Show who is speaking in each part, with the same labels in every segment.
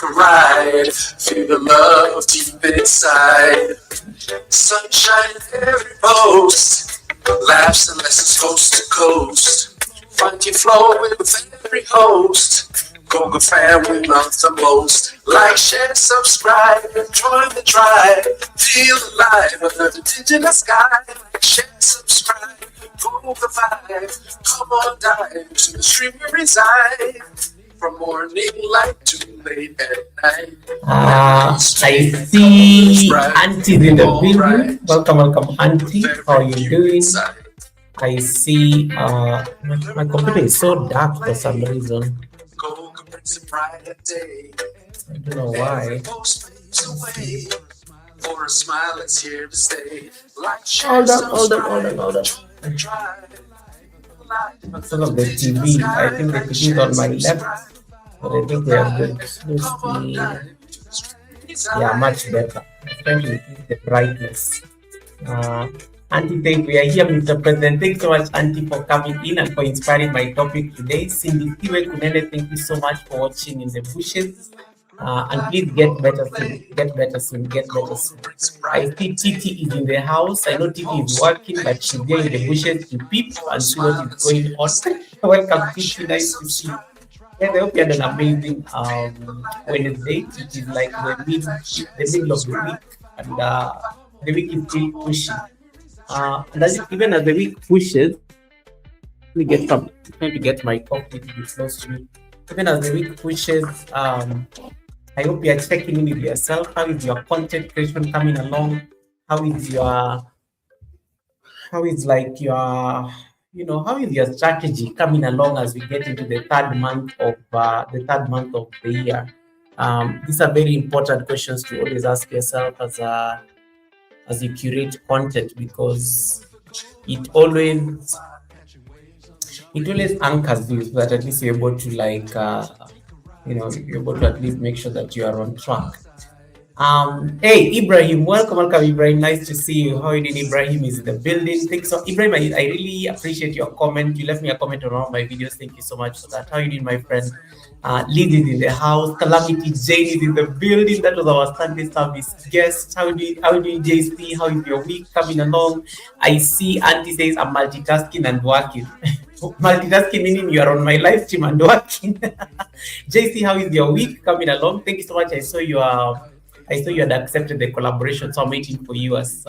Speaker 1: take a ride. Feel the love deep inside. Sunshine in every post. Laughs and lessons coast to coast. Find your flow with every host. Goga fan we love the most. Like, share, subscribe, and join the tribe. Feel alive under the digital sky. Like, share, subscribe, Goga vibe. Come on, dive to the stream we reside. From morning light to late at night.
Speaker 2: I see Auntie's in the building. Welcome, Auntie. How are you doing? I see my computer is so dark for some reason. I don't know why.
Speaker 1: For a smile, it's here to stay.
Speaker 2: Hold on. Some of the TV, I think the TV is on my left, but I think we are good. Let's see. Yeah, much better. I'm trying to increase the brightness. Auntie, thank you. We are here, Mr. President. Thanks so much, Auntie, for coming in and for inspiring my topic today. Cindy Tiwe Kunene, thank you so much for watching in the bushes. And please get better soon. I see Titi is in the house. I know Titi is working, but she's there in the bushes to peep and see what is going on. Welcome, Titi. Nice to see you. Yes, I hope you had an amazing Wednesday. It is like the middle of the week, and the week is still pushing. And even as the week pushes, let me trying to get my coffee to be close to me. Even as the week pushes, I hope you are checking in with yourself. How is your content creation coming along? How is your strategy coming along as we get into the third month of the year? These are very important questions to always ask yourself as you curate content, because it always anchors you so that at least you're able to you're able to at least make sure that you are on track. Hey Ibrahim, welcome Ibrahim, nice to see you. How are you doing? Ibrahim is in the building. Thanks so Ibrahim, I really appreciate your comment. You left me a comment on all my videos. Thank you so much for that. How are you doing, my friend? Liz is in the house. Calamity Jane is in the building. That was our Sunday service guest. How are you doing, JC? How is your week coming along? I see Auntie says I'm multitasking and working. Multitasking meaning you are on my live stream and working. JC, how is your week coming along? Thank you so much. I saw you had accepted the collaboration, so I'm waiting for you as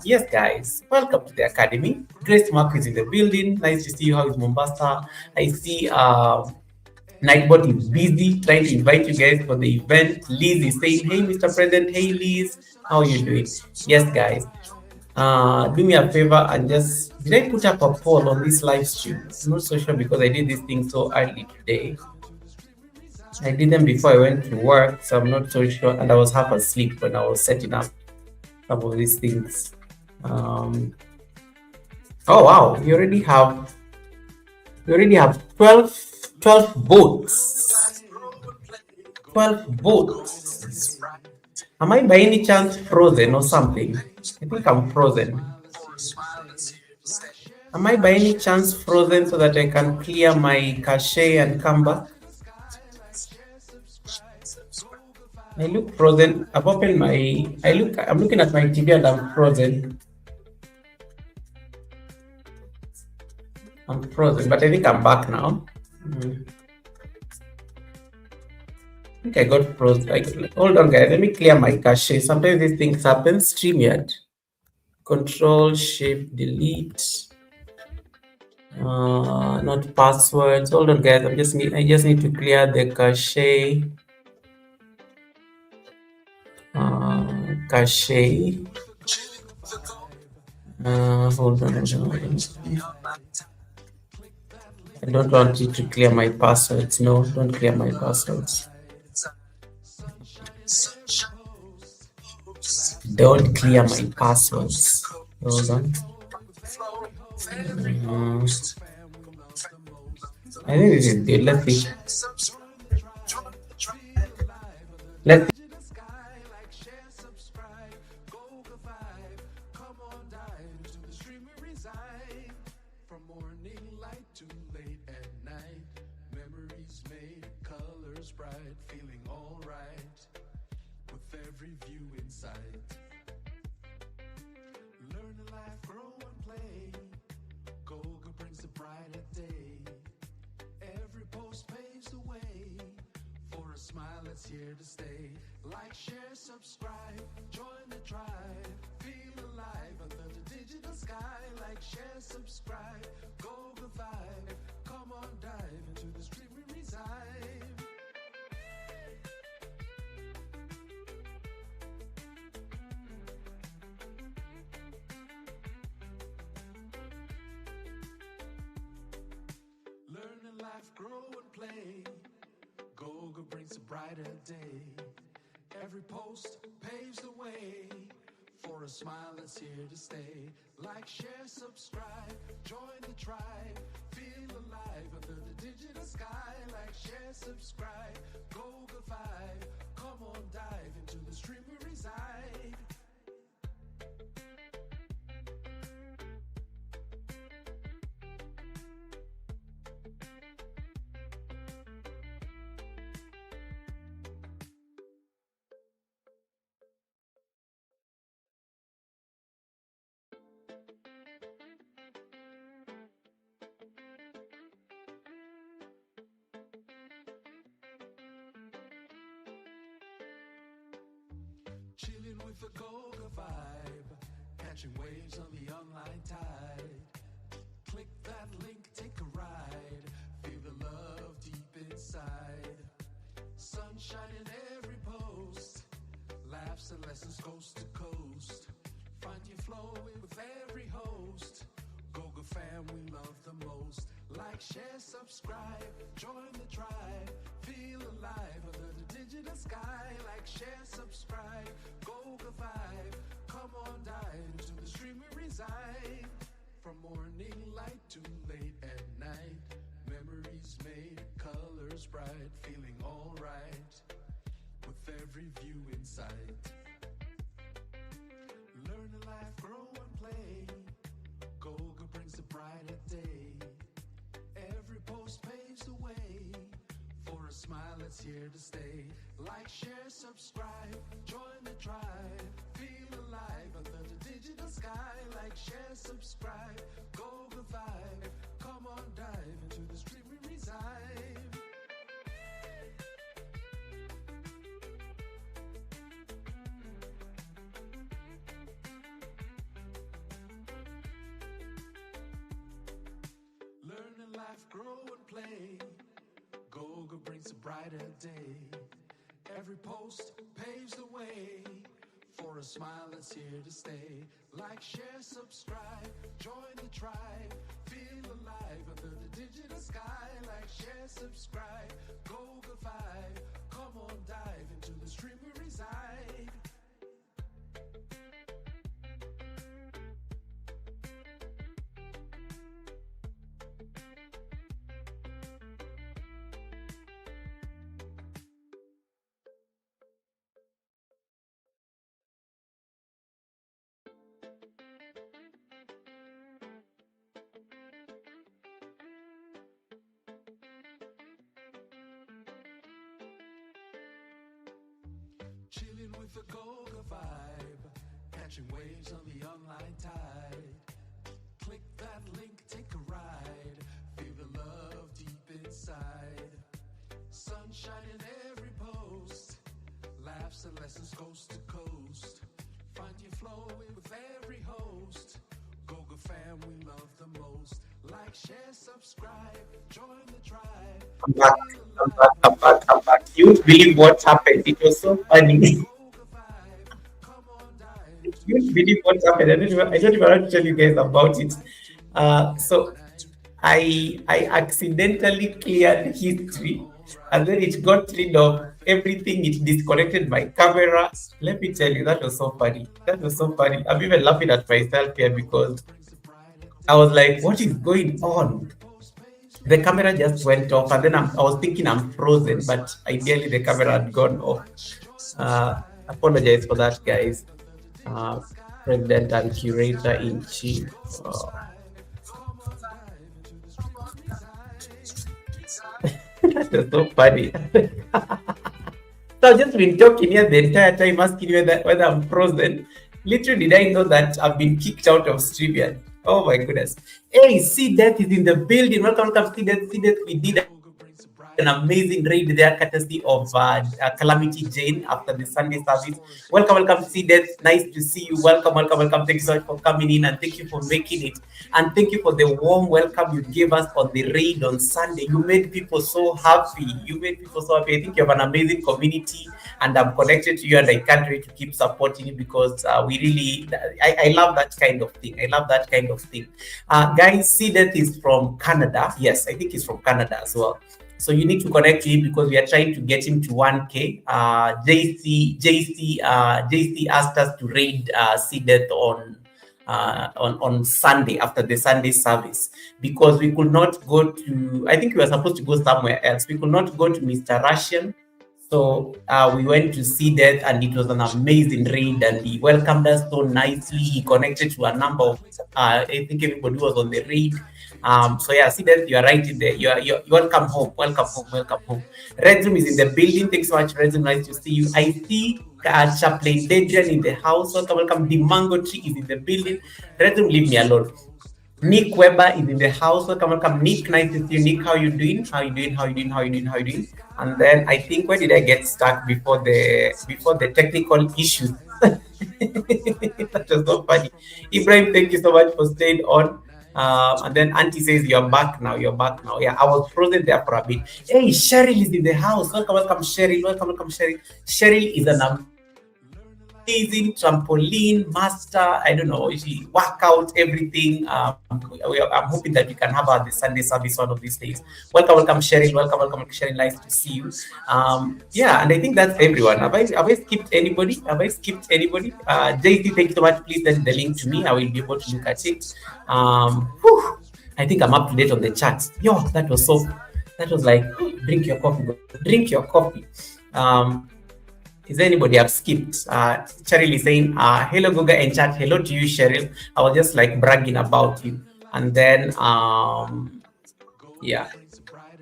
Speaker 2: yes, guys, welcome to the academy. Grace Mark is in the building. Nice to see you. How is Mombasa? I see Nightbot is busy trying to invite you guys for the event. Liz is saying, hey, Mr. President. Hey, Liz, how are you doing? Yes, guys. Do me a favor and did I put up a poll on this live stream? I'm not so sure because I did this thing so early today. I did them before I went to work, so I'm not so sure, and I was half asleep when I was setting up some of these things. Oh wow, you already have 12 votes. 12 votes. Am I by any chance frozen or something? I think I'm frozen. Am I by any chance frozen so that I can clear my cache and come back? I look frozen. I've opened I'm looking at my TV and I'm frozen. I'm frozen, but I think I'm back now. I think I got frozen. Hold on, guys. Let me clear my cache. Sometimes these things happen. StreamYard. Control, Shift, Delete. Not passwords. Hold on, guys. I just need to clear the cache. Cache. Hold on. I don't want you to clear my passwords. No, don't clear my passwords. Don't clear my passwords. Hold on. I think this is good. Let's see. Let's see.
Speaker 1: From morning light to late at night, memories made color colors bright, feeling alright with every view in sight. Learn to laugh, grow and play. Goga brings a brighter day. Every post paves the way for a smile that's here to stay. Like, share, subscribe, join the tribe. Feel alive under the digital sky. Like, share, subscribe, go the vibe. Come on, dive into the stream we reside. Learn and laugh, grow and play. Goga brings a brighter day. Every post paves the way for a smile that's here to stay. Like, share, subscribe, join the tribe. Feel alive under the digital sky. Like, share, subscribe, Goga vibe. Come on, dive into the stream we reside. Chilling with the Goga vibe, catching waves on the online tide. Click that link, take a ride, feel the love deep inside. Sunshine in every post, laughs and lessons coast to coast. Find your flow with every host. Goga fam, we love the most. Like, share, subscribe, join the tribe. Feel alive under the digital sky. Like, share, subscribe, Goga vibe. Come on, dive into the stream we reside. From morning light to late at night, memories made, colors bright, feeling alright with every view in sight. Learn to laugh, grow and play. Goga brings a brighter day. Every post paves the way for a smile that's here to stay. Like, share, subscribe, join the tribe. Feel alive under the digital sky. Like, share, subscribe, Goga vibe. Come on, dive into the stream we reside. Learn and laugh, grow and play. Goga brings a brighter day. Every post paves the way for a smile that's here to stay. Like, share, subscribe, join the tribe. Feel alive under the digital sky. Like, share, subscribe, Goga vibe. Come on, dive into the stream we reside. Chilling with the Goga vibe, catching waves on the online tide. Click that link, take a ride, feel the love deep inside. Sunshine in every post, laughs and lessons coast to coast. Find your flow with every host. Goga fam, we love the most. Like, share, subscribe, join the tribe.
Speaker 2: I'm back. I'm back. You won't believe what happened. It was so funny. You won't believe what happened. I don't even want to tell you guys about it. So I accidentally cleared history, and then it got rid of everything. It disconnected my camera. Let me tell you, that was so funny. That was so funny. I'm even laughing at myself here because I was like, what is going on? The camera just went off, and then I was thinking I'm frozen, but ideally the camera had gone off. Apologize for that, guys. President and curator in chief. That's so funny. So I've just been talking here the entire time, asking you whether I'm frozen. Literally, did I know that I've been kicked out of Strivian? Oh my goodness. Hey, See Death is in the building. Welcome, welcome, See Death. See Death, we did an amazing raid there, courtesy of Calamity Jane after the Sunday service. Welcome, welcome, See Death. Nice to see you. Welcome, welcome, welcome. Thank you so much for coming in and thank you for making it. And thank you for the warm welcome you gave us on the raid on Sunday. You made people so happy. You made people so happy. I think you have an amazing community and I'm connected to you and I can't wait to keep supporting you because we really, I love that kind of thing. I love that kind of thing. Guys, See Death is from Canada. Yes, I think he's from Canada as well. So you need to connect to him because we are trying to get him to 1K. JC asked us to raid See Death on Sunday after the Sunday service because we could not go to. I think we were supposed to go somewhere else. We could not go to Mr. Russian. So we went to See Death and it was an amazing raid and he welcomed us so nicely. He connected to a number of, I think everybody was on the raid. So yeah, See Death, you are right in there. You're welcome home, welcome home, welcome home. Red Room is in the building. Thanks so much, Red Room. Nice to see you. I see Chaplain Adrian in the house. Welcome, welcome. The Mango Tree is in the building. Red Room, leave me alone. Nick Weber is in the house. Welcome, welcome. Nick, nice to see you. Nick, how you doing? How you doing? How you doing? How you doing? How you doing? And then I think where did I get stuck before the technical issues? That was so funny. Ibrahim, thank you so much for staying on. And then Auntie says you're back now. You're back now. Yeah, I was frozen there for a bit. Hey, Cheryl is in the house. Welcome, welcome, Cheryl. Welcome, welcome, Cheryl. Cheryl is an amazing trampoline master. I don't know, she work out everything. I'm hoping that we can have her the Sunday service one of these days. Welcome, welcome, Cheryl. Welcome, welcome, Cheryl. Nice to see you. Yeah, and I think that's everyone. Have I skipped anybody? Have I skipped anybody? JC, thank you so much. Please send the link to me. I will be able to look at it. I think I'm up to date on the charts. Yo, that was like, drink your coffee, drink your coffee. Is there anybody I've skipped? Cheryl is saying, hello, Goga and chat. Hello to you, Cheryl. I was just like bragging about you. And then, yeah.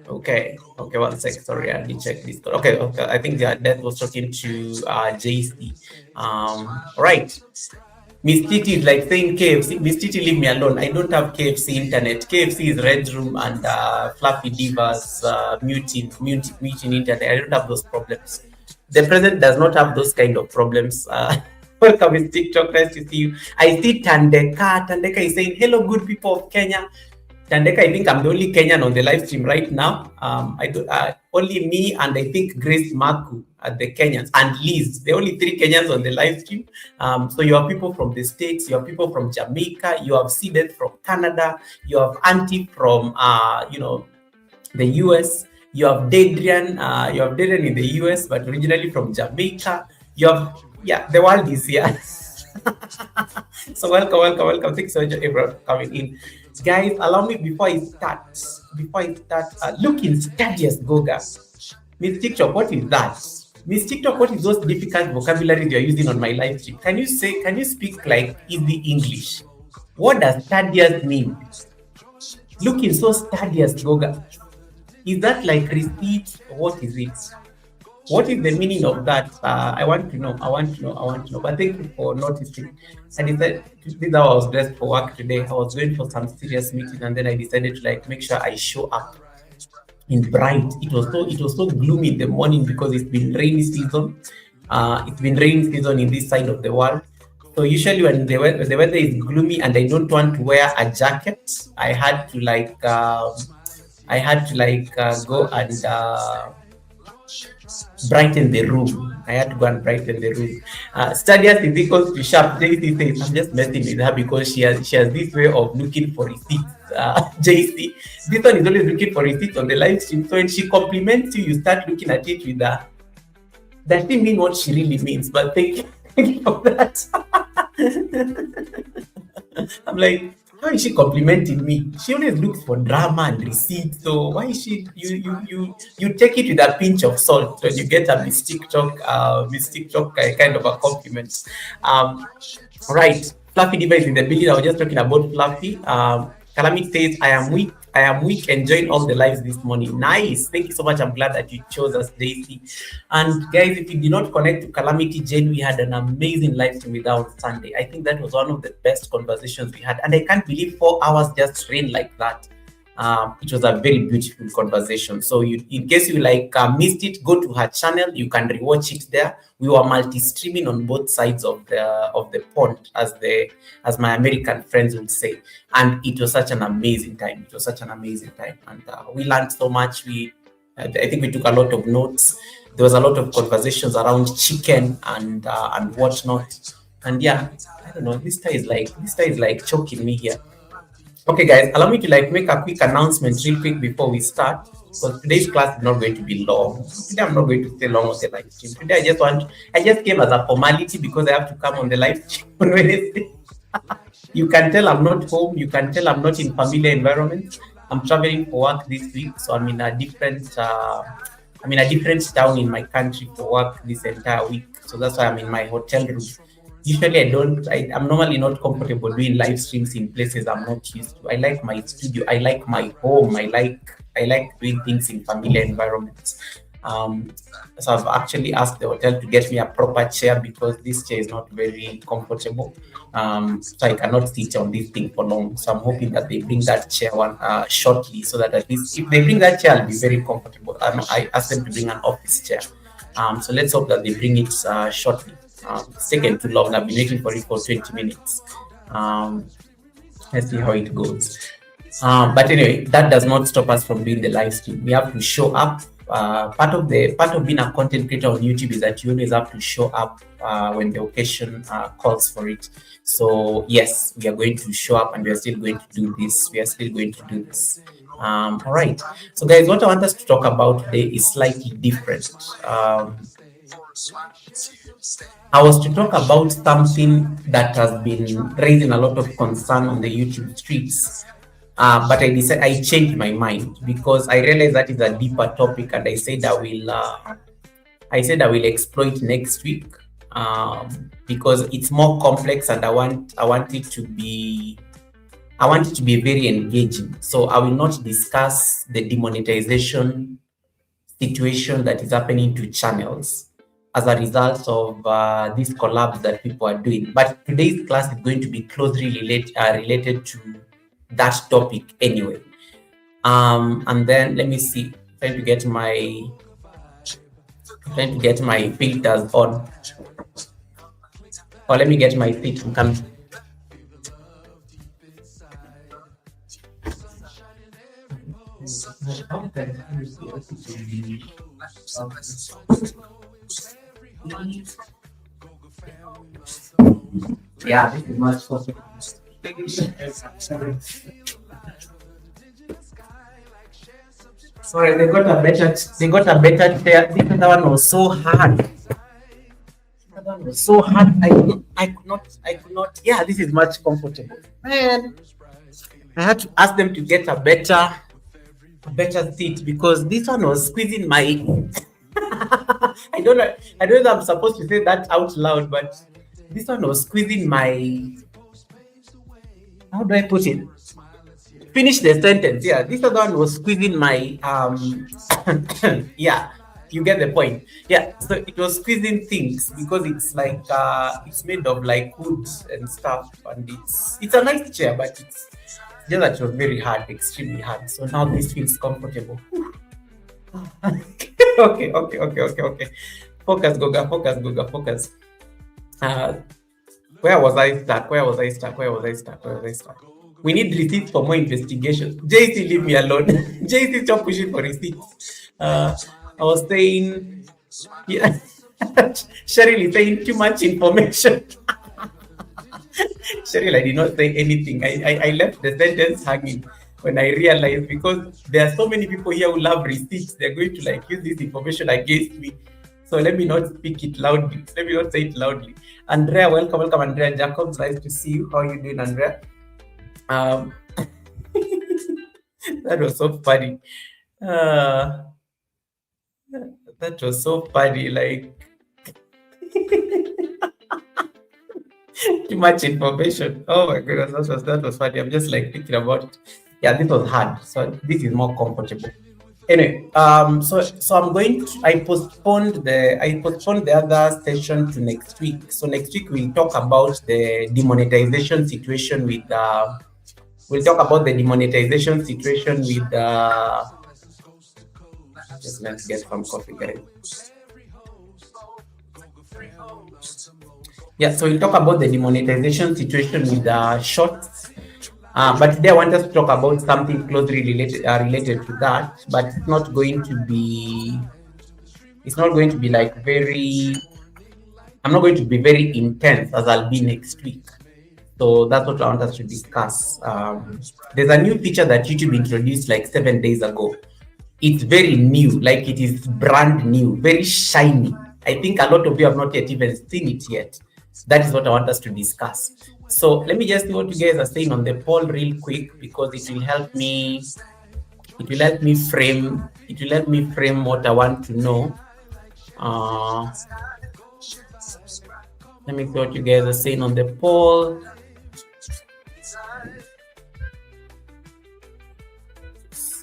Speaker 2: Okay, 1 sec. Sorry, I didn't check this. Okay. I think that was talking to JC. Right. Miss Titi is like saying KFC. Miss Titi, leave me alone. I don't have KFC internet. KFC is Red Room and Fluffy Divas muting internet. I don't have those problems. The president does not have those kind of problems. Welcome with TikTok. Nice to see you. I see Tandeka. Tandeka is saying, hello, good people of Kenya. Tandeka, I think I'm the only Kenyan on the live stream right now. Only me and I think Grace Maku are the Kenyans and Liz. The only 3 Kenyans on the live stream. So you have people from the States, you have people from Jamaica, you have See Death from Canada, you have Auntie from the US. You have Dadrian, in the US, but originally from Jamaica. You have, the world is here. So welcome. Thanks so much, everyone, for coming in. Guys, allow me before I start, looking studious, Goga. Miss TikTok, what is that? Miss TikTok, what is those difficult vocabularies you're using on my live stream? Can you speak like easy English? What does studious mean? Looking so studious, Goga. Is that like receipt? What is it? What is the meaning of that? I want to know. But thank you for noticing. I decided, this is how I was dressed for work today. I was going for some serious meeting and then I decided to make sure I show up in bright. It was so gloomy in the morning because it's been rainy season. It's been rainy season in this side of the world. So usually when the weather is gloomy and I don't want to wear a jacket, I had to go and brighten the room. I had to go and brighten the room. Studious is equals to sharp. JC says, I'm just messing with her because she has this way of looking for receipts. JC, this one is always looking for receipts on the live stream. So when she compliments you, you start looking at it with her. That didn't mean what she really means, but thank you for that. I'm like, how is she complimenting me? She always looks for drama and receipts. So why is she? You take it with a pinch of salt when you get a Miss TikTok kind of a compliment. Right, Fluffy Diva is in the building. I was just talking about Fluffy. Calamity says, I am weak I am weak, enjoying all the lives this morning. Nice. Thank you so much. I'm glad that you chose us, Daisy. And guys, if you did not connect to Calamity Jane, we had an amazing live stream with her on Sunday. I think that was one of the best conversations we had. And I can't believe 4 hours just ran like that. It was a very beautiful conversation. So in case you missed it, go to her channel. You can rewatch it there. We were multi-streaming on both sides of the pond, as my American friends would say. And it was such an amazing time. It was such an amazing time, and we learned so much. I think we took a lot of notes. There was a lot of conversations around chicken and whatnot. And yeah, I don't know. This guy is like choking me here. Okay, guys, allow me to make a quick announcement real quick before we start. So today's class is not going to be long. Today I'm not going to stay long on the live stream. Today I just came as a formality because I have to come on the live stream on Wednesday. You can tell I'm not home. You can tell I'm not in familiar environment. I'm traveling for work this week, so I'm in a different town in my country for work this entire week. So that's why I'm in my hotel room. Usually I'm normally not comfortable doing live streams in places I'm not used to. I like my studio. I like my home. I like doing things in familiar environments. So I've actually asked the hotel to get me a proper chair because this chair is not very comfortable. So I cannot sit on this thing for long. So I'm hoping that they bring that chair shortly, so that at least if they bring that chair, I'll be very comfortable. I asked them to bring an office chair. So let's hope that they bring it shortly. It's taken too long. I've been waiting for it for 20 minutes. Let's see how it goes. But anyway, that does not stop us from doing the live stream. We have to show up. Part of being a content creator on YouTube is that you always have to show up when the occasion calls for it. So yes, we are going to show up, and we are still going to do this. All right. So guys, what I want us to talk about today is slightly different. I was to talk about something that has been raising a lot of concern on the YouTube streets. But I decided I changed my mind because I realized that is a deeper topic, and I said I will explore it next week because it's more complex, and I want it to be very engaging. So I will not discuss the demonetization situation that is happening to channels as a result of these collabs that people are doing. But today's class is going to be closely related to that topic anyway. And then let me see, trying to get my filters on. Or let me get my feet. I'm coming. Yeah, this is much possible. Sorry, they got a better chair. This other one was so hard. I could not. Yeah, this is much comfortable. Man, I had to ask them to get a better seat because this one was squeezing my. I don't know if I'm supposed to say that out loud, but this one was squeezing my. How do I put it? Finish the sentence. Yeah, this other one was squeezing my. Yeah, you get the point. Yeah, so it was squeezing things because it's like it's made of like wood and stuff, and it's a nice chair, but it's just that it was very hard, extremely hard. So now this feels comfortable. Okay. Focus, Goga. Focus. Where was I stuck? We need receipts for more investigation. JC, leave me alone. JC, stop pushing for receipts. I was saying, yeah. Cheryl is saying too much information. Cheryl, I did not say anything. I left the sentence hanging when I realized, because there are so many people here who love receipts. They're going to use this information against me. So let me not speak it loudly. Let me not say it loudly. Andrea, welcome, Andrea Jacobs. Nice to see you. How are you doing, Andrea? That was so funny. That was so funny. Too much information. Oh my goodness, that was funny. I'm just thinking about it. Yeah, this was hard. So this is more comfortable. Anyway, so I postponed the other session to next week. So next week we'll talk about the demonetization situation with we'll talk about the demonetization situation with just let's get some coffee, guys. Yeah, so we'll talk about the demonetization situation with shorts. But today I want us to talk about something closely related to that, but it's not going to be like I'm not going to be very intense as I'll be next week. So that's what I want us to discuss. There's a new feature that YouTube introduced like 7 days ago. It's very new, like it is brand new, very shiny. I think a lot of you have not yet even seen it yet. That is what I want us to discuss. So let me just see what you guys are saying on the poll real quick, because it will help me frame what I want to know. Let me see what you guys are saying on the poll.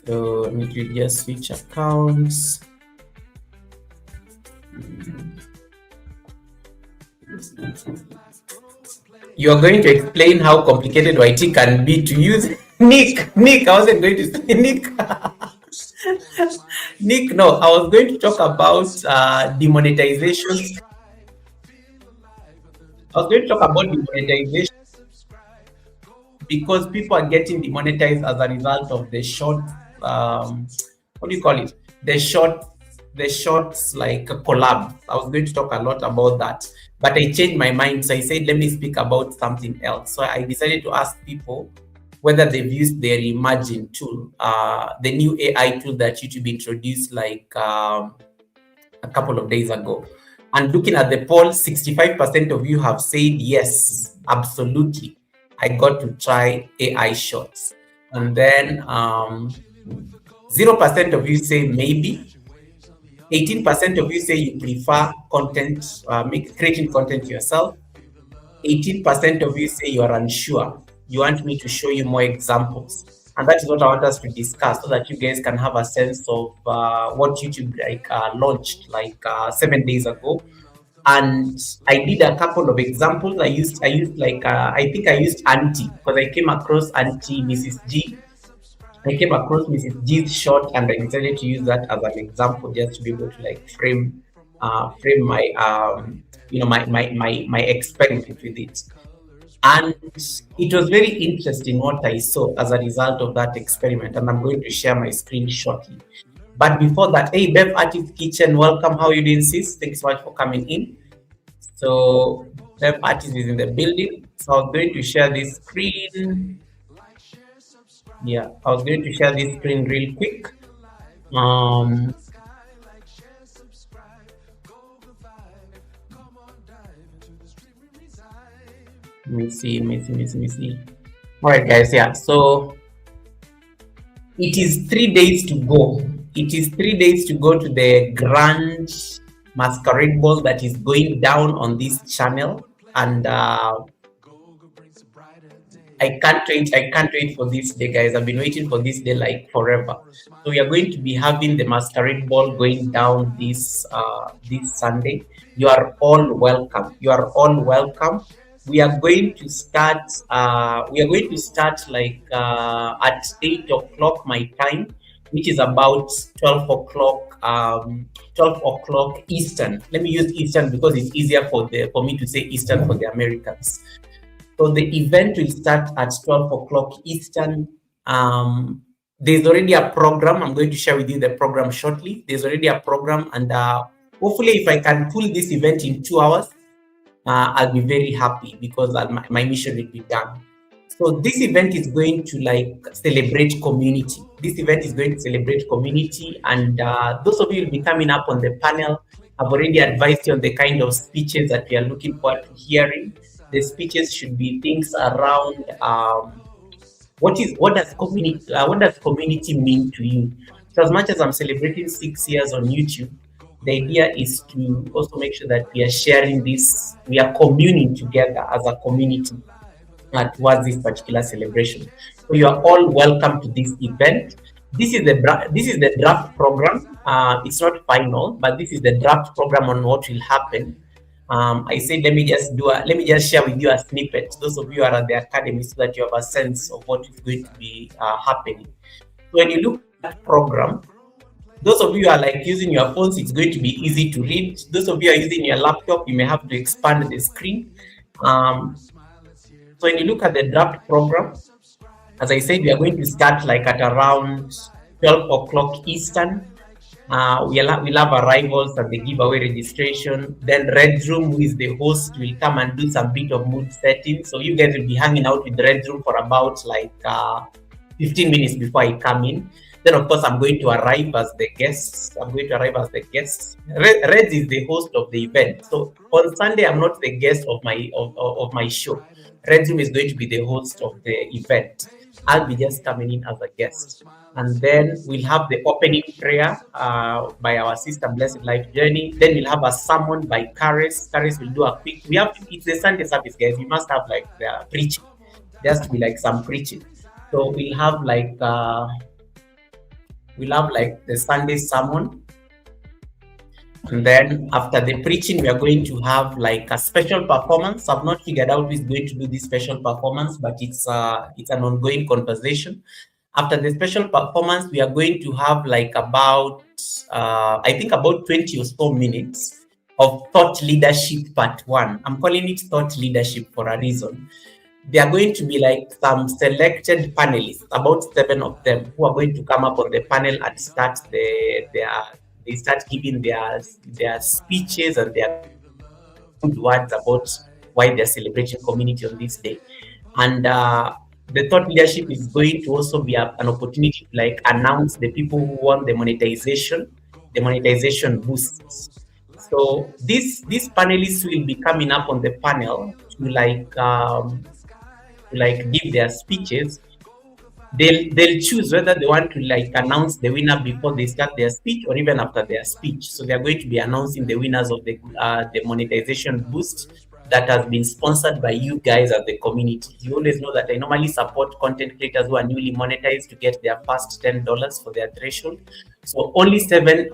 Speaker 2: So let me just switch accounts. You are going to explain how complicated YT can be to use. Nick, I wasn't going to say Nick. Nick, no, I was going to talk about demonetization. I was going to talk about demonetization because people are getting demonetized as a result of the short, what do you call it? The shorts like a collab. I was going to talk a lot about that, but I changed my mind. So I said, let me speak about something else. So I decided to ask people whether they've used their Reimagine tool, the new AI tool that YouTube introduced like a couple of days ago. And looking at the poll, 65% of you have said yes, absolutely. I got to try AI shorts. And then 0% of you say maybe. 18% of you say you prefer content, creating content yourself. 18% of you say you are unsure. You want me to show you more examples. And that is what I want us to discuss so that you guys can have a sense of what YouTube launched 7 days ago. And I did a couple of examples. I used I think I used Auntie because I came across Auntie Mrs. G. I came across Mrs. G's short and I decided to use that as an example just to be able to like frame my my experiment with it. And it was very interesting what I saw as a result of that experiment, and I'm going to share my screen shortly. But before that, hey, Bev Artist Kitchen, welcome. How are you doing, sis? Thanks so much for coming in. So Bev Artist is in the building. So I was going to share this screen. Yeah, I was going to share this screen real quick. Let me see. All right, guys. Yeah. So it is 3 days to go. It is 3 days to go to the grand masquerade ball that is going down on this channel, and I can't wait for this day, guys. I've been waiting for this day like forever. So we are going to be having the masquerade ball going down this Sunday. You are all welcome. We are going to start like at 8 o'clock my time, which is about 12 o'clock Eastern. Let me use Eastern because it's easier for me to say Eastern for the Americans. So the event will start at 12 o'clock Eastern. There's already a program. I'm going to share with you the program shortly. There's already a program, and hopefully if I can pull this event in 2 hours, I'll be very happy because my mission will be done. So this event is going to like celebrate community. And those of you will be coming up on the panel. I've already advised you on the kind of speeches that we are looking forward to hearing. The speeches should be things around what does community mean to you? So as much as I'm celebrating 6 years on YouTube, the idea is to also make sure that we are sharing this, we are communing together as a community. towards this particular celebration. So you are all welcome to this event. This is the draft program. It's not final, but this is the draft program on what will happen. I said let me just share with you a snippet. Those of you who are at the academy, so that you have a sense of what is going to be happening. So when you look at that program, those of you who are like using your phones, it's going to be easy to read. Those of you who are using your laptop, you may have to expand the screen. So when you look at the draft program, as I said, we are going to start like at around 12 o'clock Eastern. We'll have arrivals at the giveaway registration. Then Red Room, who is the host, will come and do some bit of mood setting. So you guys will be hanging out with Red Room for about like 15 minutes before I come in. Then of course I'm going to arrive as the guest. Red is the host of the event. So on Sunday I'm not the guest of my show. Red Room is going to be the host of the event. I'll be just coming in as a guest. And then we'll have the opening prayer by our sister Blessed Life Journey. Then we'll have a sermon by Caris. Caris will do a quick. It's the Sunday service, guys. We must have like the preaching, just to be like some preaching. So we'll have like the Sunday sermon. And then after the preaching, we are going to have like a special performance. I've not figured out who is going to do this special performance, but it's an ongoing conversation. After the special performance, we are going to have like about 20 or so minutes of thought leadership part 1. I'm calling it thought leadership for a reason. There are going to be like some selected panelists, about 7 of them, who are going to come up on the panel and start they start giving their speeches and their good words about why they're celebrating community on this day. And the thought leadership is going to also be an opportunity to like announce the people who won the monetization boosts. So these panelists will be coming up on the panel to give their speeches. They'll choose whether they want to like announce the winner before they start their speech or even after their speech. So they're going to be announcing the winners of the monetization boost that has been sponsored by you guys as the community. You always know that I normally support content creators who are newly monetized to get their first $10 for their threshold. So only 7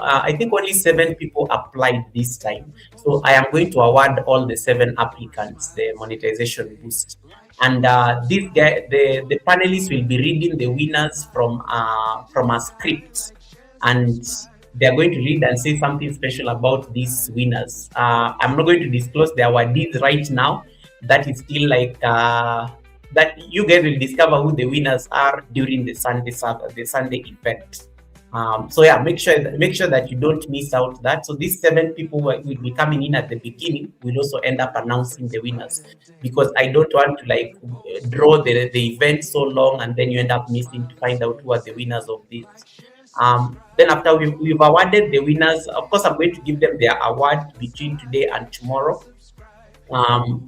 Speaker 2: people applied this time. So I am going to award all the 7 applicants the monetization boost. And the panelists will be reading the winners from a script, and they're going to read and say something special about these winners. I'm not going to disclose their awardees right now. That is still like that you guys will discover who the winners are during the Sunday event. So yeah, make sure that you don't miss out that. So these 7 people will be coming in at the beginning. We'll also end up announcing the winners, because I don't want to like draw the event so long and then you end up missing to find out who are the winners of this. Then after we've awarded the winners, of course I'm going to give them their award between today and tomorrow.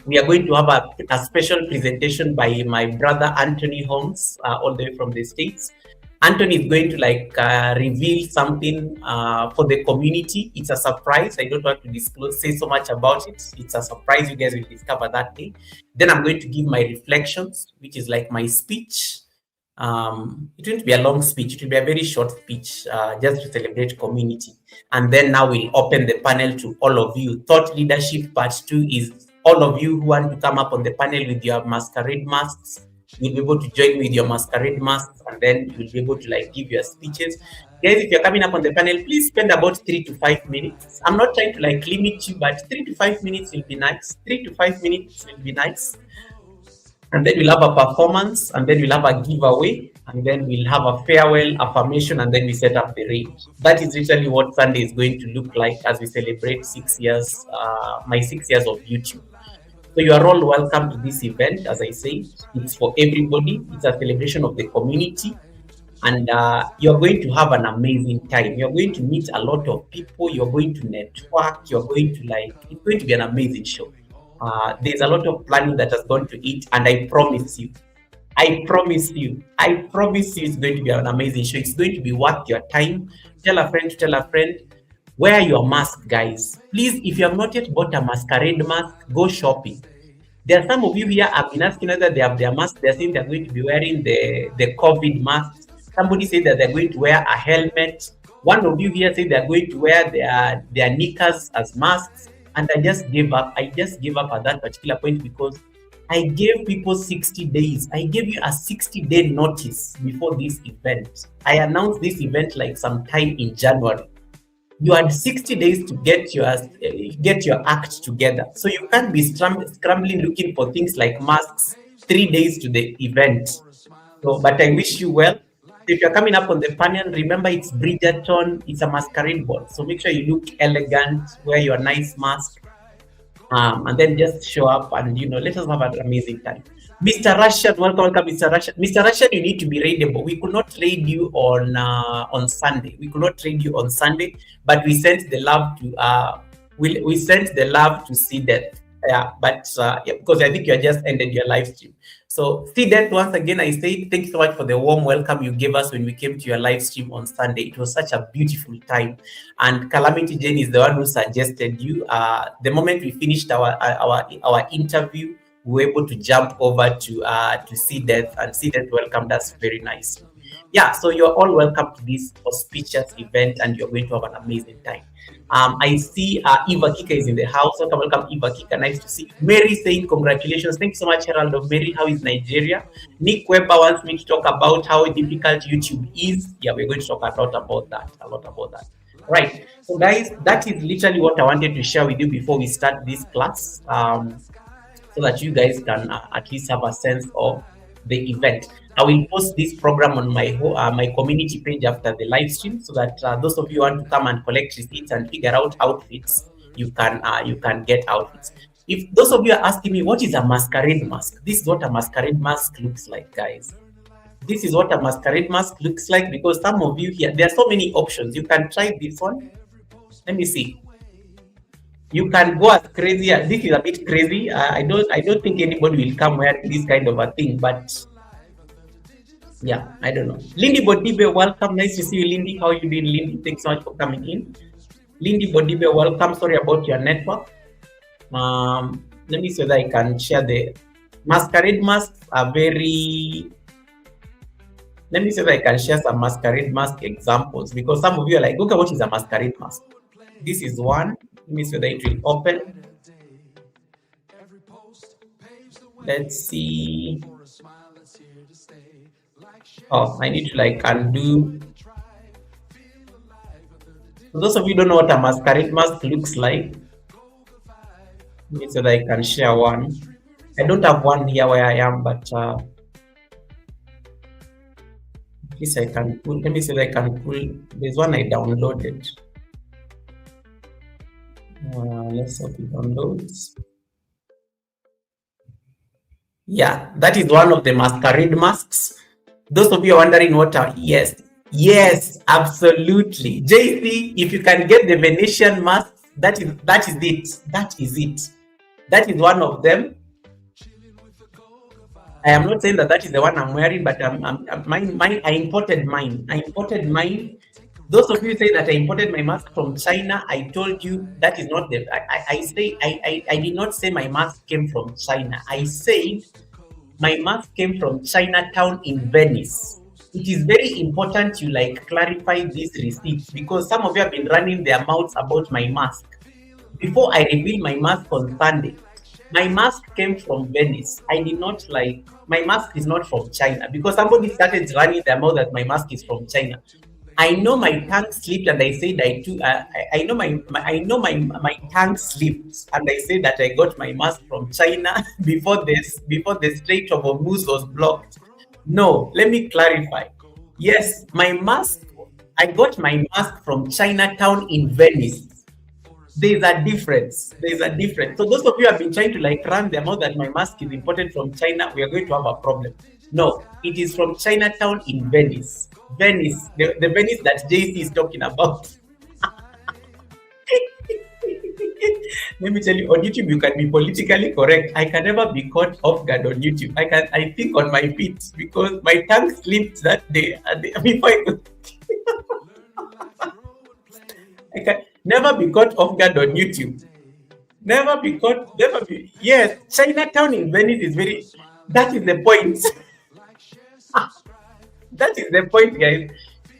Speaker 2: We are going to have a special presentation by my brother Anthony Holmes, all the way from the States. Anthony is going to reveal something for the community. It's a surprise. I don't want to say so much about it. It's a surprise. You guys will discover that day. Then I'm going to give my reflections, which is like my speech. It won't be a long speech. It will be a very short speech, just to celebrate community. And then now we'll open the panel to all of you. Thought leadership part 2 is all of you who want to come up on the panel with your masquerade masks. You'll be able to join with your masquerade masks, and then you'll be able to like give your speeches. Guys, if you're coming up on the panel, please spend about 3 to 5 minutes. I'm not trying to like limit you, but 3 to 5 minutes will be nice. 3 to 5 minutes will be nice. And then we'll have a performance, and then we'll have a giveaway, and then we'll have a farewell affirmation, and then we set up the range. That is literally what Sunday is going to look like as we celebrate 6 years, my 6 years of YouTube. So you are all welcome to this event. As I say, it's for everybody. It's a celebration of the community, and you're going to have an amazing time. You're going to meet a lot of people. You're going to network. It's going to be an amazing show. There's a lot of planning that has gone to it, and I promise you, it's going to be an amazing show. It's going to be worth your time. Tell a friend. Wear your mask, guys. Please, if you have not yet bought a masquerade mask, go shopping.
Speaker 3: There are some of you here have been asking whether they have their mask. They're saying they're going to be wearing the COVID mask. Somebody said that they're going to wear a helmet. One of you here said they're going to wear their knickers as masks. And I just gave up. I just gave up at that particular point because I gave people 60 days. I gave you a 60-day notice before this event. I announced this event like sometime in January. You had 60 days to get your act together. So you can't be scrambling looking for things like masks 3 days to the event. So, but I wish you well. If you're coming up on the panel, remember it's Bridgerton, it's a masquerade ball. So make sure you look elegant, wear your nice mask, and then just show up and let us have an amazing time. Mr. Russian, welcome, Mr. Russian. Mr. Russian, you need to be raidable. We could not raid you on Sunday. We could not raid you on Sunday, but we sent the love to we sent the love to see death. Yeah, but because I think you just ended your live stream. So see that once again, I say thank you so much for the warm welcome you gave us when we came to your live stream on Sunday. It was such a beautiful time. And Calamity Jane is the one who suggested you. The moment we finished our interview, we were able to jump over to see Death, and see Death welcomed us very nicely. Yeah, so you're all welcome to this auspicious event, and you're going to have an amazing time. I see Eva Kika is in the house. Welcome, Eva Kika. Nice to see you. Mary saying congratulations. Thanks so much, Herald of Mary. How is Nigeria? Nick Weber wants me to talk about how difficult YouTube is. Yeah, we're going to talk a lot about that. Right. So guys, that is literally what I wanted to share with you before we start this class. So that you guys can at least have a sense of the event. I will post this program on my my community page after the live stream, so that those of you who want to come and collect receipts and figure out outfits, you can get outfits. If those of you are asking me what is a masquerade mask, this is what a masquerade mask looks like, guys. This is what a masquerade mask looks like, because some of you here, there are so many options. You can try this one. Let me see. You can go as crazy. This is a bit crazy. I don't think anybody will come wearing this kind of a thing, but yeah, I don't know. Lindy Bodibe, welcome. Nice to see you, Lindy. How are you doing, Lindy? Thanks so much for coming in. Lindy Bodibe, welcome. Sorry about your network. Let me see that I can share the masquerade masks are very. Let me see that I can share some masquerade mask examples, because some of you are like, okay, what is a masquerade mask? This is one. Let me see that it will open. Let's see. Oh, I need to like undo. For those of you who don't know what a masquerade mask looks like, let me see that I can share one. I don't have one here where I am, but at least I can pull. Let me see that I can pull. There's one I downloaded. Let's hope it downloads. Yeah, that is one of the masquerade masks. Those of you are wondering what are, yes, absolutely. JC, if you can get the Venetian mask, that is it. That is one of them. I am not saying that is the one I'm wearing, but I imported mine. Those of you say that I imported my mask from China, I told you that is not the. I did not say my mask came from China. I said my mask came from Chinatown in Venice. It is very important you like clarify these receipts, because some of you have been running their mouths about my mask. Before I reveal my mask on Sunday, my mask came from Venice. I did not like, my mask is not from China, because somebody started running their mouth that my mask is from China. I know my tongue slipped, and I said I know my tongue slipped, and I said that I got my mask from China before the Strait of Hormuz was blocked. No, let me clarify. Yes, I got my mask from Chinatown in Venice. There's a difference. So those of you have been trying to like run their mouth that my mask is imported from China, we are going to have a problem. No, it is from Chinatown in Venice. Venice, the Venice that JC is talking about. Let me tell you, on YouTube you can be politically correct. I can never be caught off guard on YouTube. I think on my feet, because my tongue slipped that day. Before I can never be caught off guard on YouTube. Never be caught. Never be. Yes, Chinatown in Venice is very. That is the point. That is the point, guys.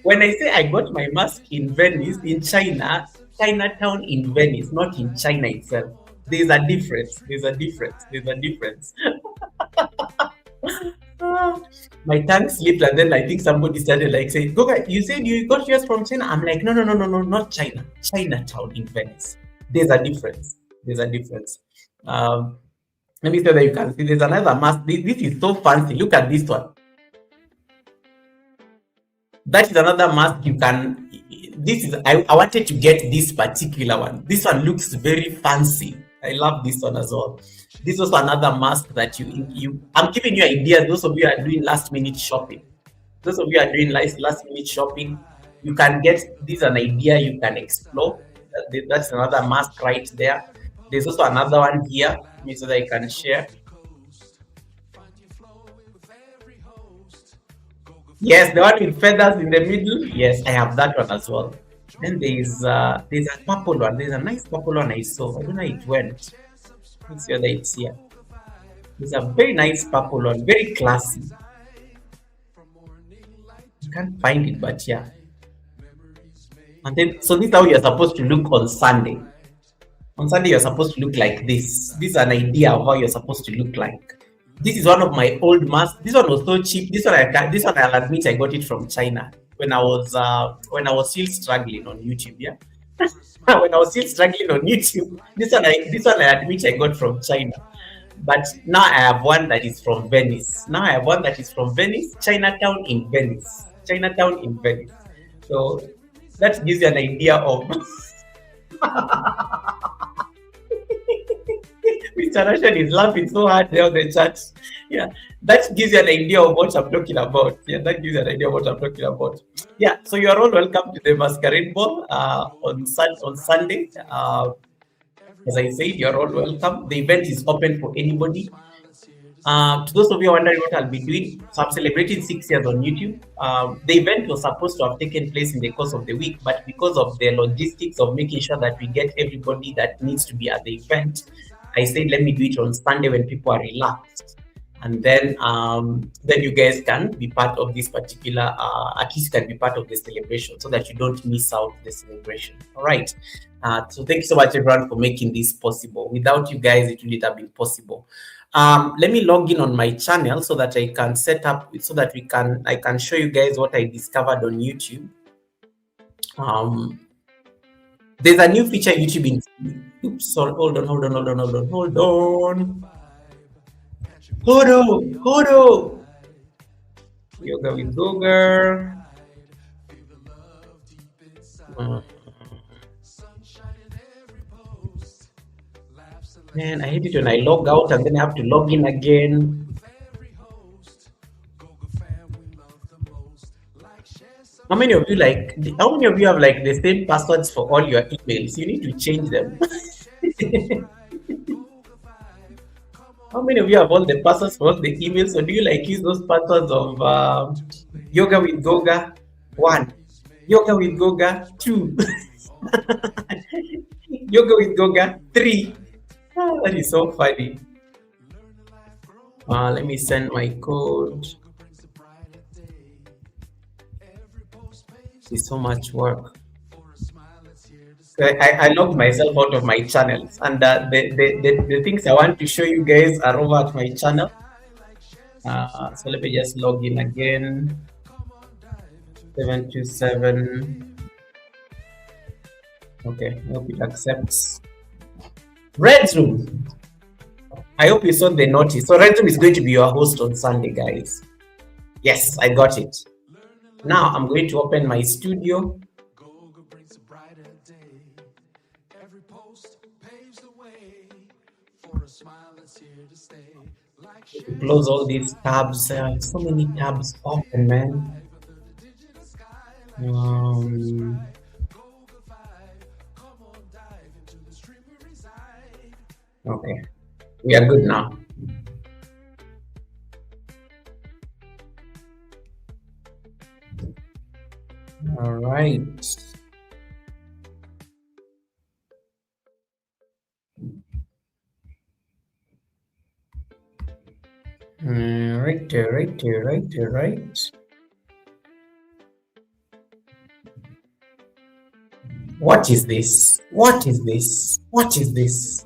Speaker 3: When I say I got my mask in Venice, in China, Chinatown in Venice, not in China itself. There's a difference. There's a difference. There's a difference. Ah, my tongue slipped, and then I think somebody started like saying, "Goga, you said you got yours from China." I'm like, no, no, no, no, no, not China. Chinatown in Venice. There's a difference. There's a difference. Um, Let me so that you can see. There's another mask. This is so fancy. Look at this one. That is another mask you can. This is. I wanted to get this particular one. This one looks very fancy. I love this one as well. This was another mask that you. I'm giving you ideas. Those of you are doing last minute shopping. Those of you are doing last minute shopping, you can get this an idea you can explore. That's another mask right there. There's also another one here, so that I can share. Yes, the one with feathers in the middle. Yes, I have that one as well. Then there's a purple one. There's a nice purple one I saw. I don't know how it went. Let's see whether it's here. There's a very nice purple one, very classy. You can't find it, but yeah. And then, so this is how you're supposed to look on Sunday. On Sunday, you're supposed to look like this. This is an idea of how you're supposed to look like. This is one of my old masks. This one was so cheap. This one, I'll admit, I got it from China when I was still struggling on YouTube. Yeah, when I was still struggling on YouTube, this one, I admit, I got from China. But now I have one that is from Venice. Now I have one that is from Venice, Chinatown in Venice, Chinatown in Venice. So that gives you an idea of. Mr. Russian is laughing so hard there on the chat. Yeah, that gives you an idea of what I'm talking about. Yeah, that gives you an idea of what I'm talking about. Yeah, so you are all welcome to the masquerade ball on Sunday. As I said, you're all welcome. The event is open for anybody. To those of you wondering what I'll be doing, so I'm celebrating 6 years on YouTube. The event was supposed to have taken place in the course of the week, but because of the logistics of making sure that we get everybody that needs to be at the event, I said let me do it on Sunday when people are relaxed, and then you guys can be part of this particular. At least can be part of the celebration, so that you don't miss out the celebration. All right. So thank you so much, everyone, for making this possible. Without you guys, it wouldn't have been possible. Let me log in on my channel so that I can set up, so that I can show you guys what I discovered on YouTube. There's a new feature YouTube in. Oops, sorry. Hold on. Yoga with Google. Man, I hate it when I log out and then I have to log in again. How many of you have like the same passwords for all your emails? You need to change them. How many of you have all the passwords for all the emails? Or do you like use those passwords of Yoga with Goga 1, Yoga with Goga 2, Yoga with Goga 3? Oh, that is so funny. Let me send my code. It's so much work. I logged myself out of my channels, and the things I want to show you guys are over at my channel. So let me just log in again. 727. Okay, I hope it accepts. Red Room. I hope you saw the notice. So Red Room is going to be your host on Sunday, guys. Yes, I got it. Now I'm going to open my studio. Close all these tabs. So many tabs open, man. Okay, we are good now. All right.
Speaker 2: Right. What is this? What is this? What is this?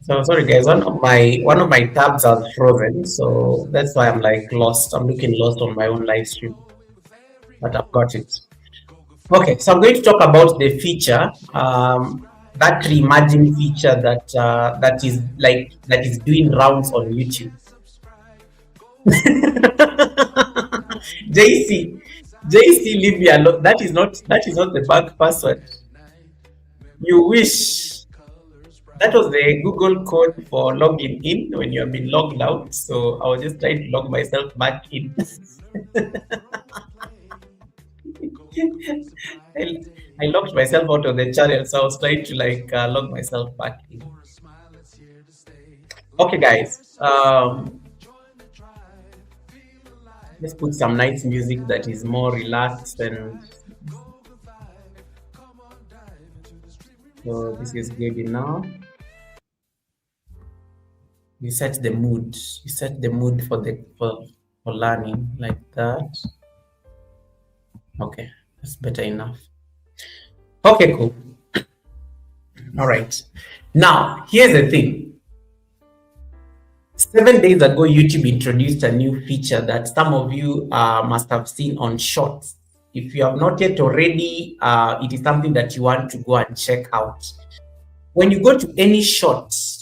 Speaker 2: So sorry guys, one of my tabs are frozen, so that's why I'm like lost. I'm looking lost on my own live stream, but I've got it. Okay, so I'm going to talk about the feature, that reimagine feature that is doing rounds on YouTube. JC, leave me alone. That is not the bank password. You wish. That was the Google code for logging in when you have been logged out. So I was just trying to log myself back in. I, I logged myself out of the channel, so I was trying to log myself back in. Okay, guys. Let's put some nice music that is more relaxed and. So this is good enough. You set the mood. You set the mood for learning like that. Okay, that's better enough. Okay, cool. All right. Now, here's the thing. 7 days ago, YouTube introduced a new feature that some of you must have seen on Shorts. If you have not yet already, it is something that you want to go and check out. When you go to any Shorts,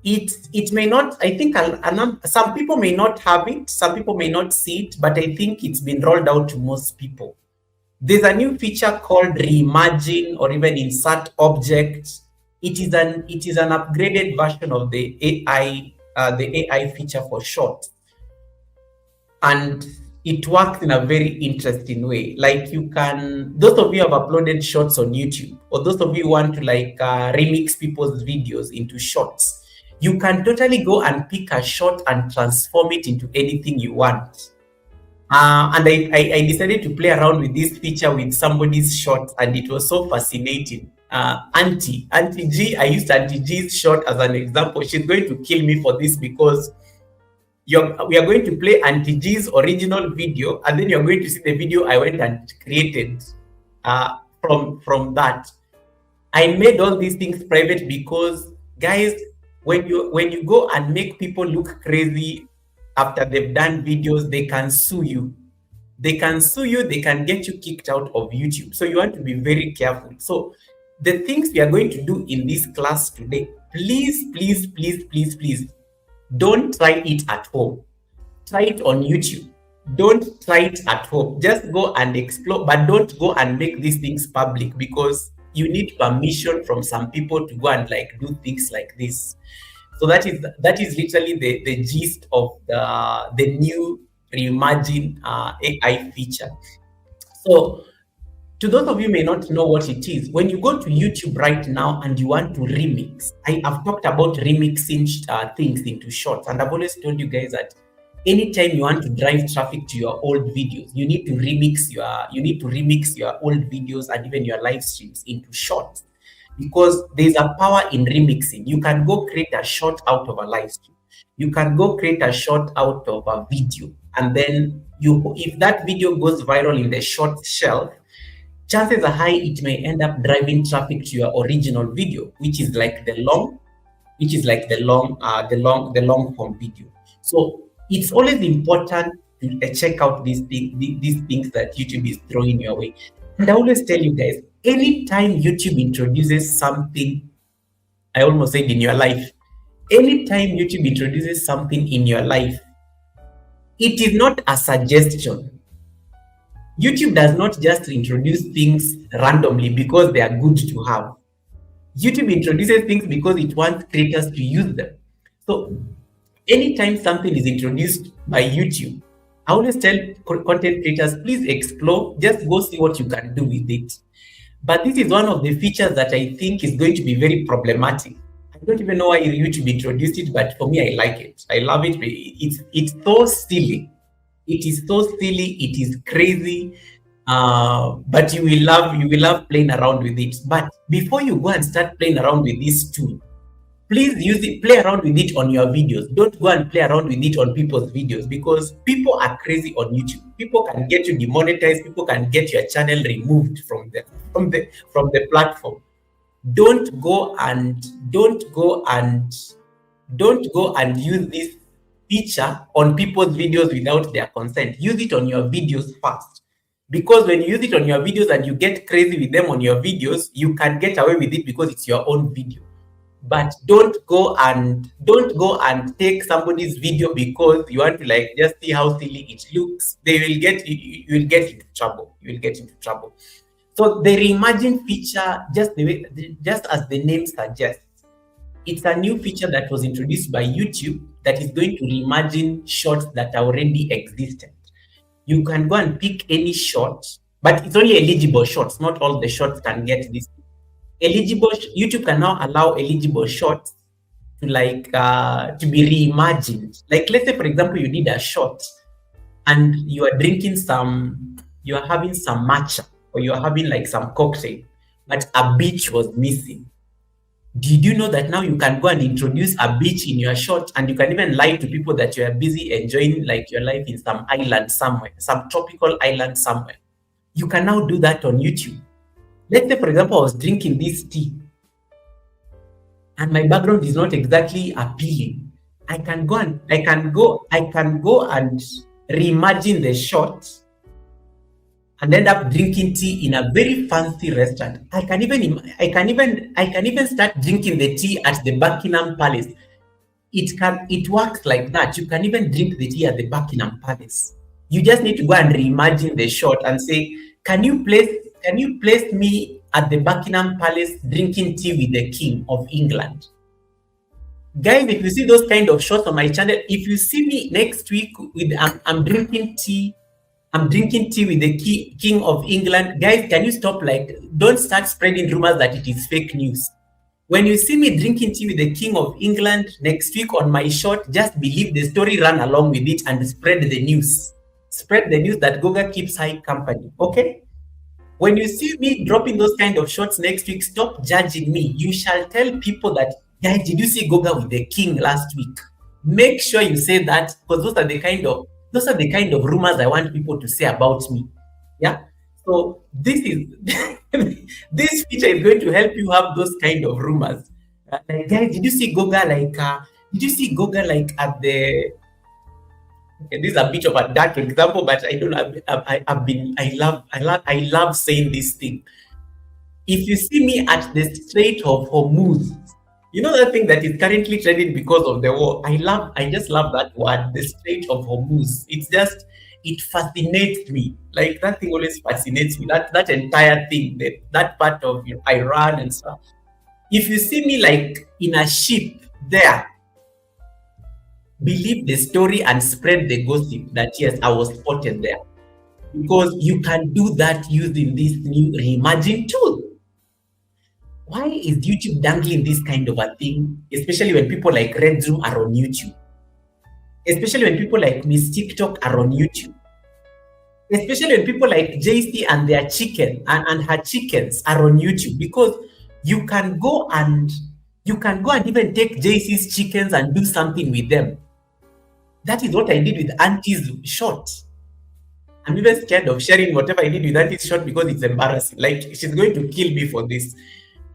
Speaker 2: it may not, I think some people may not have it, some people may not see it, but I think it's been rolled out to most people. There's a new feature called Reimagine or even Insert Object. It is an upgraded version of the AI feature for Shorts, and it works in a very interesting way. Like you can, those of you have uploaded Shorts on YouTube, or those of you who want to remix people's videos into Shorts, you can totally go and pick a short and transform it into anything you want. And I decided to play around with this feature with somebody's short, and it was so fascinating. Auntie G, I used Auntie G's short as an example. She's going to kill me for this because we are going to play Auntie G's original video, and then you're going to see the video I went and created from that. I made all these things private because, guys, when you go and make people look crazy after they've done videos, they can sue you. They can get you kicked out of YouTube. So you want to be very careful. So the things we are going to do in this class today, please, don't try it at home. Try it on YouTube. Don't try it at home. Just go and explore, but don't go and make these things public because you need permission from some people to go and do things like this. So that is literally the gist of the new Reimagine AI feature. So to those of you may not know what it is, when you go to YouTube right now and you want to remix, I have talked about remixing things into Shorts, and I've always told you guys that anytime you want to drive traffic to your old videos, you need to remix your old videos and even your live streams into Shorts. Because there's a power in remixing. You can go create a short out of a live stream. You can go create a short out of a video. And then if that video goes viral in the short shelf, chances are high it may end up driving traffic to your original video, which is like the long form video. So it's always important to check out these things that YouTube is throwing your way. And I always tell you guys, anytime YouTube introduces something, I almost said in your life, anytime YouTube introduces something in your life, it is not a suggestion. YouTube does not just introduce things randomly because they are good to have. YouTube introduces things because it wants creators to use them. So anytime something is introduced by YouTube, I always tell content creators, please explore, just go see what you can do with it. But this is one of the features that I think is going to be very problematic. I don't even know why YouTube introduced it, but for me, I like it. I love it. It's so silly. It is so silly. It is crazy.
Speaker 3: But you will love playing around with it. But before you go and start playing around with this tool, please use it, play around with it on your videos. Don't go and play around with it on people's videos, because people are crazy on YouTube. People can get you demonetized, people can get your channel removed from the platform. Don't go and don't go and don't go and use this feature on people's videos without their consent. Use it on your videos first. Because when you use it on your videos and you get crazy with them on your videos, you can get away with it because it's your own video. But don't go and take somebody's video because you want to like just see how silly it looks. They will get you will get into trouble. You will get into trouble. So the reimagine feature, just as the name suggests, it's a new feature that was introduced by YouTube that is going to reimagine shorts that already existed. You can go and pick any short, but it's only eligible shorts. Not all the shorts can get this. YouTube can now allow eligible shorts to be reimagined. Like, let's say for example you did a short and you are having some matcha, or you are having like some cocktail, but a beach was missing. Did you know that now you can go and introduce a beach in your short, and you can even lie to people that you are busy enjoying like your life in some island somewhere, some tropical island somewhere? You can now do that on YouTube. Let's say, for example, I was drinking this tea and my background is not exactly appealing. I can go and reimagine the shot and end up drinking tea in a very fancy restaurant. I can even start drinking the tea at the Buckingham Palace. It works like that. You can even drink the tea at the Buckingham Palace. You just need to go and reimagine the shot and say, can you place me at the Buckingham Palace drinking tea with the King of England? Guys, if you see those kind of shots on my channel, if you see me next week with I'm drinking tea with the King of England, guys, can you stop? Like, don't start spreading rumors that it is fake news. When you see me drinking tea with the King of England next week on my shot, just believe the story, run along with it, and spread the news. Spread the news that Goga keeps high company, okay? When you see me dropping those kind of shots next week, stop judging me. You shall tell people that, guys, did you see Goga with the King last week? Make sure you say that, because those are the kind of rumors I want people to say about me. Yeah. So this this feature is going to help you have those kind of rumors. Like, guys, did you see Goga at the? Okay, this is a bit of a dark example, but I don't know. I love saying this thing. If you see me at the Strait of Hormuz, you know that thing that is currently trending because of the war. I just love that word, the Strait of Hormuz. It fascinates me. Like, that thing always fascinates me. That entire thing, that part of Iran and stuff. If you see me like in a ship there, believe the story and spread the gossip that yes, I was spotted there. Because you can do that using this new Reimagine tool. Why is YouTube dangling this kind of a thing? Especially when people like Red Zoom are on YouTube. Especially when people like Miss TikTok are on YouTube. Especially when people like JC and their chicken and her chickens are on YouTube. Because you can go and even take JC's chickens and do something with them. That is what I did with Auntie's short. I'm even scared of sharing whatever I did with Auntie's short because it's embarrassing. Like, she's going to kill me for this.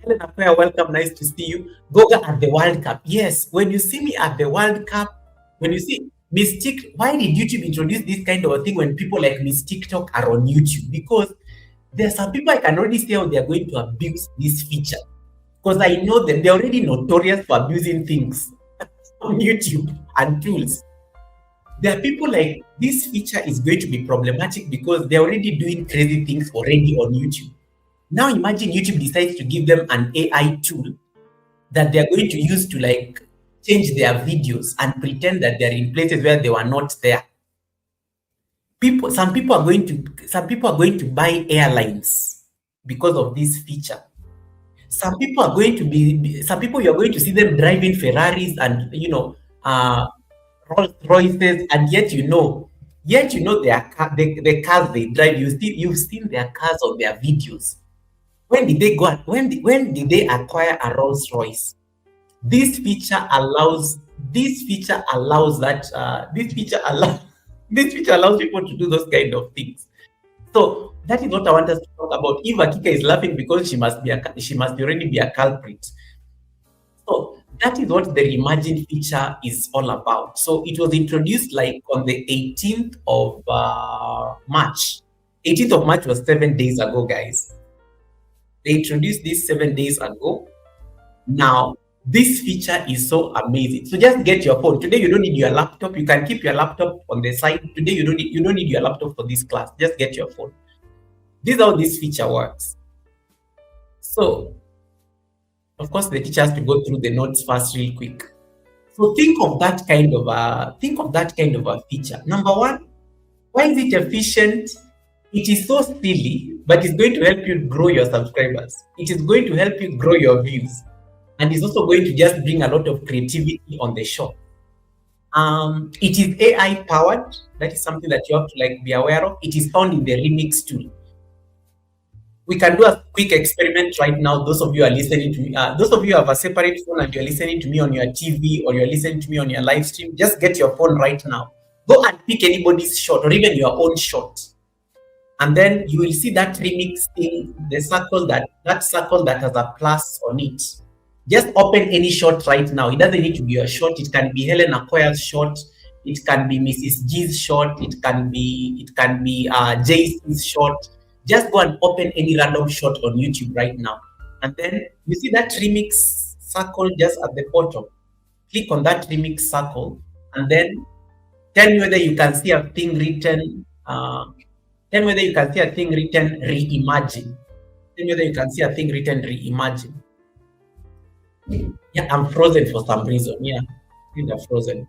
Speaker 3: Helen Affair, welcome. Nice to see you. Goga at the World Cup. Yes, when you see me at the World Cup, when you see Miss TikTok, why did YouTube introduce this kind of a thing when people like Miss TikTok are on YouTube? Because there are some people I can already see how they are going to abuse this feature. Because I know that they're already notorious for abusing things on YouTube and tools. There are people like, this feature is going to be problematic because they're already doing crazy things already on YouTube. Now imagine YouTube decides to give them an AI tool that they're going to use to like change their videos and pretend that they're in places where they were not there. Some people are going to buy airlines because of this feature. Some people you're going to see them driving Ferraris and Rolls Royces, and yet Yet the cars they drive. You've seen their cars on their videos. When did they go? When did they acquire a Rolls Royce? This feature allows. This feature allows that. This feature allows. This feature allows people to do those kind of things. So that is what I want us to talk about. If Akika is laughing because she must already be a culprit. So that is what the Reimagine feature is all about. So it was introduced like on the 18th of March. 18th of March was 7 days ago, guys. They introduced this 7 days ago. Now, this feature is so amazing. So just get your phone. Today you don't need your laptop. You can keep your laptop on the side. Today you don't need your laptop for this class. Just get your phone. This is how this feature works. So, of course, the teacher has to go through the notes first, real quick. So think of that kind of a feature. Number one, why is it efficient? It is so silly, but it's going to help you grow your subscribers. It is going to help you grow your views, and it's also going to just bring a lot of creativity on the show. It is AI powered. That is something that you have to be aware of. It is found in the Remix tool. We can do a quick experiment right now. Those of you are listening to me, those of you have a separate phone and you're listening to me on your TV or you're listening to me on your live stream, just get your phone right now. Go and pick anybody's shot or even your own shot. And then you will see that remix thing, the circle that has a plus on it. Just open any shot right now. It doesn't need to be your shot. It can be Helen Akoya's shot. It can be Mrs. G's shot. It can be JC's shot. Just go and open any random shot on YouTube right now. And then you see that remix circle just at the bottom. Click on that remix circle and then tell me whether you can see a thing written. Tell me whether you can see a thing written Reimagine. Tell me whether you can see a thing written Reimagine. Yeah, I'm frozen for some reason. Yeah, I'm frozen.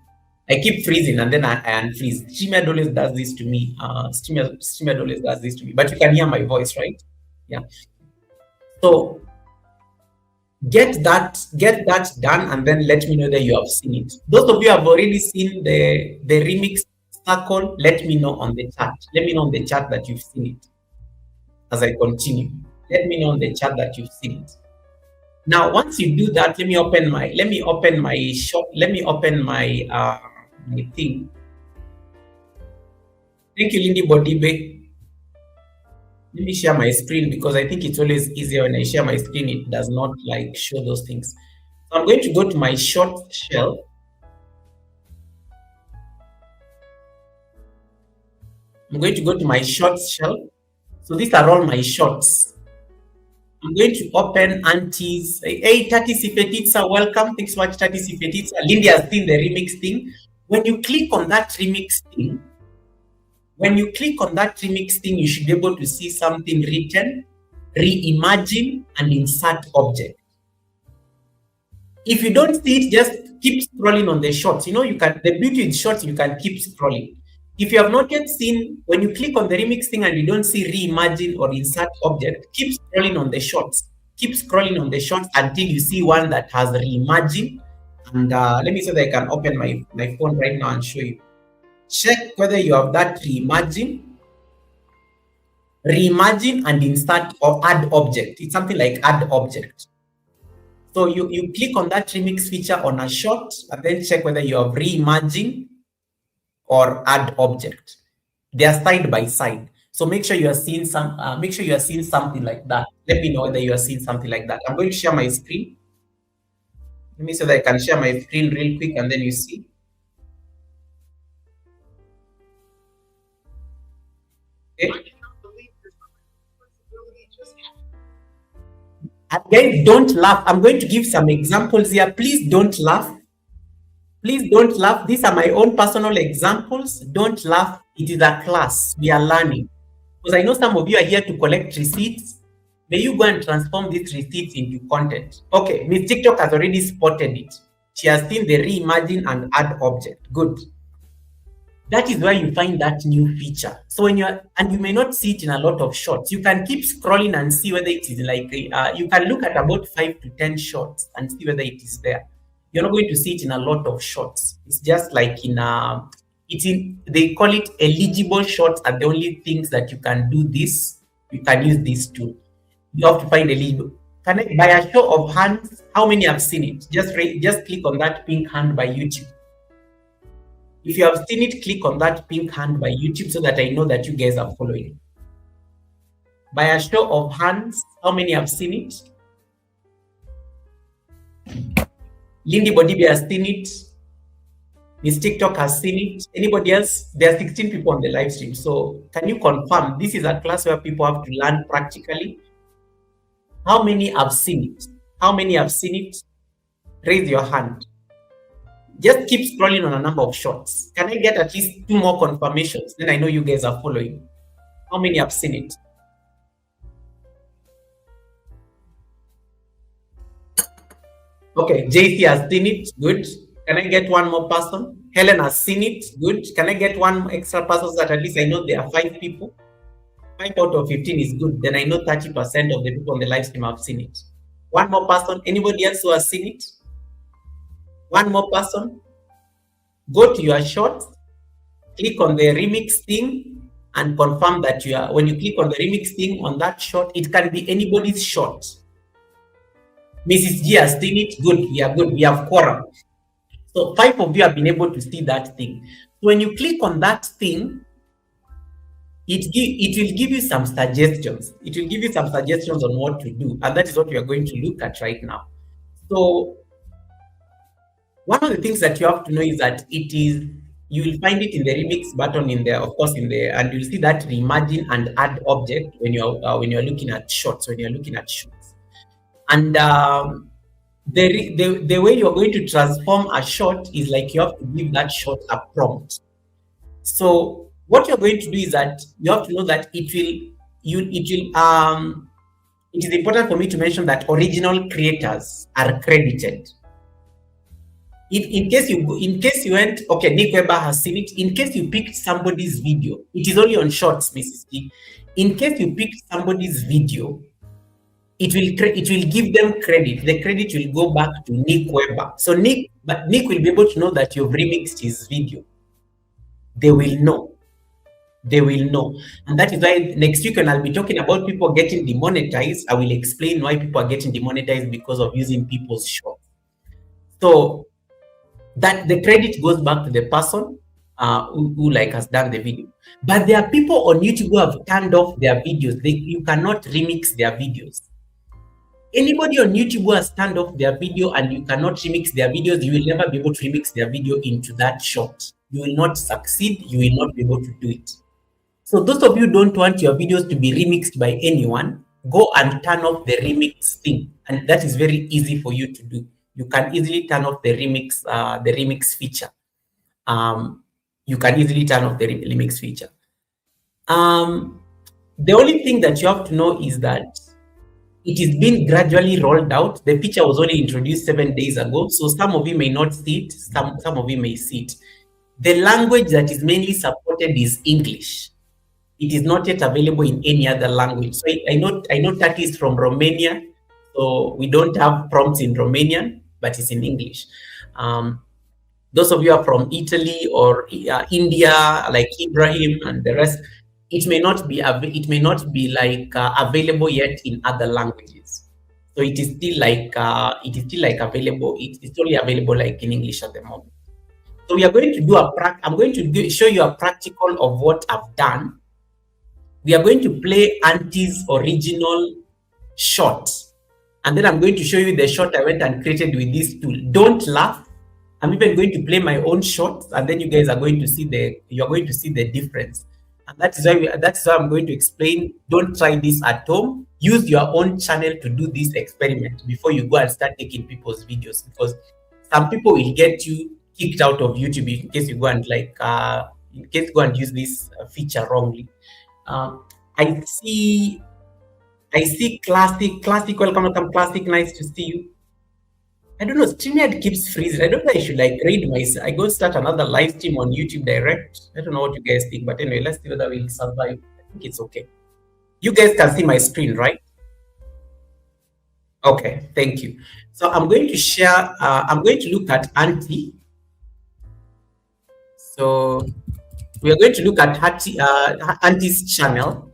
Speaker 3: I keep freezing and then I unfreeze. StreamYard always does this to me. StreamYard always does this to me. But you can hear my voice, right? Yeah. So get that done and then let me know that you have seen it. Those of you who have already seen the remix circle, let me know on the chat. Let me know on the chat that you've seen it. As I continue, let me know on the chat that you've seen it. Now, once you do that, let me open my thing. Thank you, Lindy Bodibe. Let me share my screen because I think it's always easier when I share my screen. It does not show those things. So I'm going to go to my short shelf. I'm going to go to my shorts shelf. So these are all my shorts. I'm going to open Auntie's. Hey, Tati Sifetitsa, welcome. Thanks so much, Tati Sifetitsa. Lindy has seen the remix thing. When you click on that remix thing, you should be able to see something written, Reimagine and insert object. If you don't see it, just keep scrolling on the shorts. You know, the beauty with shorts, you can keep scrolling. If you have not yet seen, when you click on the remix thing and you don't see Reimagine or insert object, keep scrolling on the shorts. Keep scrolling on the shorts until you see one that has Reimagine. And let me see if I can open my phone right now and show you. Check whether you have that Reimagine and insert or add object. It's something like add object. So you click on that remix feature on a short and then check whether you have Reimagine or add object. They are side by side. So make sure you are seeing something like that. Let me know whether you are seeing something like that. I'm going to share my screen. Let me see that I can share my screen real quick and then you see. Okay. Again, don't laugh. I'm going to give some examples here. Please don't laugh. Please don't laugh. These are my own personal examples. Don't laugh. It is a class. We are learning. Because I know some of you are here to collect receipts. May you go and transform these receipts into content. Okay, Miss TikTok has already spotted it. She has seen the Reimagine and add object. Good. That is where you find that new feature. So when you may not see it in a lot of shorts, you can keep scrolling and see whether it is you can look at about 5 to 10 shorts and see whether it is there. You're not going to see it in a lot of shorts. It's just like in they call it eligible shorts are the only things that you can do this. You can use this tool. You have to find eligible. Can I, by a show of hands, how many have seen it? Just click on that pink hand by YouTube. If you have seen it, click on that pink hand by YouTube so that I know that you guys are following. By a show of hands, how many have seen it? Lindy Bodibi has seen it. Miss TikTok has seen it. Anybody else? There are 16 people on the live stream. So can you confirm this is a class where people have to learn practically? How many have seen it? How many have seen it? Raise your hand. Just keep scrolling on a number of shots. Can I get at least 2 more confirmations? Then I know you guys are following. How many have seen it? Okay, JC has seen it. Good. Can I get 1 more person? Helen has seen it. Good. Can I get 1 extra person so that at least I know there are 5 people? 5 out of 15 is good. Then I know 30% of the people on the live stream have seen it. 1 more person. Anybody else who has seen it? 1 more person. Go to your shot. Click on the remix thing and confirm that you are. When you click on the remix thing on that shot, it can be anybody's shot. Mrs. G has seen it. Good. We are good. We have quorum. So 5 of you have been able to see that thing. When you click on that thing, it will give you some suggestions. It will give you some suggestions on what to do. And that is what we are going to look at right now. So one of the things that you have to know is that you will find it in the remix button in there, of course, in there, and you'll see that reimagine and add object when you're looking at shots, And the way you're going to transform a shot is like you have to give that shot a prompt. So what you're going to do is that you have to know that it is important for me to mention that original creators are credited. In case you went, okay, Nick Weber has seen it. In case you picked somebody's video, it is only on shorts, Mrs. T. In case you picked somebody's video, it will give them credit. The credit will go back to Nick Weber. So Nick will be able to know that you've remixed his video. They will know. And that is why next week when I'll be talking about people getting demonetized, I will explain why people are getting demonetized because of using people's shorts. So that the credit goes back to the person who like has done the video. But there are people on YouTube who have turned off their videos. You cannot remix their videos. Anybody on YouTube who has turned off their video and you cannot remix their videos, you will never be able to remix their video into that shot. You will not succeed. You will not be able to do it. So those of you who don't want your videos to be remixed by anyone, go and turn off the remix thing. And that is very easy for you to do. You can easily turn off the remix feature. You can easily turn off the remix feature. The only thing that you have to know is that it is being gradually rolled out. The feature was only introduced 7 days ago, so some of you may not see it, some of you may see it. The language that is mainly supported is English. It is not yet available in any other language. So I know Turkey is from Romania, so we don't have prompts in Romanian, but it's in English. Those of you are from Italy or India, like Ibrahim and the rest, it may not be available yet in other languages. So it is still available. It's only available like in English at the moment. So we are going to do I'm going to show you a practical of what I've done. We are going to play Auntie's original shot, and then I'm going to show you the shot I went and created with this tool. Don't laugh. I'm even going to play my own shots, and then you guys are going to see the difference. And that's why I'm going to explain. Don't try this at home. Use your own channel to do this experiment before you go and start taking people's videos, because some people will get you kicked out of YouTube in case you go and use this feature wrongly. I see classic. Welcome, classic. Nice to see you. I don't know, StreamYard keeps freezing. I don't know, I should read myself. I go start another live stream on YouTube Direct. I don't know what you guys think, but anyway, let's see whether we'll survive. I think it's okay. You guys can see my screen, right? Okay, thank you. So I'm going to share, I'm going to look at Auntie. So we are going to look at Auntie's channel.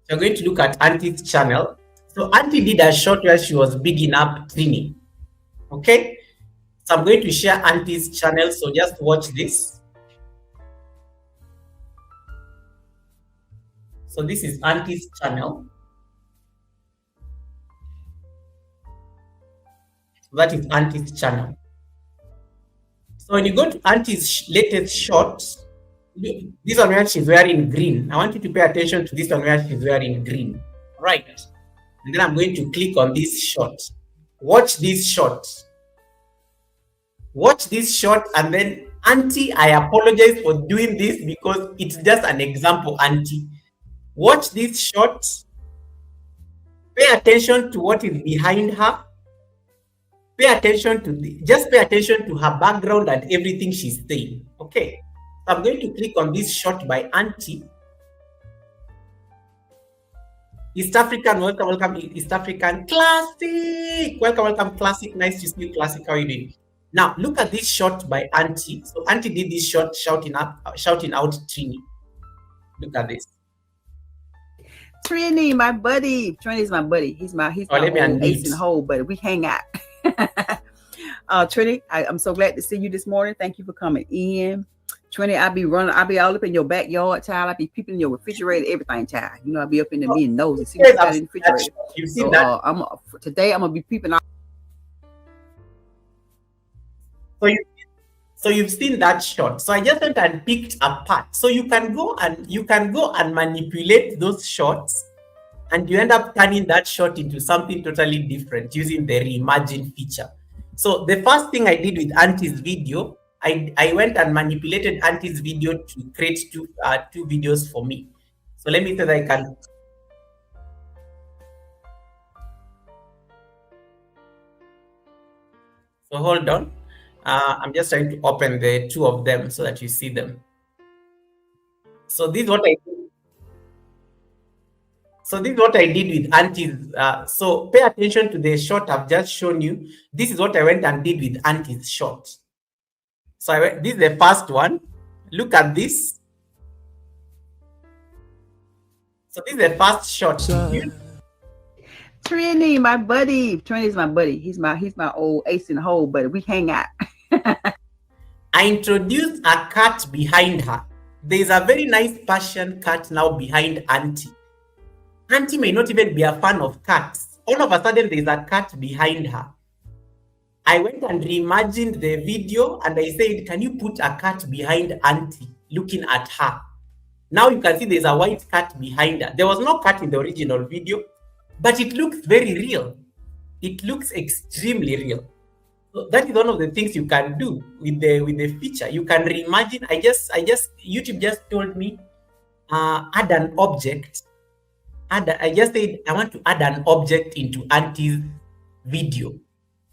Speaker 3: We're going to look at Auntie's channel. So Auntie did a short where she was bigging up Trini. Okay. So I'm going to share Auntie's channel. So just watch this. So this is Auntie's channel. That is Auntie's channel. So when you go to Auntie's latest shot, this one where she's wearing green. I want you to pay attention to this one where she's wearing green. Right. And then I'm going to click on this shot. Watch this shot. Watch this shot, and then Auntie, I apologize for doing this because it's just an example, Auntie. Watch this shot. Pay attention to what is behind her. Pay attention to just pay attention to her background and everything she's saying. Okay. So I'm going to click on this shot by Auntie. East African, welcome, East African Classic. Welcome, Classic. Nice to see you, Classic. How are you doing? Now look at this shot by Auntie. So Auntie did this shot shouting out Trini. Look at this.
Speaker 1: Trini, my buddy. Trini's my buddy. He's my ace in the hole, buddy. We hang out. Trini, I'm so glad to see you this morning. Thank you for coming in. Trini, I'll be all up in your backyard, child. I'll be peeping in your refrigerator, everything, child. You know, I'll be up in the me and nosy. See what's in the refrigerator.
Speaker 3: You've seen that?
Speaker 1: Today I'm gonna be peeping out.
Speaker 3: So you've seen that shot. So I just went and picked a part. So you can go and manipulate those shots, and you end up turning that shot into something totally different using the Reimagine feature. So the first thing I did with Auntie's video, I went and manipulated Auntie's video to create two videos for me. So let me see that I can. So hold on. I'm just trying to open the two of them so that you see them. So this is what I did. So this is what I did with Auntie's. So pay attention to the shot I've just shown you. This is what I went and did with Auntie's shot. So this is the first one. Look at this. So this is the first shot.
Speaker 1: Trini, my buddy. Trini's my buddy. He's my old ace in the hole, buddy. We hang out.
Speaker 3: I introduced a cat behind her. There's a very nice Persian cat now behind Auntie. Auntie may not even be a fan of cats. All of a sudden, there's a cat behind her. I went and reimagined the video and I said, can you put a cat behind Auntie looking at her? Now you can see there's a white cat behind her. There was no cat in the original video, but it looks very real. It looks extremely real. So that is one of the things you can do with the feature. You can reimagine. YouTube just told me add an object. I just said I want to add an object into Auntie's video.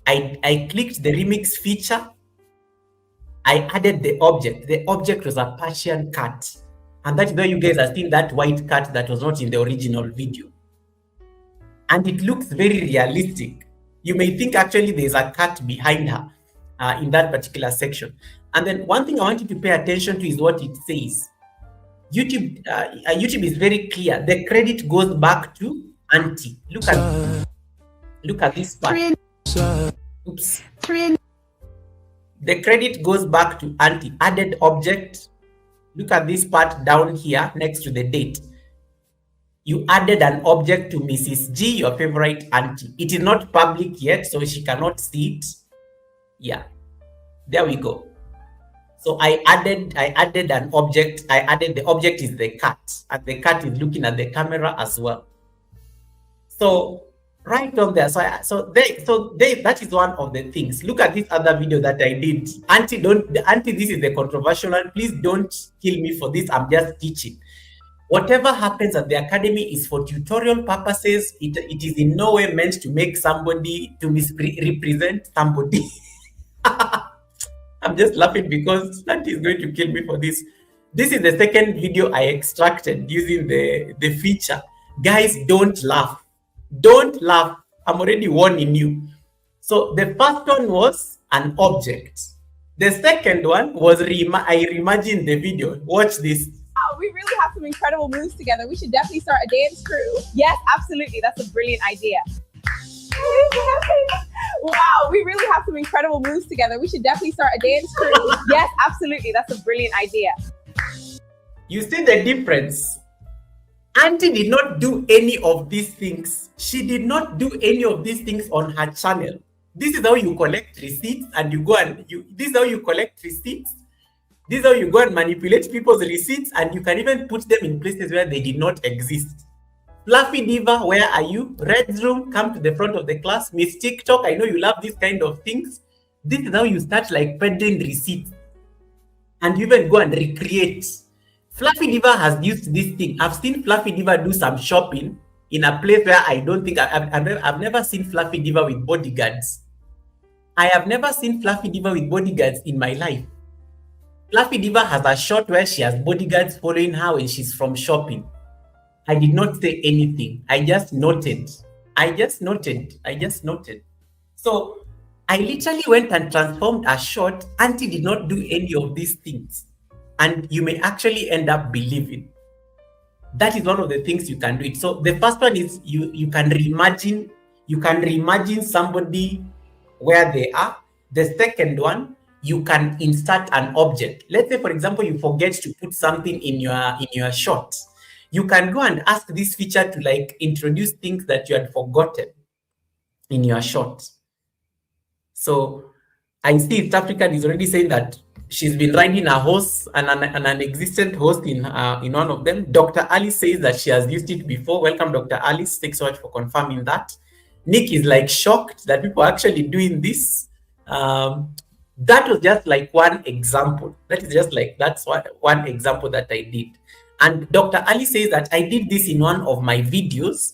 Speaker 3: I clicked the remix feature. I added the object. The object was a Persian cat. And that's where you guys are seeing that white cat that was not in the original video. And it looks very realistic. You may think actually there's a cat behind her in that particular section. And then one thing I want you to pay attention to is what it says. YouTube is very clear. The credit goes back to Auntie. Look at this part. Oops. The credit goes back to Auntie. Added object. Look at this part down here next to the date. You added an object to Mrs. G, your favorite auntie. It is not public yet, so she cannot see it. Yeah, there we go. So I added an object. The object is the cat, and the cat is looking at the camera as well. So right on there. That is one of the things. Look at this other video that I did. Auntie, this is the controversial one. Please don't kill me for this. I'm just teaching. Whatever happens at the academy is for tutorial purposes. It is in no way meant to make somebody to misrepresent somebody. I'm just laughing because Auntie is going to kill me for this. This is the second video I extracted using the feature. Guys, don't laugh. Don't laugh. I'm already warning you. So the first one was an object. The second one was I reimagined the video. Watch this.
Speaker 1: Wow, we really have some incredible moves together. We should definitely start a dance crew. Yes, absolutely. That's a brilliant idea. Wow, we really have some incredible moves together. We should definitely start a dance crew. Yes, absolutely. That's a brilliant idea.
Speaker 3: You see the difference? Auntie did not do any of these things. She did not do any of these things on her channel. This is how you collect receipts and you go and this is how you collect receipts. This is how you go and manipulate people's receipts, and you can even put them in places where they did not exist. Fluffy Diva, where are you? Red's Room, come to the front of the class. Miss TikTok, I know you love these kind of things. This is how you start like peddling receipts. And you even go and recreate. Fluffy Diva has used this thing. I've seen Fluffy Diva do some shopping in a place where I don't think I've never seen Fluffy Diva with bodyguards. I have never seen Fluffy Diva with bodyguards in my life. Fluffy Diva has a shot where she has bodyguards following her when she's from shopping. I did not say anything. I just noted. So I literally went and transformed a shot. Auntie did not do any of these things. And you may actually end up believing. That is one of the things you can do it. So the first one is you can reimagine somebody where they are. The second one, you can insert an object. Let's say, for example, you forget to put something in your shot. You can go and ask this feature to like introduce things that you had forgotten in your shot. So I see East African is already saying that she's been riding a horse, and an existent horse in one of them. Dr. Alice says that she has used it before. Welcome, Dr. Alice. Thanks so much for confirming that. Nick is like shocked that people are actually doing this. That was just like one example. That's one example that I did. And Dr. Ali says that I did this in one of my videos,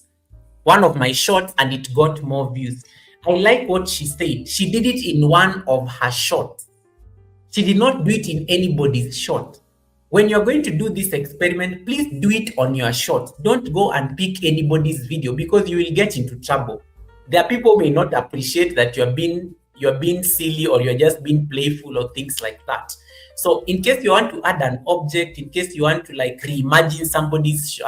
Speaker 3: one of my shorts, and it got more views. I like what she said. She did it in one of her shorts. She did not do it in anybody's short. When you're going to do this experiment, please do it on your short. Don't go and pick anybody's video, because you will get into trouble. There are people who may not appreciate that you're being silly, or you're just being playful, or things like that. So in case you want to add an object, in case you want to like reimagine somebody's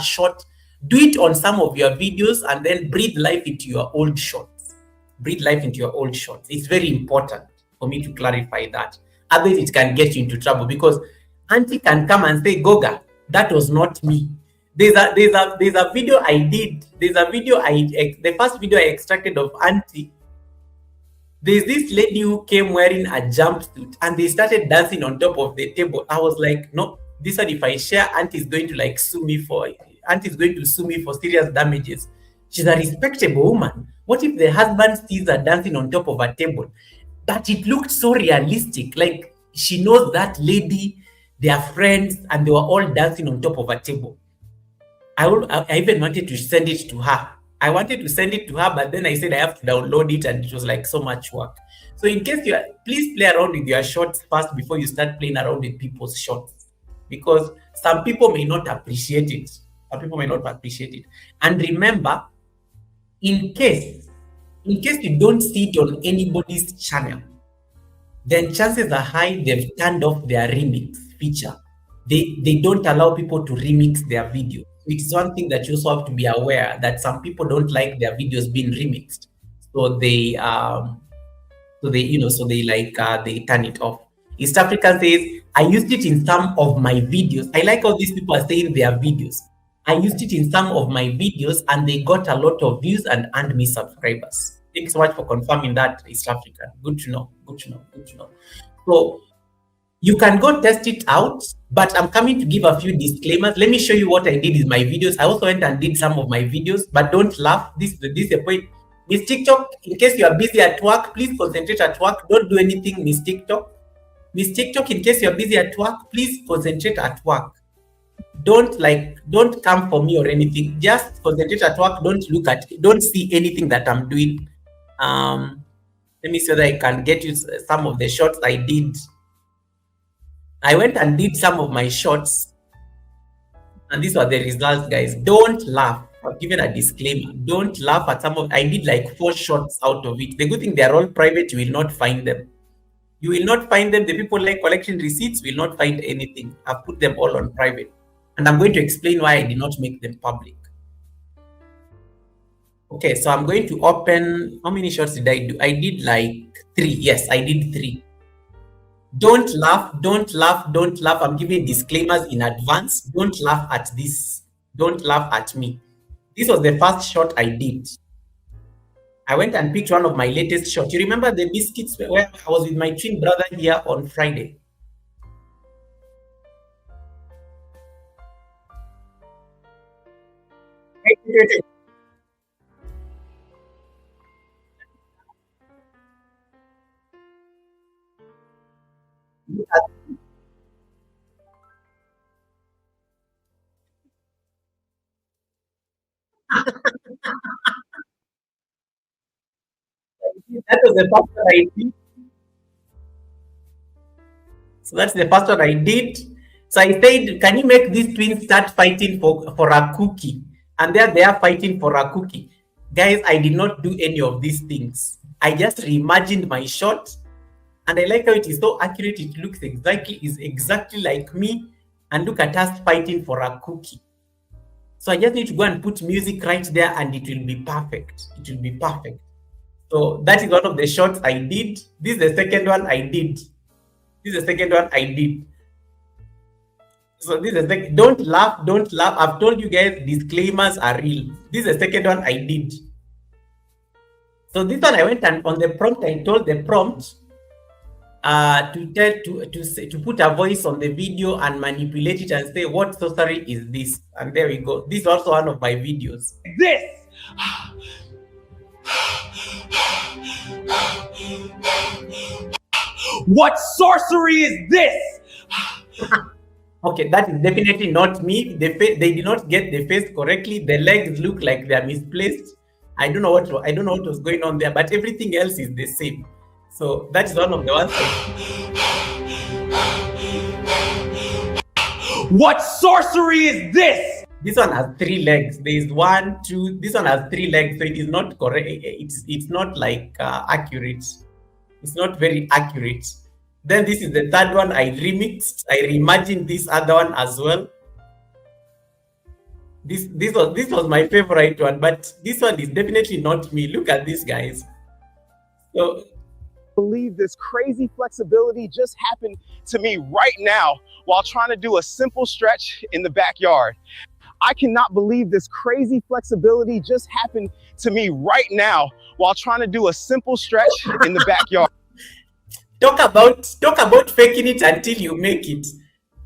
Speaker 3: short, do it on some of your videos and then breathe life into your old shots. Breathe life into your old shots. It's very important for me to clarify that. Otherwise, it can get you into trouble, because Auntie can come and say, Goga, that was not me. There's a video I did. The first video I extracted of Auntie. There's this lady who came wearing a jumpsuit and they started dancing on top of the table. I was like, no, this one, if I share, Auntie's going to sue me for serious damages. She's a respectable woman. What if the husband sees her dancing on top of a table? But it looked so realistic. Like she knows that lady, they are friends, and they were all dancing on top of a table. I even wanted to send it to her. But then I said I have to download it, and it was like so much work. So in case please play around with your shorts first before you start playing around with people's shorts, because some people may not appreciate it. And remember, in case you don't see it on anybody's channel, then chances are high they've turned off their remix feature. They don't allow people to remix their video. It's one thing that you also have to be aware, that some people don't like their videos being remixed, so they turn it off. East African says, I used it in some of my videos. I like how these people are saying their videos. I used it in some of my videos and they got a lot of views and earned me subscribers. Thanks so much for confirming that, East African. Good to know. So you can go test it out, but I'm coming to give a few disclaimers. Let me show you what I did in my videos. I also went and did some of my videos, but don't laugh. This is a point. Miss TikTok, in case you are busy at work, please concentrate at work. Don't do anything, Miss TikTok. Miss TikTok, in case you're busy at work, please concentrate at work. Don't come for me or anything. Just concentrate at work. Don't see anything that I'm doing. Let me see whether I can get you some of the shots I did. I went and did some of my shots, and these were the results, guys. Don't laugh. I've given a disclaimer. Don't laugh at I did like 4 shots out of it. The good thing, they are all private. You will not find them. You will not find them. The people like collection receipts will not find anything. I've put them all on private. And I'm going to explain why I did not make them public. Okay, so I'm going to open, how many shots did I do? I did like 3. Yes, I did 3. Don't laugh, don't laugh, don't laugh. I'm giving disclaimers in advance. Don't laugh at this. Don't laugh at me. This was the first shot I did. I went and picked one of my latest shots. You remember the biscuits where I was with my twin brother here on Friday? Wait. That was the first one I did. So that's the first one I did. So I said, can you make these twins start fighting for a cookie? And they are fighting for a cookie. Guys, I did not do any of these things. I just reimagined my shot. And I like how it is so accurate. It looks exactly like me. And look at us fighting for a cookie. So I just need to go and put music right there and it will be perfect. It will be perfect. So that is one of the shots I did. This is the second one I did. This is the second one I did. So this is the don't laugh, don't laugh. I've told you guys disclaimers are real. This is the second one I did. So this one I went and on the prompt, I told the prompt to put a voice on the video and manipulate it and say what sorcery is this? And there we go. This is also one of my videos.
Speaker 1: This. What sorcery is this?
Speaker 3: Okay, that is definitely not me. They did not get the face correctly. The legs look like they are misplaced. I don't know what was going on there, but everything else is the same. So that is one of the ones.
Speaker 1: What sorcery is this?
Speaker 3: This one has 3 legs. There is 1, 2. This one has 3 legs, so it is not correct. It's not like accurate. It's not very accurate. Then this is the third one I remixed. I reimagined this other one as well. This was my favorite one, but this one is definitely not me. Look at this, guys. So
Speaker 1: Believe this crazy flexibility just happened to me right now while trying to do a simple stretch in the backyard. I cannot believe this crazy flexibility just happened to me right now while trying to do a simple stretch in the backyard.
Speaker 3: Talk about faking it until you make it.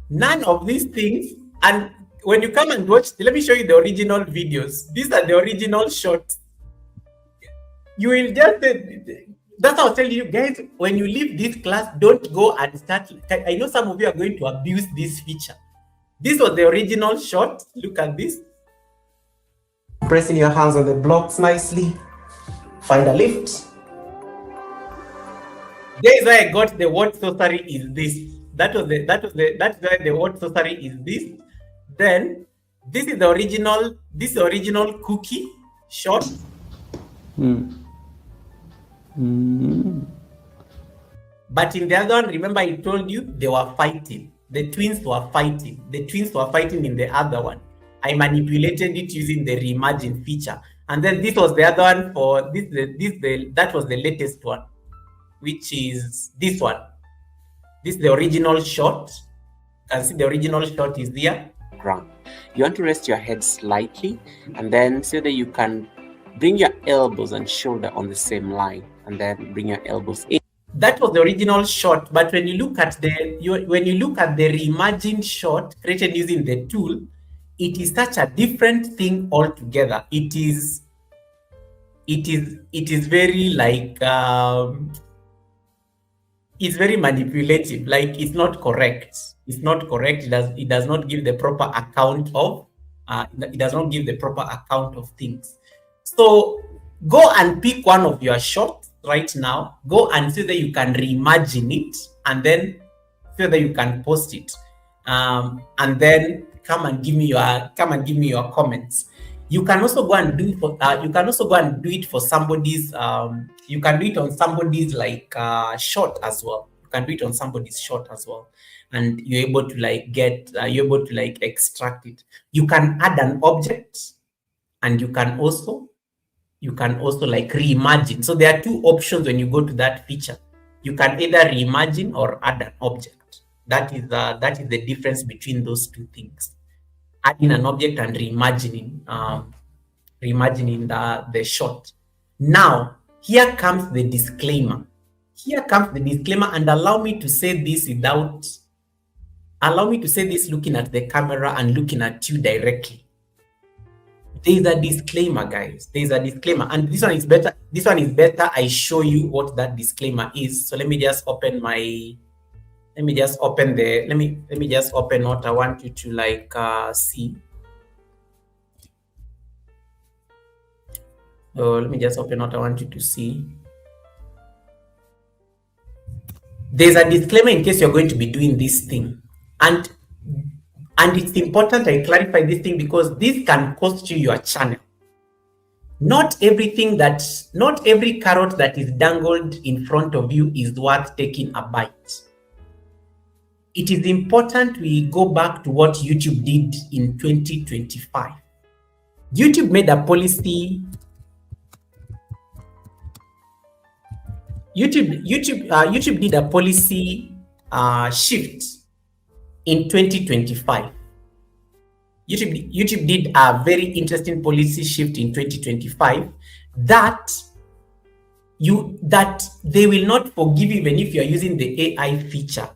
Speaker 3: None of these things. And when you come and watch, let me show you the original videos. These are the original shots. You will just that's how I'll tell you guys, when you leave this class, don't go and start. I know some of you are going to abuse this feature. This was the original shot. Look at this. Pressing your hands on the blocks nicely. Find a lift. There is where I got the what sorcery is this. That's where the what sorcery is this. Then this is the original cookie shot. But in the other one, remember I told you they were fighting. The twins were fighting. The twins were fighting in the other one. I manipulated it using the Reimagine feature. And then this was the other one for that was the latest one, which is this one. This is the original shot. You can see the original shot is there.
Speaker 4: Ground. You want to rest your head slightly and then so that you can bring your elbows and shoulder on the same line and then bring your elbows in.
Speaker 3: That was the original shot, but when you look at the reimagined shot created using the tool, it is such a different thing altogether. It is very like it's very manipulative. Like it's not correct. It's not correct. It does not give the proper account of things. So go and pick one of your shots right now. Go and see that you can reimagine it, and then so that you can post it, and then come and give me your comments. You can also go and do it for somebody's. You can do it on somebody's like shot as well. You can do it on somebody's shot as well, and you're able to like get you're able to like extract it. You can add an object, and you can also like reimagine. So there are two options when you go to that feature. You can either reimagine or add an object. That is the difference between those two things: adding an object and reimagining the shot. Now, here comes the disclaimer. Here comes the disclaimer, and allow me to say this looking at the camera and looking at you directly. There's a disclaimer, guys. There's a disclaimer, and this one is better. This one is better. I show you what that disclaimer is. So let me just open let me just open what I want you to like see. So let me just open what I want you to see. There's a disclaimer in case you're going to be doing this thing, and it's important I clarify this thing because this can cost you your channel. Not every carrot that is dangled in front of you is worth taking a bite. It is important we go back to what YouTube did in 2025. YouTube made a policy. YouTube did a policy shift in 2025. YouTube did a very interesting policy shift in 2025 that they will not forgive you even if you are using the AI feature.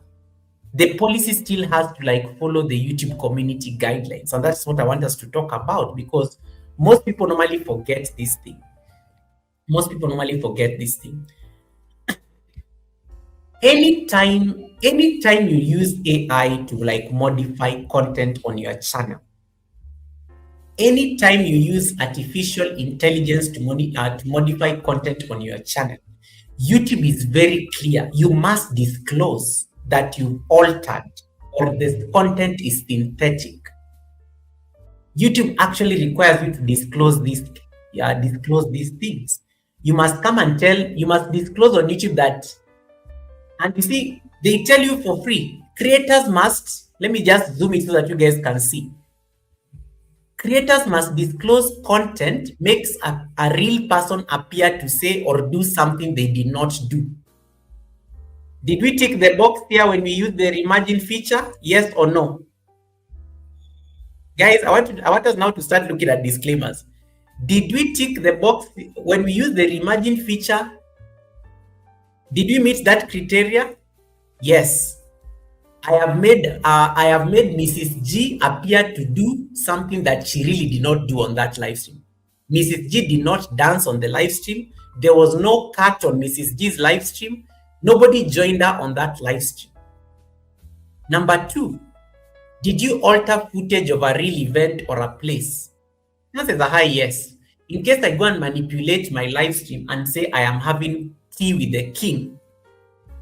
Speaker 3: The policy still has to like follow the YouTube community guidelines, and that's what I want us to talk about because most people normally forget this thing. Anytime you use AI to like modify content on your channel, anytime you use artificial intelligence to modify content on your channel, YouTube is very clear. You must disclose that you've altered or the content is synthetic. YouTube actually requires you to disclose these things. You must disclose on YouTube that. And you see, they tell you for free. Creators must, let me just zoom it so that you guys can see. Creators must disclose content makes a real person appear to say or do something they did not do. Did we tick the box here when we use the Reimagine feature? Yes or no? Guys, I want us now to start looking at disclaimers. Did we tick the box when we use the Reimagine feature? Did we meet that criteria? Yes. I have made Mrs. G appear to do something that she really did not do on that live stream. Mrs. G did not dance on the live stream. There was no cut on Mrs. G's live stream. Nobody joined her on that live stream. Number 2, did you alter footage of a real event or a place? Answer is a high yes. In case I go and manipulate my live stream and say I am having tea with the king,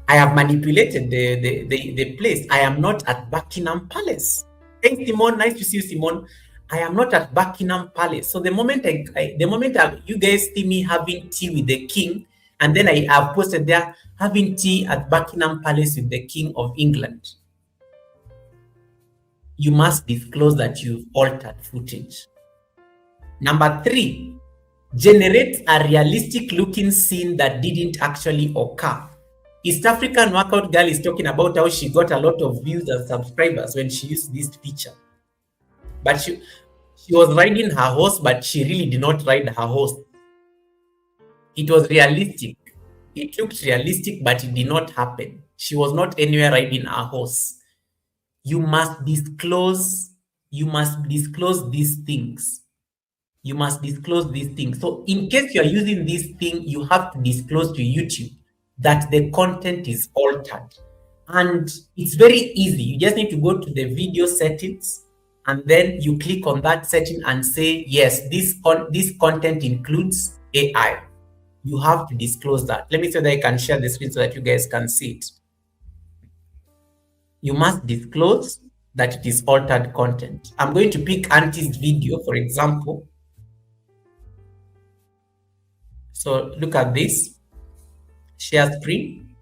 Speaker 3: I have manipulated the place. I am not at Buckingham Palace. Thanks, Simon. Nice to see you, Simon. I am not at Buckingham Palace. So the moment you guys see me having tea with the king, and then I have posted there having tea at Buckingham Palace with the King of England, you must disclose that you've altered footage. Number 3, generate a realistic looking scene that didn't actually occur. East African Workout Girl is talking about how she got a lot of views and subscribers when she used this feature. But she was riding her horse, but she really did not ride her horse. It was realistic. It looked realistic, but it did not happen. She was not anywhere riding her horse. You must disclose these things. You must disclose these things. So in case you are using this thing, you have to disclose to YouTube that the content is altered. And it's very easy. You just need to go to the video settings, and then you click on that setting and say, yes, this content includes AI. You have to disclose that. Let me see that I can share the screen so that you guys can see it. You must disclose that it is altered content. I'm going to pick Auntie's video, for example. So look at this. Share screen.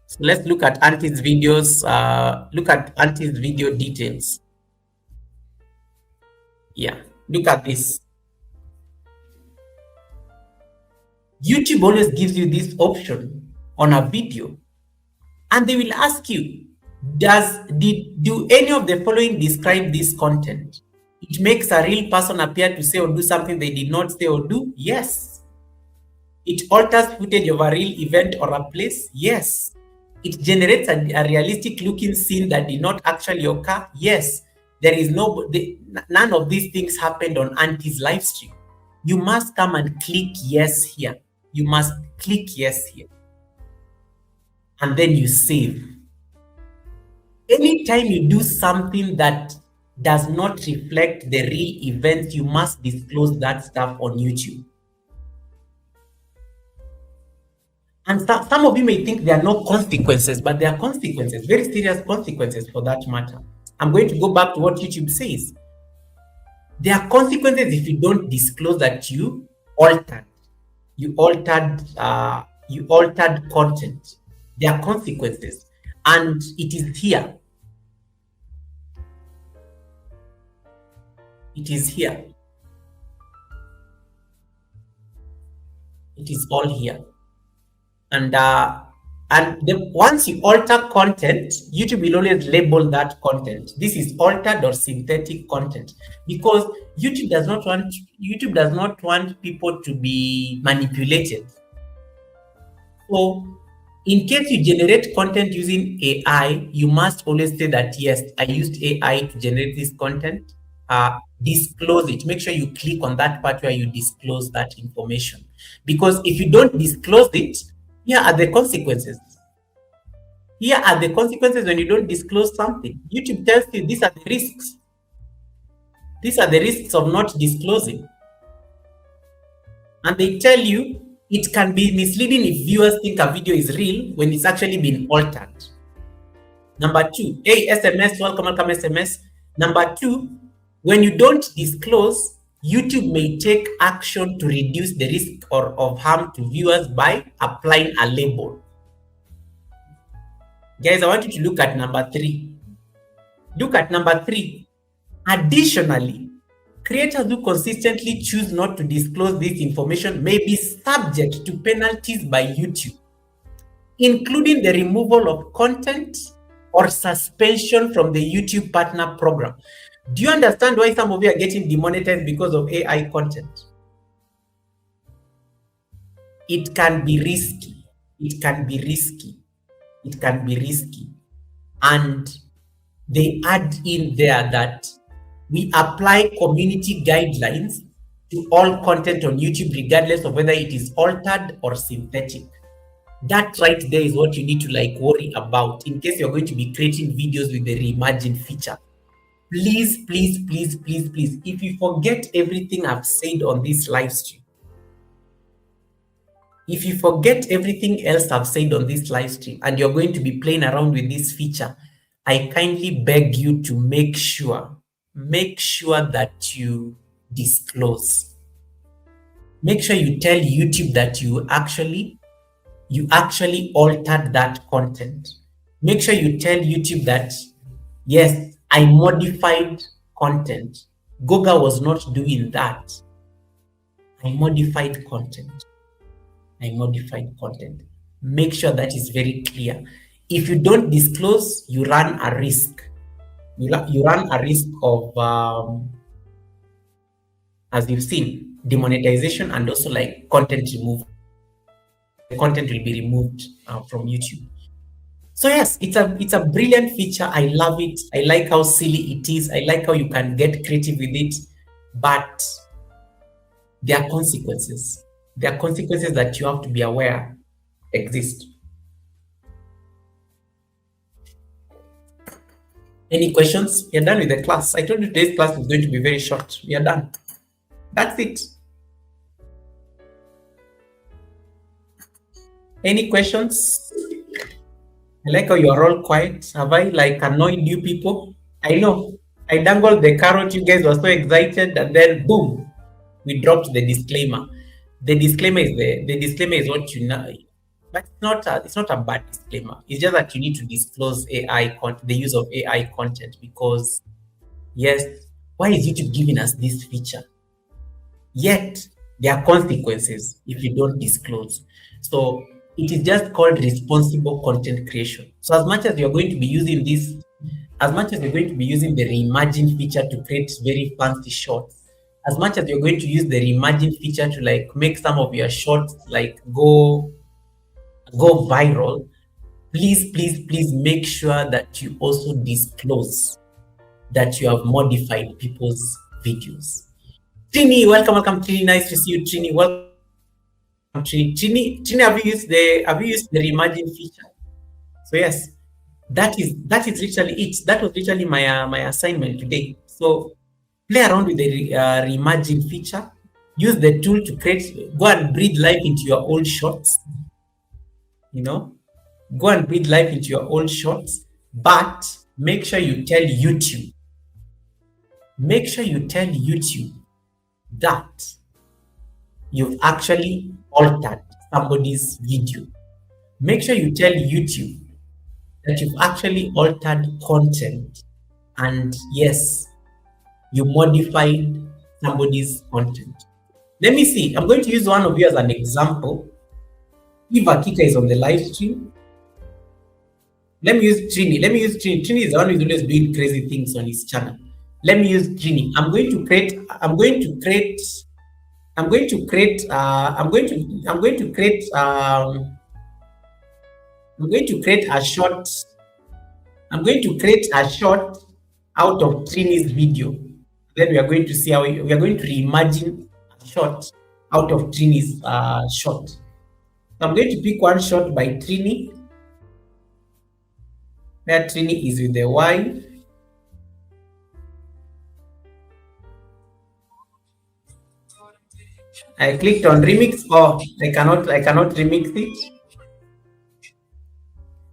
Speaker 3: So let's look at Auntie's videos. Look at Auntie's video details. Yeah, look at this. YouTube always gives you this option on a video, and they will ask you, do any of the following describe this content? It makes a real person appear to say or do something they did not say or do. Yes. It alters footage of a real event or a place. Yes. It generates a realistic looking scene that did not actually occur. Yes. There is none of these things happened on Auntie's live stream. You must come and click yes here. You must click yes here. And then you save. Anytime you do something that does not reflect the real event, you must disclose that stuff on YouTube. And some of you may think there are no consequences, but there are consequences, very serious consequences for that matter. I'm going to go back to what YouTube says. There are consequences if you don't disclose that you altered content. There are consequences, and it is here. It is here. It is all here. And once you alter content, YouTube will always label that content. This is altered or synthetic content, because YouTube does not want people to be manipulated. So, in case you generate content using AI, you must always say that yes, I used AI to generate this content. Disclose it. Make sure you click on that part where you disclose that information, because if you don't disclose it, here are the consequences. Here are the consequences when you don't disclose something. YouTube tells you these are the risks. These are the risks of not disclosing. And they tell you it can be misleading if viewers think a video is real when it's actually been altered. Number 2, hey, SMS, welcome SMS. Number 2, when you don't disclose, YouTube may take action to reduce the risk of harm to viewers by applying a label. Guys, I want you to look at number 3. Look at number 3. Additionally, creators who consistently choose not to disclose this information may be subject to penalties by YouTube, including the removal of content or suspension from the YouTube Partner Program. Do you understand why some of you are getting demonetized because of AI content? It can be risky. It can be risky. It can be risky. And they add in there that we apply community guidelines to all content on YouTube, regardless of whether it is altered or synthetic. That right there is what you need to worry about in case you're going to be creating videos with the Reimagine feature. Please, please, please, please, please, if you forget everything I've said on this live stream, if you forget everything else I've said on this live stream and you're going to be playing around with this feature, I kindly beg you to make sure that you disclose. Make sure you tell YouTube that you actually altered that content. Make sure you tell YouTube that, yes, I modified content. Goga was not doing that. I modified content. Make sure that is very clear. If you don't disclose, you run a risk. You run a risk of, as you've seen, demonetization and also content removal. The content will be removed from YouTube. So yes, it's a brilliant feature. I love it. I like how silly it is. I like how you can get creative with it. But there are consequences. There are consequences that you have to be aware exist. Any questions? You're done with the class. I told you today's class is going to be very short. We are done. That's it. Any questions? I like how you are all quiet. Have I annoyed you people? I know. I dangled the carrot. You guys were so excited, and then boom, we dropped the disclaimer. The disclaimer is what you know. But it's not a bad disclaimer. It's just that you need to disclose the use of AI content, because yes, why is YouTube giving us this feature? Yet there are consequences if you don't disclose. So it is just called responsible content creation. So as much as you're going to be using this, as much as you're going to be using the Reimagine feature to create very fancy shots, as much as you're going to use the Reimagine feature to like make some of your shots like go viral, please make sure that you also disclose that you have modified people's videos. Trini, welcome, Trini. Nice to see you, Trini. Welcome, Trini. Have you used the Reimagine feature? So yes, that is literally it. That was literally my assignment today. So play around with the Reimagine feature. Use the tool to go and breathe life into your old shots. Go and breathe life into your old shots, but make sure you tell YouTube. Make sure you tell YouTube that you've actually altered somebody's video. Make sure you tell YouTube that you've actually altered content, and yes, you modified somebody's content. Let me see. I'm going to use one of you as an example. If Akika is on the live stream, let me use Trini. Trini is the one who's always doing crazy things on his channel. Let me use Trini. I'm going to create a short. I'm going to create a short out of Trini's video. Then we are going to see how we are going to reimagine a shot out of Trini's shot. So I'm going to pick one shot by Trini, where Trini is with the wife. I clicked on remix. Oh, I cannot remix it.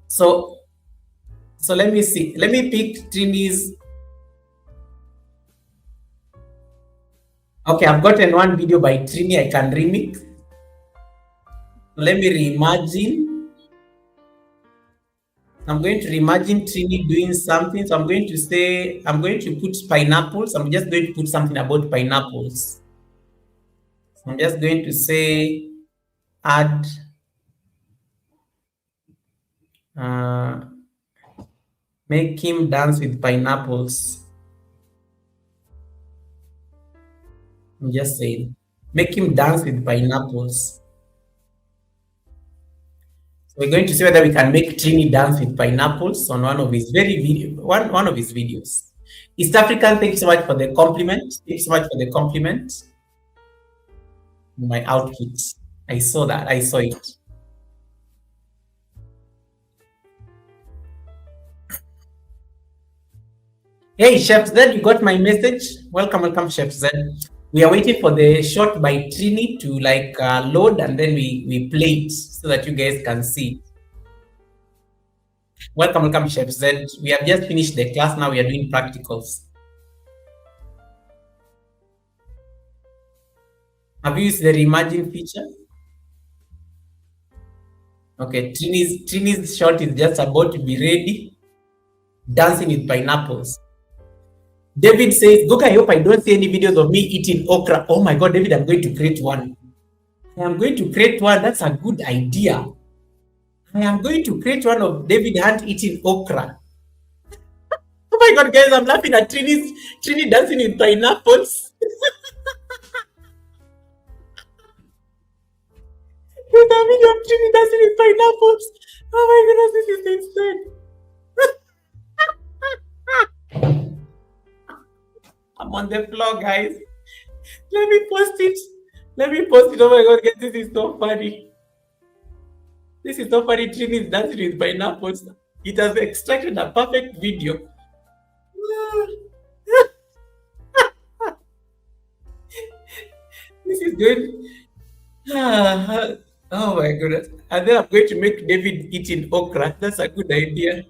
Speaker 3: So let me see. Let me pick Trini's. Okay, I've gotten one video by Trini I can remix. Let me reimagine. I'm going to reimagine Trini doing something. So I'm going to put pineapples. I'm just going to put something about pineapples. So I'm just going to say add make him dance with pineapples. I'm just saying, make him dance with pineapples. So we're going to see whether we can make Trini dance with pineapples on one of his one of his videos. East African, thank you so much for the compliment. Thank you so much for the compliment. My outfit. I saw that. I saw it. Hey, Chef Z, you got my message? Welcome, Chef Z. We are waiting for the shot by Trini to load, and then we play it so that you guys can see. Welcome, Chef Z. We have just finished the class. Now we are doing practicals. Have you used the Reimagine feature? Okay, Trini's shot is just about to be ready. Dancing with pineapples. David says, look, I hope I don't see any videos of me eating okra. Oh my God, David, I'm going to create one. I am going to create one. That's a good idea. I am going to create one of David Hunt eating okra. Oh my God, guys, I'm laughing at Trini dancing with pineapples. There's a video of Trini dancing with pineapples. Oh my goodness, this is insane. I'm on the floor, guys. Let me post it. Oh my God, guys, this is so funny. This is so funny. Trini is dancing with pineapples. It has extracted a perfect video. This is good. Oh my goodness. And then I'm going to make David eating okra. That's a good idea.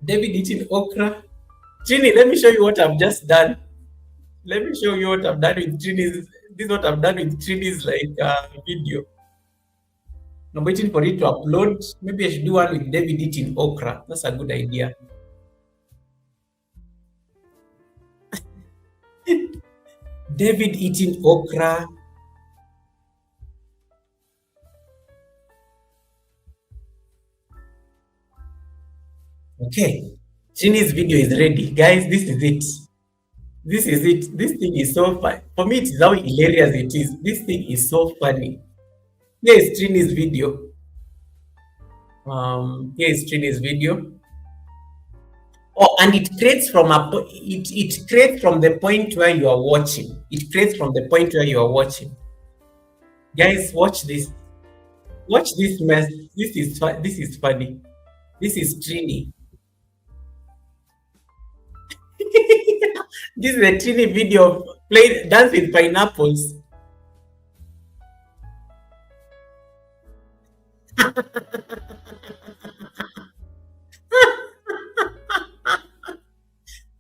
Speaker 3: David eating okra. Trini, let me show you what I've just done. Let me show you what I've done with Trini's. This is what I've done with Trini's video.
Speaker 2: I'm waiting for it to upload. Maybe I should do one with David eating okra. That's a good idea. David eating okra. Okay. Trini's video is ready. Guys, this is it. This is it. This thing is so fun. For me, it is how hilarious it is. This thing is so funny. Here is Trini's video. Here is Trini's video. Oh, and it creates from it creates from the point where you are watching. It creates from the point where you are watching. Guys, watch this. Watch this mess. This is funny. This is Trini. This is a Trini video of play dance with pineapples.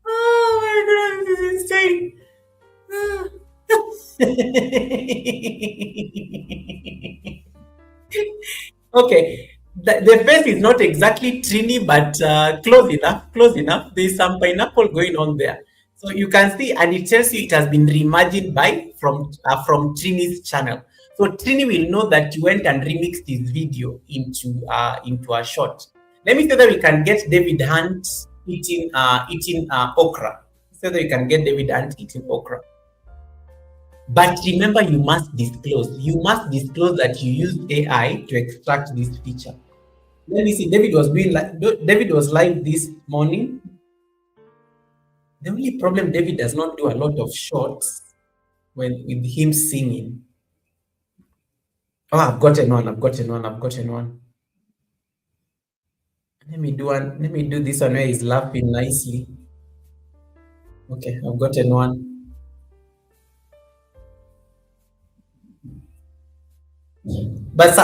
Speaker 2: Oh my god, this is insane. Okay, the face is not exactly Trini, but close enough. Close enough. There's some pineapple going on there, so you can see, and it tells you it has been reimagined from Trini's channel. So Trini will know that you went and remixed his video into a shot. Let me say that we can get David Hunt eating okra. So that we can get David Hunt eating okra. But remember, you must disclose. You must disclose that you used AI to extract this feature. Let me see. David was live this morning. The only problem, David does not do a lot of shots with him singing. Oh, I've gotten one. Let me do this one where he's laughing nicely. Okay, I've gotten one. But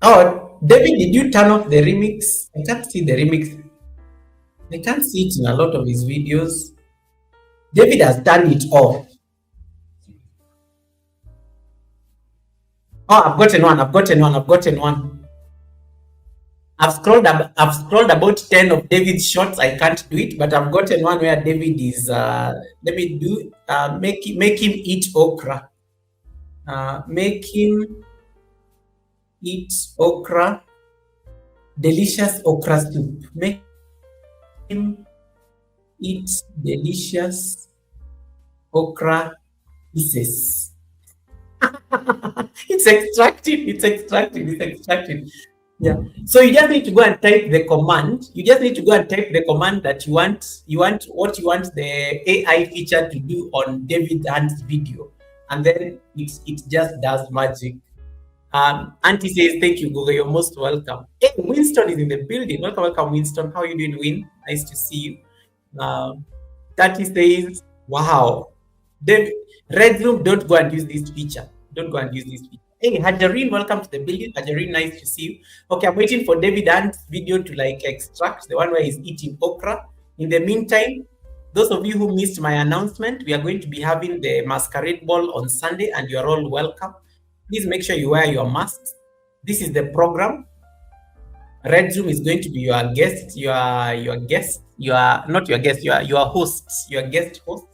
Speaker 2: oh, David, did you turn off the remix? I can't see the remix. I can't see it in a lot of his videos. David has turned it off. Oh, I've gotten one. I've scrolled about 10 of David's shots. I can't do it, but I've gotten one where David is let me do make him eat okra. Make him eat okra, delicious okra soup. Make him eat delicious okra pieces. It's extracted. Yeah. So you just need to go and type the command. That you want what you want the AI feature to do on David Hunt's video. And then it just does magic. Auntie says, thank you, Google. You're most welcome. Hey, Winston is in the building. Welcome, Winston. How are you doing, Win? Nice to see you. Tati says, wow. David, Red Room, don't go and use this feature. Hey, Hajarine, welcome to the building. Hajarine, nice to see you. Okay, I'm waiting for David Hunt's video to extract the one where he's eating okra. In the meantime, those of you who missed my announcement, we are going to be having the masquerade ball on Sunday, and you are all welcome. Please make sure you wear your masks. This is the program. Red Zoom is going to be your guest. Your guest. You are not your guest. You are your host. Your guest host.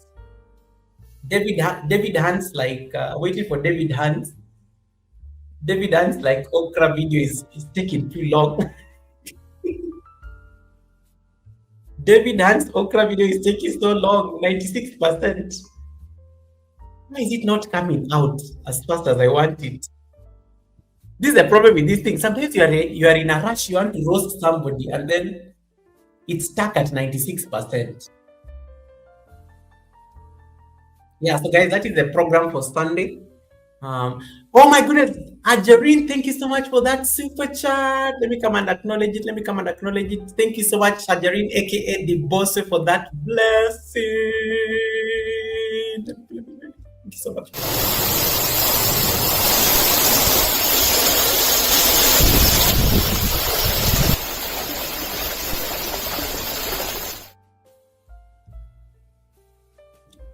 Speaker 2: David Hunt's waiting for David Hunt's. David Hunt's okra video is taking too long. David Hunt's okra video is taking so long, 96%. Why is it not coming out as fast as I want it? This is the problem with these things. Sometimes you are in a rush, you want to roast somebody, and then it's stuck at 96%. Yeah, so guys, that is the program for Sunday. Oh my goodness, Ajarine, thank you so much for that super chat. Let me come and acknowledge it. Thank you so much, Ajarine, aka the boss, for that blessing. Thank you so much.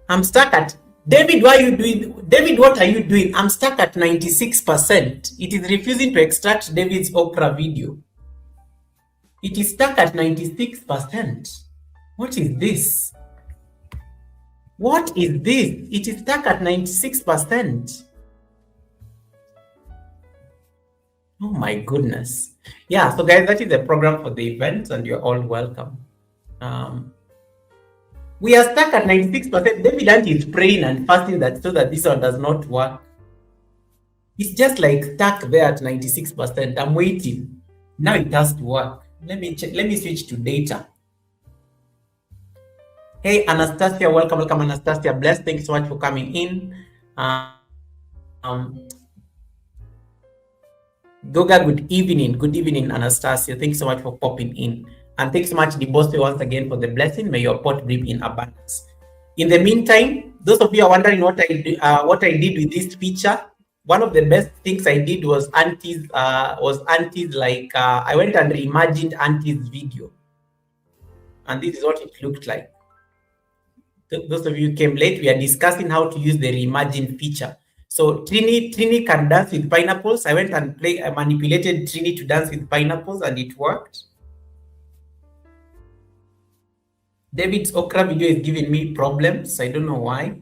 Speaker 2: I'm stuck at
Speaker 3: David, why are you doing? David, what are you doing? I'm stuck at 96%. It is refusing to extract David's okra video. It is stuck at 96%. What is this? What is this? It is stuck at 96%. Oh my goodness. Yeah, so guys, that is the program for the event, and you're all welcome. We are stuck at 96%. David Ant is praying and fasting so that this one does not work. It's just like stuck there at 96%. I'm waiting. Now it has to work. Let me switch to data. Hey, Anastasia, welcome, Anastasia. Blessed, thank you so much for coming in. Goga, good evening, Anastasia. Thanks so much for popping in. And thanks so much, Dibose, once again for the blessing. May your pot bring in abundance. In the meantime, those of you are wondering what I did with this feature. One of the best things I did was Auntie's I went and reimagined Auntie's video. And this is what it looked like. Those of you who came late, we are discussing how to use the reimagine feature. So Trini can dance with pineapples. I went and I manipulated Trini to dance with pineapples, and it worked. David's okra video is giving me problems. I don't know why.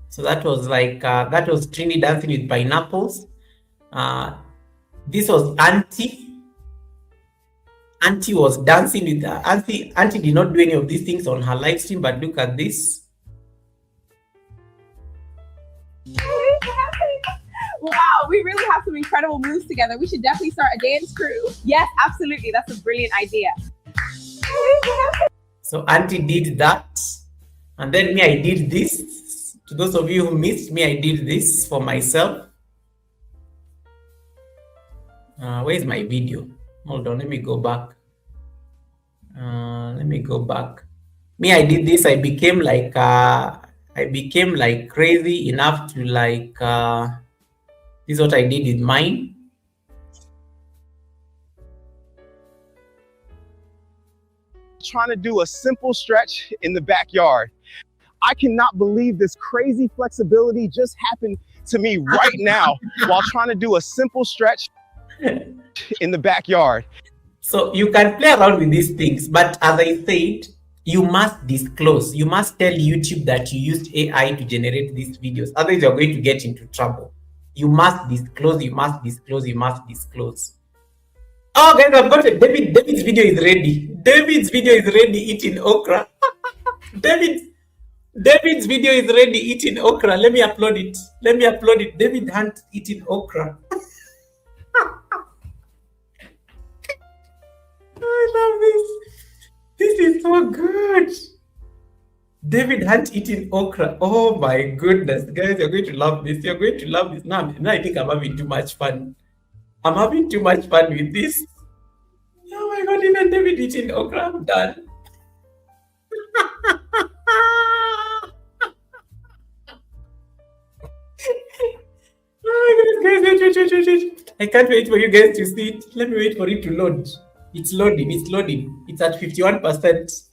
Speaker 3: So that was that was Trini dancing with pineapples. This was Auntie. Auntie was dancing with Auntie did not do any of these things on her live stream, but look at this.
Speaker 5: Wow, we really have some incredible moves together. We should definitely start a dance crew. Yes, absolutely. That's a brilliant idea.
Speaker 3: So Auntie did that. And then me, I did this. To those of you who missed me, I did this for myself. Where's my video? Hold on, let me go back. Me, I did this. I became like crazy enough to this is what I did with mine.
Speaker 6: Trying to do a simple stretch in the backyard. I cannot believe this crazy flexibility just happened to me right now while trying to do a simple stretch in the backyard.
Speaker 3: So you can play around with these things, but as I said, you must disclose. You must tell YouTube that you used AI to generate these videos. Otherwise, you're going to get into trouble. You must disclose. Oh, guys, I've got it. David's video is ready. David's video is ready eating okra. David's video is ready eating okra. Let me upload it. David Hunt eating okra. I love this. This is so good. David Hunt eating okra. Oh my goodness, guys, you're going to love this. Now I think I'm having too much fun. I'm having too much fun with this. Oh my God, even David eating okra. I'm done. Oh my God, guys, wait. I can't wait for you guys to see it. Let me wait for it to load. It's loading. It's at 51%.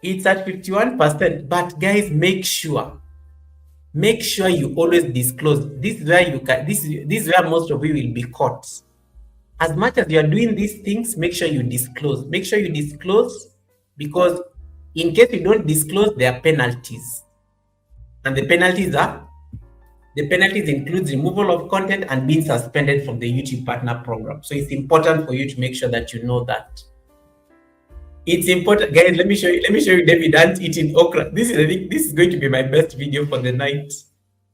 Speaker 3: It's at 51%. But guys, make sure you always disclose. This is where this is where most of you will be caught. As much as you are doing these things, make sure you disclose. Because in case you don't disclose, there are penalties. And the penalties include removal of content and being suspended from the YouTube Partner Program. So it's important for you to make sure that you know that. It's important, guys. Let me show you David Hunt eating okra. This is going to be my best video for the night.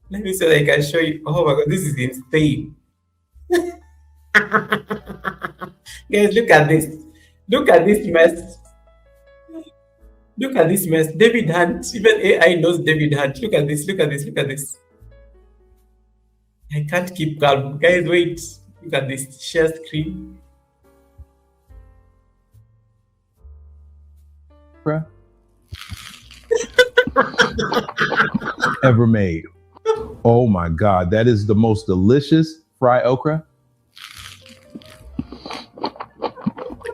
Speaker 3: Let me see if I can show you. Oh my God, this is insane. Guys, look at this. Look at this mess. David Hunt. Even AI knows David Hunt. Look at this. I can't keep calm. Guys, wait. Look at this. Share screen.
Speaker 7: Ever made. Oh my God, that is the most delicious fried okra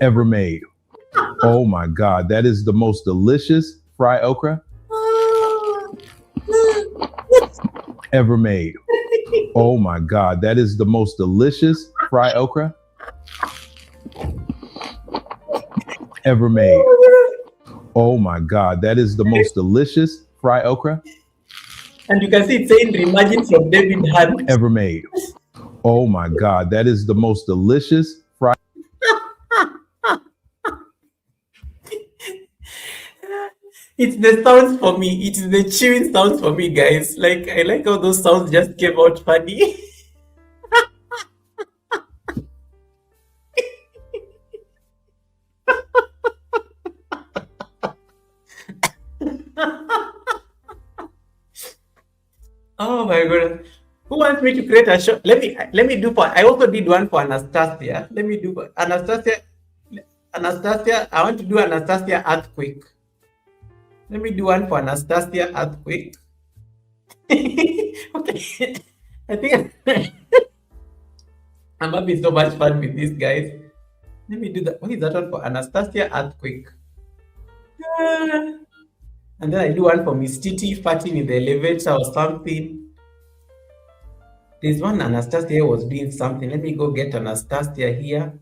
Speaker 7: ever made. Oh my God, that is the most delicious fried okra ever made. Oh my God, that is the most delicious fried okra ever made. Oh my God, that is the most delicious fried okra
Speaker 3: And you can see it's saying Reimagine from David Hunt.
Speaker 7: ever made. Oh my God, that is the most delicious fried.
Speaker 3: It's the sounds for me. It's the chewing sounds for me, guys. Like, I like how those sounds just came out funny. Oh my god. Who wants me to create a show? Let me do for I also did one for Anastasia. Let me do for Anastasia. Anastasia, I want to do Anastasia earthquake. Let me do one for Anastasia earthquake. Okay. I think I'm having so much fun with these guys. Let me do that. What is that one for Anastasia earthquake? And then I do one for Miss Titi farting in the elevator or something. There's one Anastasia was doing something. Let me go get Anastasia here.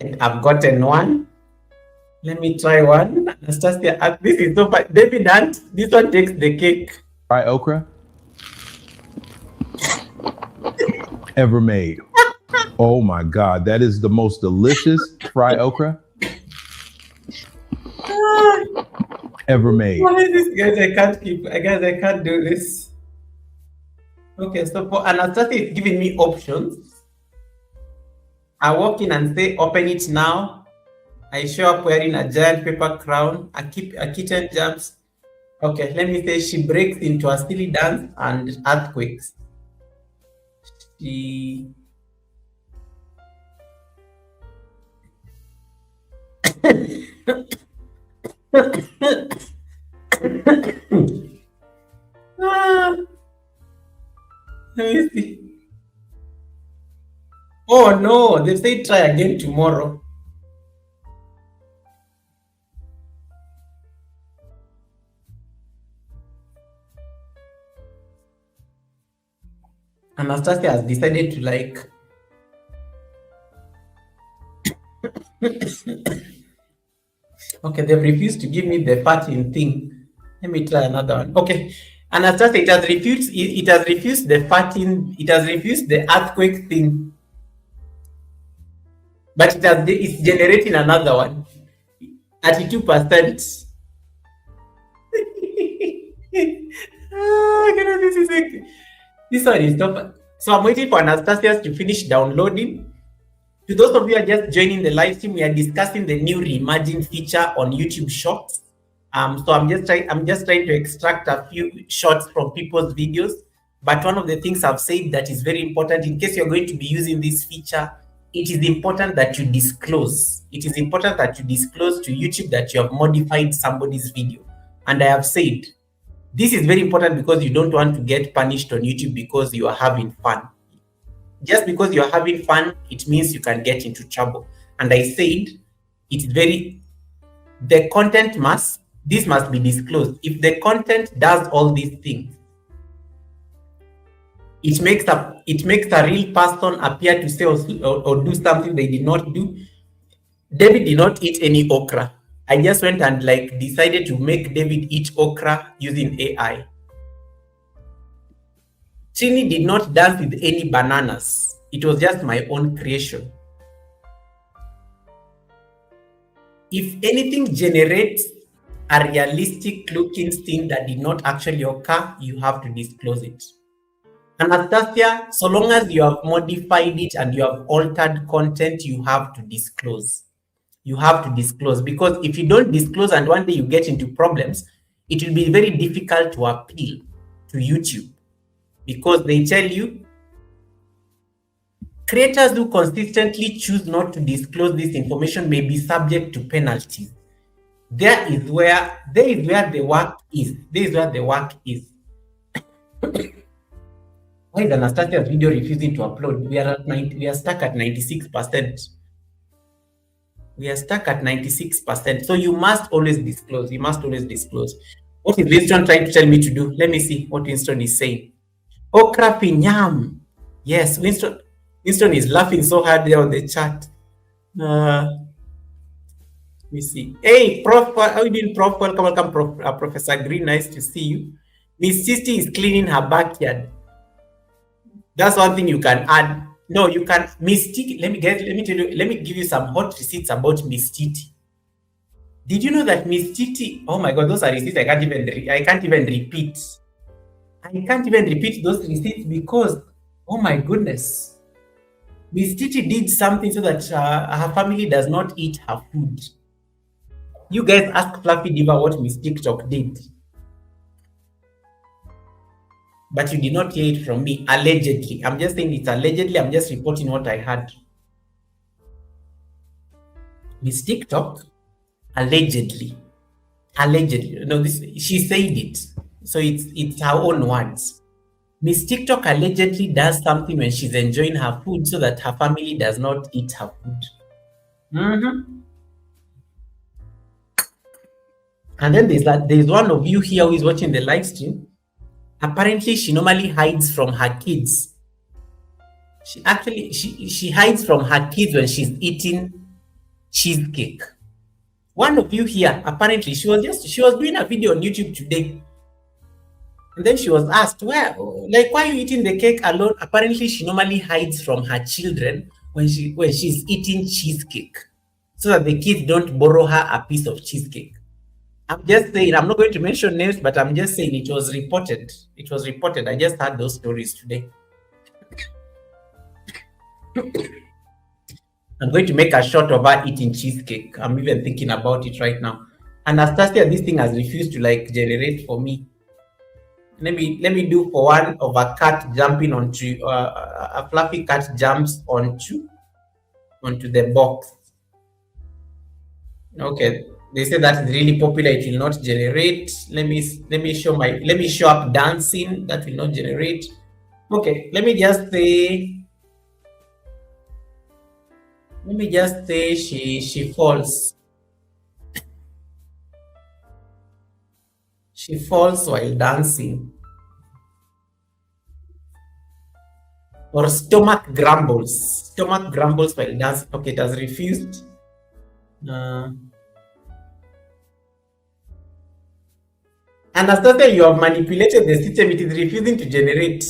Speaker 3: And I've gotten one. Let me try one. Anastasia, this is so fun. David Hunt, this one takes the cake.
Speaker 7: Fried okra ever made. Oh my God, that is the most delicious fried okra ever made.
Speaker 3: What is this, guys? I can't do this. Okay, so for Anastasia, it's giving me options. I walk in and say, open it now. I show up wearing a giant paper crown. A kitten jumps. Okay, let me say she breaks into a silly dance and earthquakes. She let me see. Oh no, they say try again tomorrow. Anastasia has decided to like. Okay, they've refused to give me the farting thing. Let me try another one. Okay, Anastasia, it has refused. It has refused the farting. It has refused the earthquake thing. But it's generating another one. 32%. This one is not. So I'm waiting for Anastasia to finish downloading. To those of you who are just joining the live stream, we are discussing the new Reimagine feature on YouTube Shorts. So I'm just trying to extract a few shots from people's videos. But one of the things I've said that is very important, in case you're going to be using this feature, it is important that you disclose. It is important that you disclose to YouTube that you have modified somebody's video. And I have said, this is very important because you don't want to get punished on YouTube because you are having fun. Just because you're having fun, it means you can get into trouble. And I said, the content must be disclosed. If the content does all these things, it makes a real person appear to say or do something they did not do. David did not eat any okra. I just went and decided to make David eat okra using AI. Chini did not dance with any bananas. It was just my own creation. If anything generates a realistic looking thing that did not actually occur, you have to disclose it. Anastasia, so long as you have modified it and you have altered content, you have to disclose. You have to disclose, because if you don't disclose and one day you get into problems, it will be very difficult to appeal to YouTube, because they tell you creators who consistently choose not to disclose this information may be subject to penalties. there is where the work is. There is where the work is. Why is Anastasia's video refusing to upload? We are stuck at 96%. We are stuck at 96%. So you must always disclose. You must always disclose. What is Winston trying to tell me to do? Let me see what Winston is saying. Oh, crappy yam. Yes, Winston is laughing so hard there on the chat. Let me see. Hey, Prof, how you doing, Prof? Welcome, Prof, Professor Green. Nice to see you. Miss Sisti is cleaning her backyard. That's one thing you can add. No, you can mistake. Let me tell you. Let me give you some hot receipts about Miss Titi. Did you know that Miss Titi? Oh my God, those are receipts I can't even repeat. I can't even repeat those receipts because, oh my goodness, Miss Titi did something so that her family does not eat her food. You guys ask Fluffy Diva what Miss TikTok did. But you did not hear it from me, allegedly. I'm just saying it's allegedly. I'm just reporting what I heard. Miss TikTok, allegedly. No, she said it. So it's her own words. Miss TikTok allegedly does something when she's enjoying her food so that her family does not eat her food. And then there's one of you here who is watching the live stream. Apparently, she normally hides from her kids. She hides from her kids when she's eating cheesecake. One of you here, apparently, she was doing a video on YouTube today. And then she was asked, why are you eating the cake alone? Apparently, she normally hides from her children when she's eating cheesecake, so that the kids don't borrow her a piece of cheesecake. I'm just saying, I'm not going to mention names, but I'm just saying it was reported. It was reported. I just heard those stories today. I'm going to make a shot of her eating cheesecake. I'm even thinking about it right now. Anastasia, this thing has refused to generate for me. Let me do for one of a cat jumping onto a fluffy cat jumps onto the box. Okay, they say that is really popular. It will not generate. Let me show up dancing. That will not generate. Okay, let me just say she falls. She falls while dancing. Or stomach grumbles. Stomach grumbles while dancing. Okay, it has refused. Anastasia, you have manipulated the system. It is refusing to generate.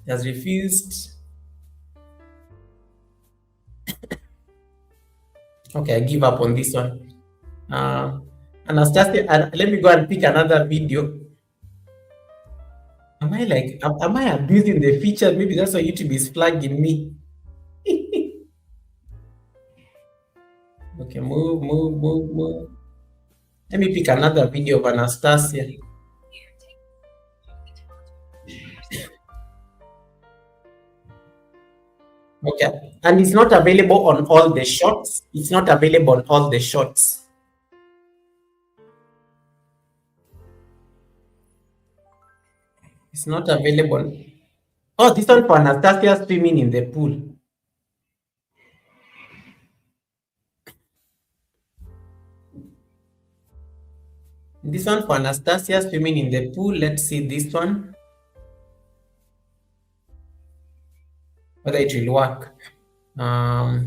Speaker 3: It has refused. Okay, I give up on this one. Anastasia, let me go and pick another video. Am I abusing the feature? Maybe that's why YouTube is flagging me. Okay, move. Let me pick another video of Anastasia. Okay, and it's not available on all the shots. It's not available on all the shots. It's not available. Oh, this one for Anastasia swimming in the pool. This one for Anastasia swimming in the pool. Let's see this one. Whether it will work. All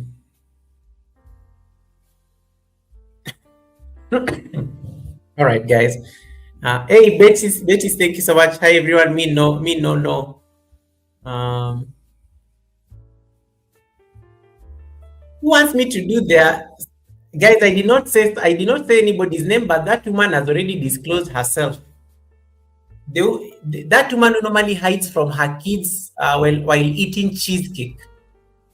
Speaker 3: right, guys. Hey, Betty, thank you so much. Hi, everyone. Me no. Who wants me to do their... Guys, I did not say anybody's name, but that woman has already disclosed herself. That woman normally hides from her kids while eating cheesecake.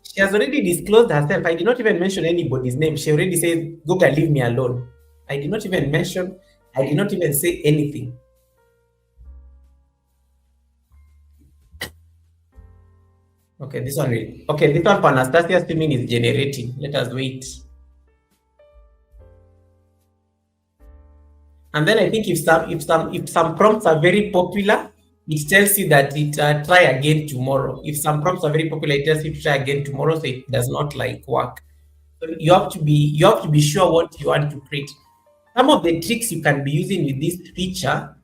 Speaker 3: She has already disclosed herself. I did not even mention anybody's name. She already said, "Goga, leave me alone." I did not even say anything. Okay, this one. Okay, this one for Anastasia streaming is generating. Let us wait. And then I think if some prompts are very popular, it tells you that it try again tomorrow. If some prompts are very popular, it tells you to try again tomorrow, so it does not like work. So you have to be sure what you want to create. Some of the tricks you can be using with this feature,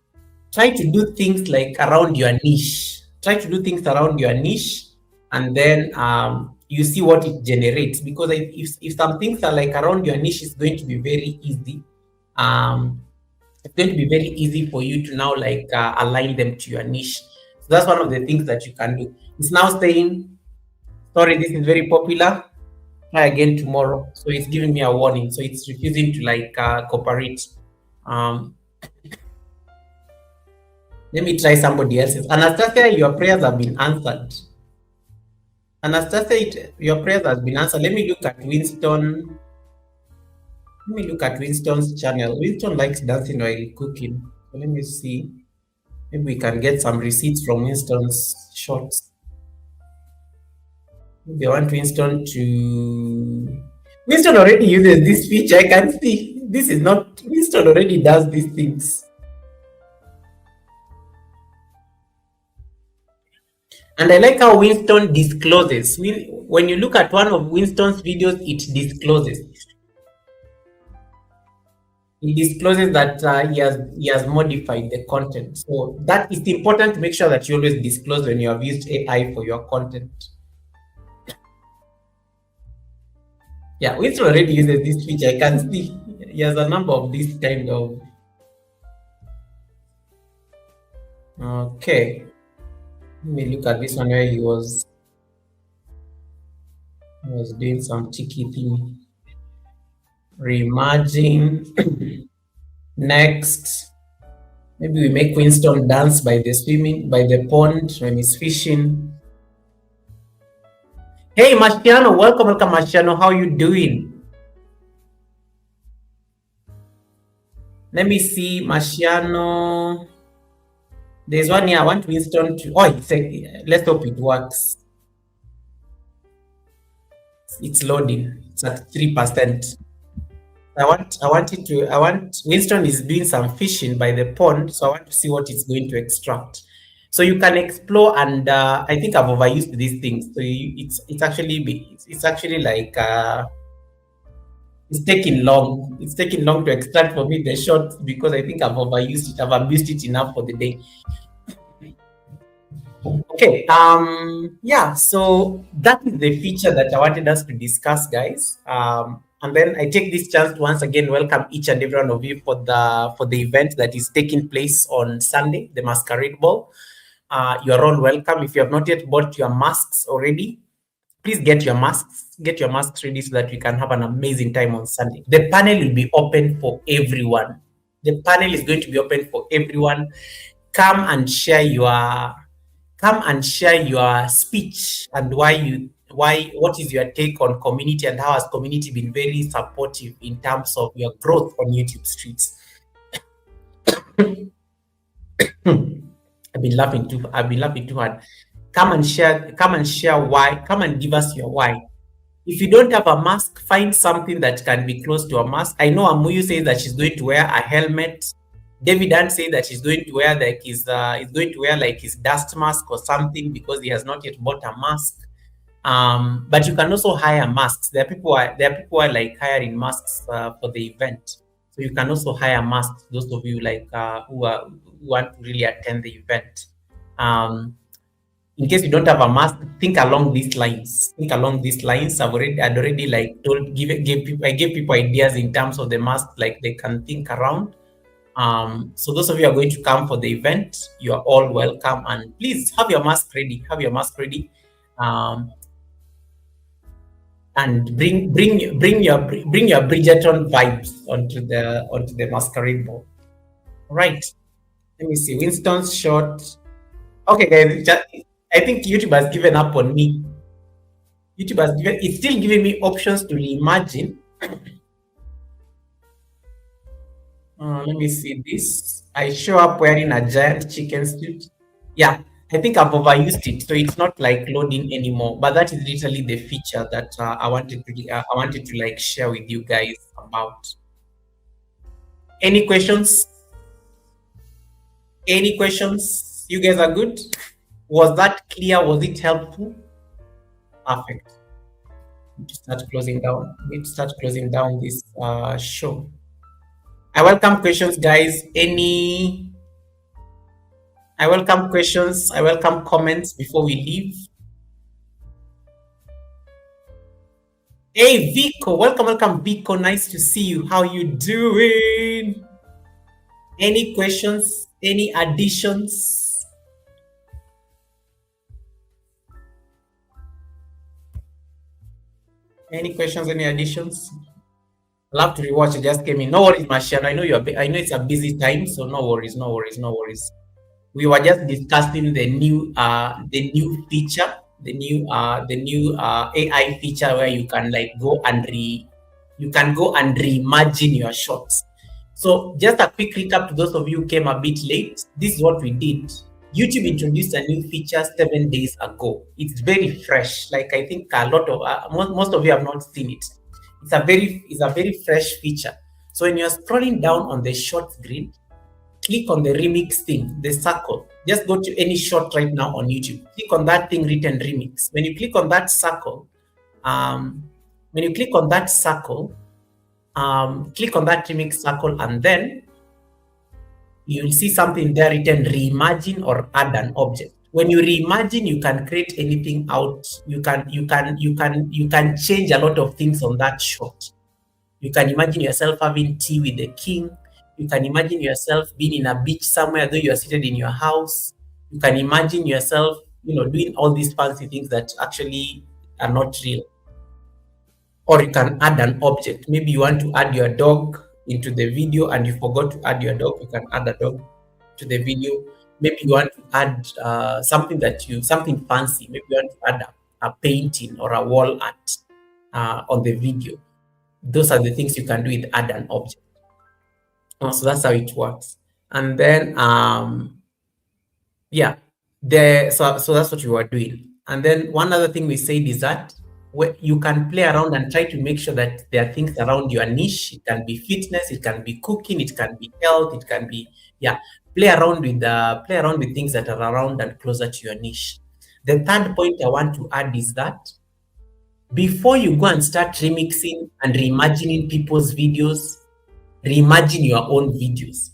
Speaker 3: try to do things like around your niche. Try to do things around your niche, and then you see what it generates. Because if some things are like around your niche, it's going to be very easy. It's going to be very easy for you to now like align them to your niche. So that's one of the things that you can do. It's now saying, sorry, this is very popular. Try again tomorrow. So it's giving me a warning. So it's refusing to like cooperate. Let me try somebody else's. Anastasia, your prayers have been answered. Anastasia, your prayers has been answered. Let me look at Winston. Let me look at Winston's channel. Winston likes dancing while cooking. So let me see. Maybe we can get some receipts from Winston's shorts. Maybe I want Winston to... Winston already uses this feature. I can see. This is not... Winston already does these things. And I like how Winston discloses. When you look at one of Winston's videos, it discloses. He discloses that he has modified the content. So that is important to make sure that you always disclose when you have used AI for your content. Yeah, Winston already uses this feature. I can see he has a number of these kind of... Okay. Let me look at this one where he was doing some cheeky thing. Reimagine. Next, maybe we make Winston dance by the pond when he's fishing. Hey, Mashiano, welcome, Mashiano. How you doing? Let me see, Mashiano. There's one here. I want Winston to... Oh, let's hope it works. It's loading. It's at 3%. I want Winston is doing some fishing by the pond, so I want to see what it's going to extract. So you can explore, and I think I've overused these things. So it's actually like it's taking long. It's taking long to extract for me the shots because I think I've overused it. I've abused it enough for the day. Okay. Yeah. So that is the feature that I wanted us to discuss, guys. And then I take this chance to once again welcome each and every one of you for the event that is taking place on Sunday, the Masquerade Ball. You are all welcome. If you have not yet bought your masks already, please get your masks. Get your masks ready so that we can have an amazing time on Sunday. The panel will be open for everyone. The panel is going to be open for everyone. Come and share your speech and what is your take on community and how has community been very supportive in terms of your growth on YouTube streets. I've been laughing too hard. Come and share why. Come and give us your why. If you don't have a mask, find something that can be close to a mask. I know Amuyu says that she's going to wear a helmet. David Ann says that she's going to wear like his dust mask or something because he has not yet bought a mask. But you can also hire masks. There are people who are like hiring masks for the event. So you can also hire masks. Those of you like who want to really attend the event. In case you don't have a mask, think along these lines. I'd already like I gave people ideas in terms of the mask, like they can think around. So those of you who are going to come for the event, you are all welcome, and please have your mask ready. And bring your Bridgerton vibes onto the Masquerade Ball. All right. Let me see Winston's shot. Okay, guys. I think YouTube has given up on me. It's still giving me options to reimagine. Let me see this. I show up wearing a giant chicken suit. Yeah. I think I've overused it, so it's not like loading anymore. But that is literally the feature that I wanted to like share with you guys about. Any questions? Any questions? You guys are good? Was that clear? Was it helpful? Perfect. Need to start closing down. Need to start closing down this show. I welcome questions, guys. I welcome questions. I welcome comments before we leave. Hey, Vico. Welcome, Vico. Nice to see you. How you doing? Any questions? Any additions? Any questions? Any additions? Love to rewatch. It just came in. No worries, Marciano. I know I know it's a busy time, so no worries. We were just discussing the new feature, the new AI feature where you can like go and reimagine your shots. So just a quick recap to those of you who came a bit late. This is what we did. YouTube introduced a new feature 7 days ago. It's very fresh. Like I think a lot of most of you have not seen it. It's a very fresh feature. So when you're scrolling down on the short grid, click on the remix thing, the circle. Just go to any short right now on YouTube. Click on that thing written remix. When you click on that circle, click on that remix circle, and then you'll see something there written reimagine or add an object. When you reimagine, you can create anything out. You can change a lot of things on that shot. You can imagine yourself having tea with the king. You can imagine yourself being in a beach somewhere, though you are seated in your house. You can imagine yourself, doing all these fancy things that actually are not real. Or you can add an object. Maybe you want to add your dog into the video and you forgot to add your dog. You can add a dog to the video. Maybe you want to add something fancy. Maybe you want to add a painting or a wall art on the video. Those are the things you can do with add an object. So that's how it works. And then so that's what we were doing. And then one other thing we said is that you can play around and try to make sure that there are things around your niche. It can be fitness, it can be cooking, it can be health, it can be play around with things that are around and closer to your niche. The third point I want to add is that before you go and start remixing and reimagining people's videos, reimagine your own videos,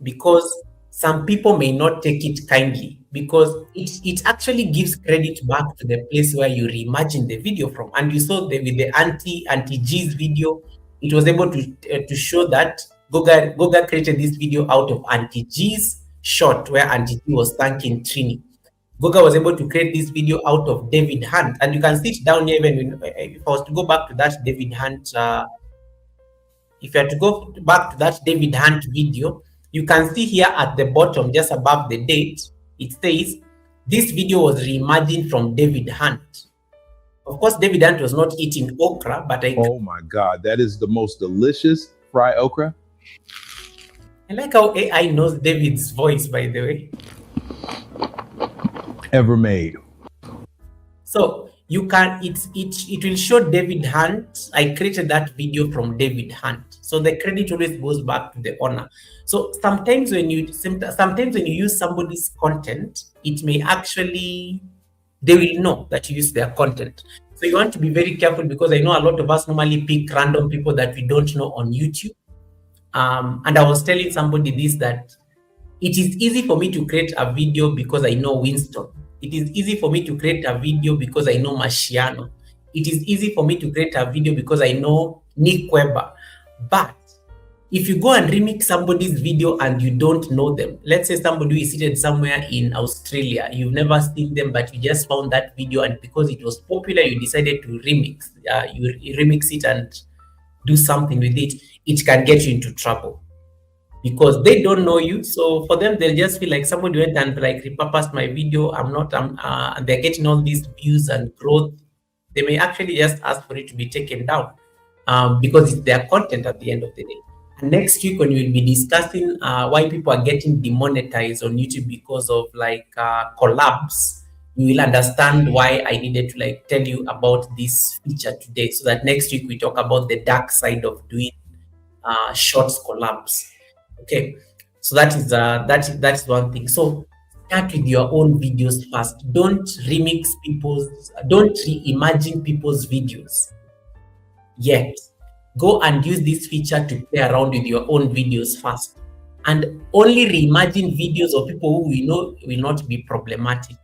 Speaker 3: because some people may not take it kindly, because it actually gives credit back to the place where you reimagine the video from. And you saw with the Auntie G's video, it was able to show that Goga created this video out of Auntie G's shot where Auntie G was thanking Trini. Goga was able to create this video out of David Hunt, and you can see it down here. Even if I was to go back to that David Hunt, if you had to go back to that David Hunt video, you can see here at the bottom, just above the date, it says this video was reimagined from David Hunt. Of course, David Hunt was not eating okra, but
Speaker 7: oh my God, that is the most delicious fried okra.
Speaker 3: I like how AI knows David's voice, by the way.
Speaker 7: Ever made.
Speaker 3: So you can, it will show David Hunt. I created that video from David Hunt. So the credit always goes back to the owner. So sometimes when you use somebody's content, it may actually, they will know that you use their content. So you want to be very careful, because I know a lot of us normally pick random people that we don't know on YouTube. And I was telling somebody this, that it is easy for me to create a video because I know Winston. It is easy for me to create a video because I know Marciano. It is easy for me to create a video because I know Nick Weber. But if you go and remix somebody's video and you don't know them, let's say somebody who is seated somewhere in Australia, you've never seen them, but you just found that video, and because it was popular, you decided to remix. You remix it and do something with it. It can get you into trouble, because they don't know you. So for them, they'll just feel like somebody went and like repurposed my video. And they're getting all these views and growth. They may actually just ask for it to be taken down, because it's their content at the end of the day. And next week, when we'll be discussing why people are getting demonetized on YouTube because of like collabs, you will understand why I needed to like tell you about this feature today, so that next week we talk about the dark side of doing shorts collabs. Okay, so that's one thing. So start with your own videos first. Don't don't reimagine people's videos yet. Go and use this feature to play around with your own videos first, and only reimagine videos of people who we know will not be problematic.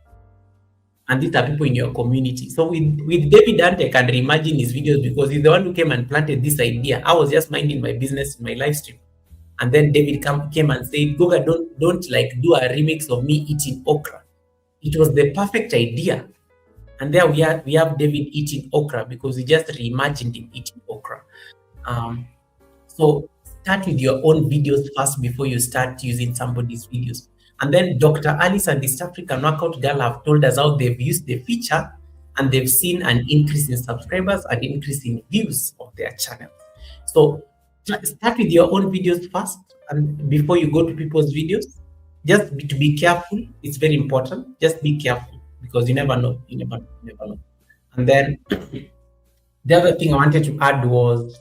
Speaker 3: And these are people in your community. So with David Dante, I can reimagine his videos because he's the one who came and planted this idea. I was just minding my business in my live stream. And then David came and said, Goga, don't like do a remix of me eating okra. It was the perfect idea. And there we have David eating okra because we just reimagined him eating okra. So start with your own videos first before you start using somebody's videos. And then Dr. Alice and the East African Workout Girl have told us how they've used the feature and they've seen an increase in subscribers and increase in views of their channel. So start with your own videos first, and before you go to people's videos, just to be careful. It's very important. Just be careful because you never know. You never know. And then the other thing I wanted to add was,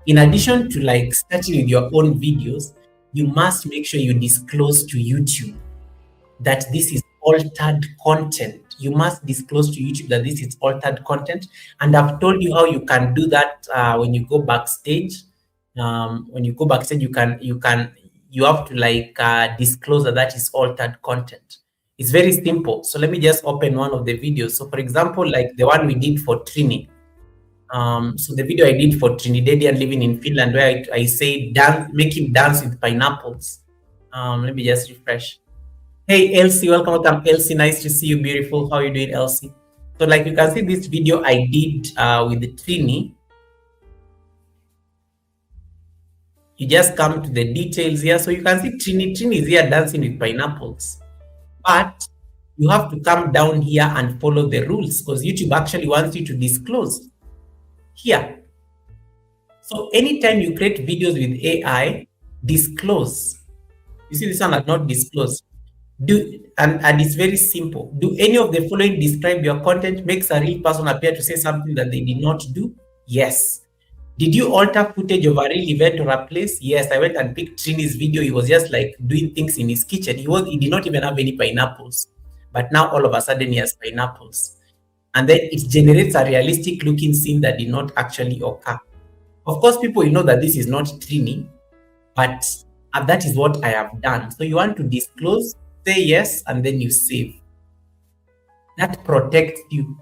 Speaker 3: in addition to like starting with your own videos, you must make sure you disclose to YouTube that this is altered content. You must disclose to YouTube that this is altered content. And I've told you how you can do that when you go backstage. When you go backstage, you have to like disclose that is altered content. It's very simple. So let me just open one of the videos. So for example, like the one we did for Trini. So the video I did for Trinidadian living in Finland, where I say make him dance with pineapples. Let me just refresh. Hey Elsie, welcome. Elsie, nice to see you, beautiful. How are you doing, Elsie? So like you can see this video I did with Trini. You just come to the details here. So you can see Trini is here dancing with pineapples. But you have to come down here and follow the rules because YouTube actually wants you to disclose here. So anytime you create videos with AI, disclose. You see this one has not disclosed. And it's very simple. Do any of the following describe your content? Makes a real person appear to say something that they did not do? Yes. Did you alter footage of a real event or a place? Yes, I went and picked Trini's video. He was just like doing things in his kitchen. He did not even have any pineapples. But now all of a sudden he has pineapples. And then it generates a realistic looking scene that did not actually occur. Of course, people will know that this is not Trini, but that is what I have done. So you want to disclose, say yes, and then you save. That protects you.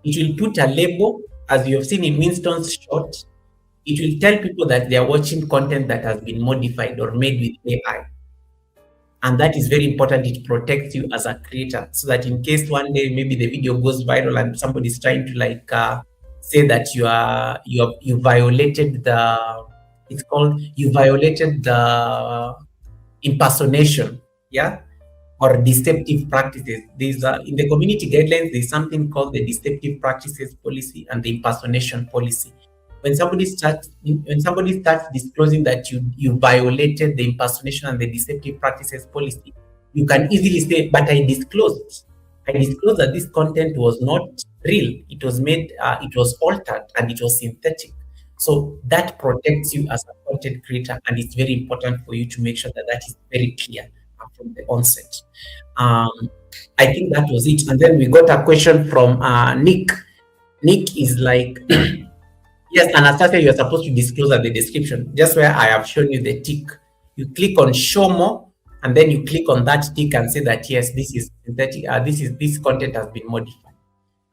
Speaker 3: It will put a label, as you have seen in Winston's short. It will tell people that they are watching content that has been modified or made with AI. And that is very important. It protects you as a creator, so that in case one day maybe the video goes viral and somebody's trying to like say that you violated the impersonation, or deceptive practices. These are in the community guidelines. There's something called the deceptive practices policy and the impersonation policy. When somebody starts disclosing that you violated the impersonation and the deceptive practices policy, you can easily say, but I disclosed that this content was not real. It was made, it was altered, and it was synthetic. So that protects you as a content creator, and it's very important for you to make sure that that is very clear from the onset. I think that was it. And then we got a question from Nick. Nick is like, yes, Anastasia, you're supposed to disclose at the description, just where I have shown you the tick. You click on show more, and then you click on that tick and say that, yes, this is synthetic, this content has been modified.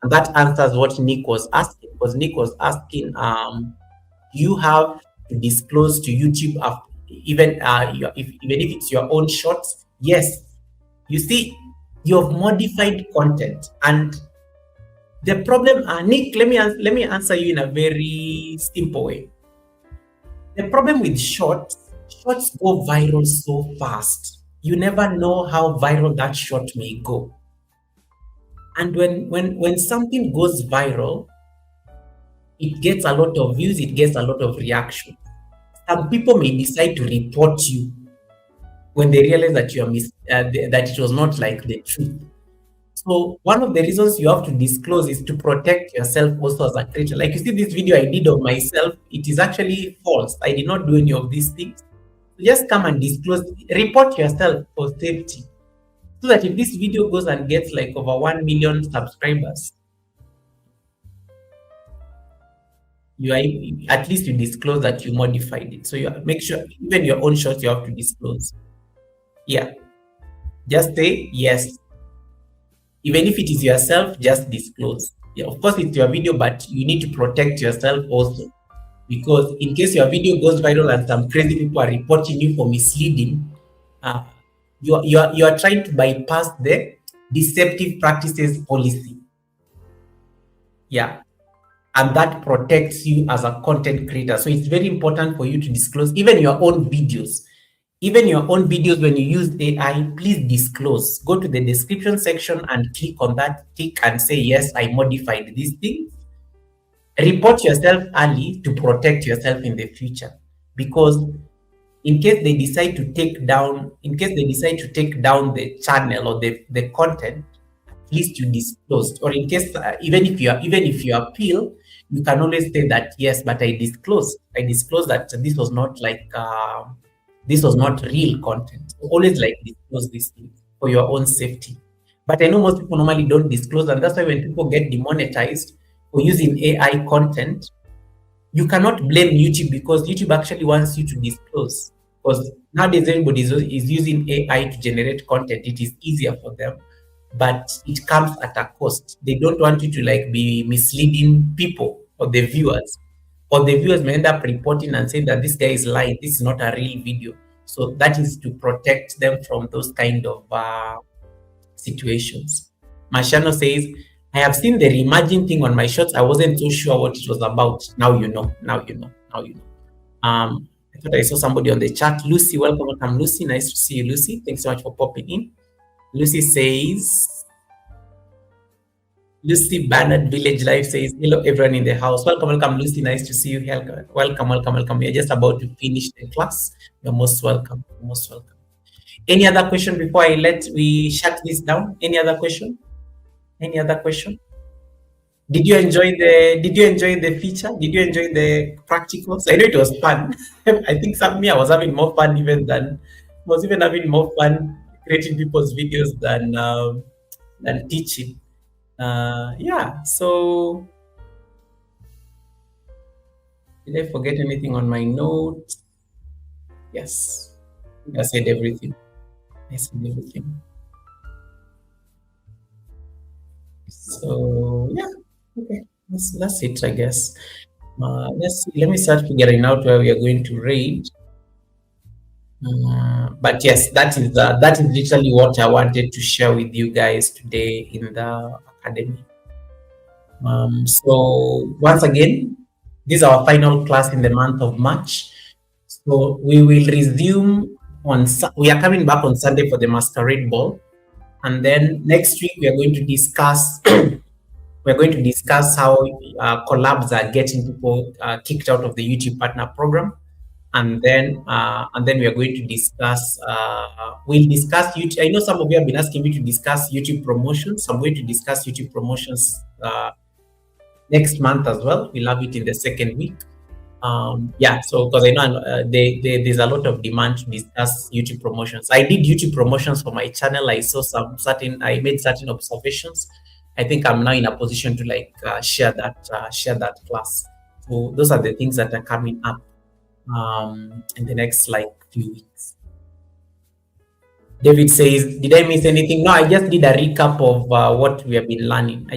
Speaker 3: And that answers what Nick was asking, because Nick was asking, you have to disclose to YouTube even if it's your own shorts. Yes, you see, you have modified content. And the problem, Nick, let me answer you in a very simple way. The problem with shorts go viral so fast. You never know how viral that short may go. And when something goes viral, it gets a lot of views, it gets a lot of reaction. some people may decide to report you when they realize that you are that it was not like the truth. So one of the reasons you have to disclose is to protect yourself also as a creator. Like you see this video I did of myself, it is actually false. I did not do any of these things. Just come and disclose, report yourself for safety. So that if this video goes and gets like over 1 million subscribers, you are, at least you disclose that you modified it. So you make sure even your own shots you have to disclose. Yeah. Just say yes. Even if it is yourself, just disclose. Yeah, of course it's your video, but you need to protect yourself also. Because in case your video goes viral and some crazy people are reporting you for misleading, you are trying to bypass the deceptive practices policy. Yeah. And that protects you as a content creator. So it's very important for you to disclose even your own videos. Even your own videos, when you use AI, please disclose. Go to the description section and click on that tick and say, yes, I modified these things. Report yourself early to protect yourself in the future. Because in case they decide to take down, the channel or the content, at least you disclosed. Or in case, even if you appeal, you can always say that, yes, but I disclosed that this was not like, this was not real content. So always like disclose these things for your own safety. But I know most people normally don't disclose, and that's why when people get demonetized for using AI content, you cannot blame YouTube, because YouTube actually wants you to disclose. Because nowadays everybody is using AI to generate content. It is easier for them, but it comes at a cost. They don't want you to like be misleading people or the viewers. Or the viewers may end up reporting and saying that this guy is lying, this is not a real video. So that is to protect them from those kind of situations. Marciano says, I have seen the Reimagine thing on my shorts. I wasn't so sure what it was about. Now you know. I thought I saw somebody on the chat. Lucy, welcome, Lucy. Nice to see you, Lucy. Thanks so much for popping in. Lucy says, Lucy Bernard Village Life says, hello everyone in the house. Welcome, Lucy. Nice to see you. Welcome. We're just about to finish the class. You're most welcome. Any other question before we shut this down? Any other question? Did you enjoy the feature? Did you enjoy the practicals? I know it was fun. I think I was having more fun having more fun creating people's videos than teaching. Yeah, so did I forget anything on my notes? Yes, I said everything. So yeah, okay, that's it, I guess. Let me start figuring out where we are going to rate. But yes, that is literally what I wanted to share with you guys today in the academy. So once again, this is our final class in the month of March. So we will resume we are coming back on Sunday for the masquerade ball, and then next week we are going to discuss how collabs are getting people kicked out of the YouTube partner program. And then we are going to discuss, we'll discuss YouTube. I know some of you have been asking me to discuss YouTube promotions. So I'm going to discuss YouTube promotions next month as well. We'll have it in the second week. Yeah, so because I know there's a lot of demand to discuss YouTube promotions. I did YouTube promotions for my channel. I saw I made certain observations. I think I'm now in a position to like share that class. So those are the things that are coming up in the next like few weeks. David says, did I miss anything? No, I just did a recap of what we have been learning.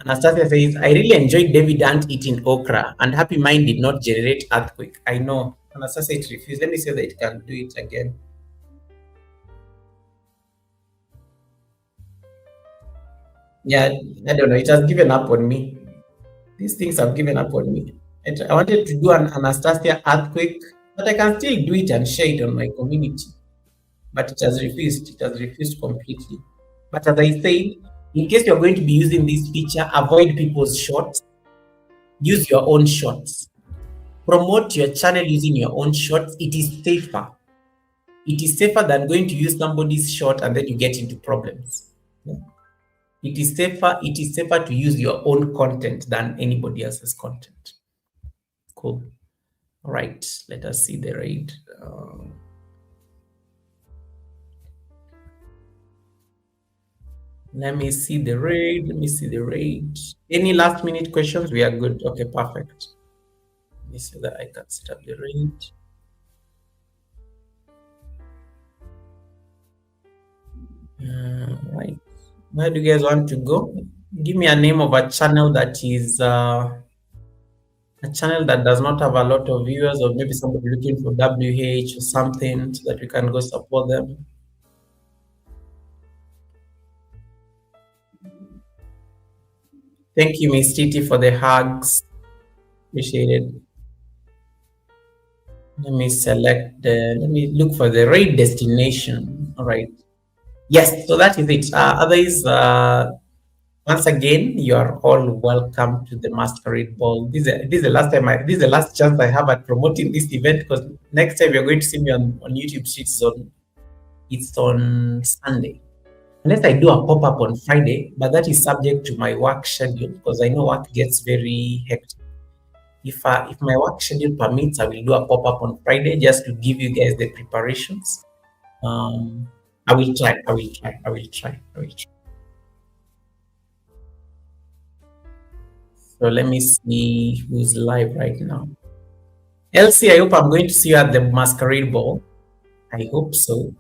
Speaker 3: Anastasia says, I really enjoyed David Ant eating okra, and Happy Mind did not generate earthquake. I know. Anastasia, it refused. Let me say that it can do it again. Yeah, I don't know. It has given up on me. These things have given up on me. I wanted to do an Anastasia earthquake, but I can still do it and share it on my community. But it has refused. It has refused completely. But as I said, in case you're going to be using this feature, avoid people's shots. Use your own shots. promote your channel using your own shorts. It is safer. It is safer than going to use somebody's short and then you get into problems. Yeah. It is safer to use your own content than anybody else's content. Cool. All right, let us see the raid. Let me see the raid. Any last minute questions? We are good. Okay, perfect. Let me see that I can set up the raid. Right. Where do you guys want to go? Give me a name of a channel that is a channel that does not have a lot of viewers, or maybe somebody looking for WH or something, so that we can go support them. Thank you, Miss Titi, for the hugs. Appreciate it. Let me select let me look for the raid destination. All right. Yes, so that is it. Otherwise, once again, you are all welcome to the Masquerade Ball. This is the last time this is the last chance I have at promoting this event, because next time you're going to see me on YouTube Streets it's on Sunday. Unless I do a pop-up on Friday, but that is subject to my work schedule, because I know work gets very hectic. If my work schedule permits, I will do a pop-up on Friday just to give you guys the preparations. I will try. So let me see who's live right now. Elsie, I hope I'm going to see you at the Masquerade Ball. I hope so.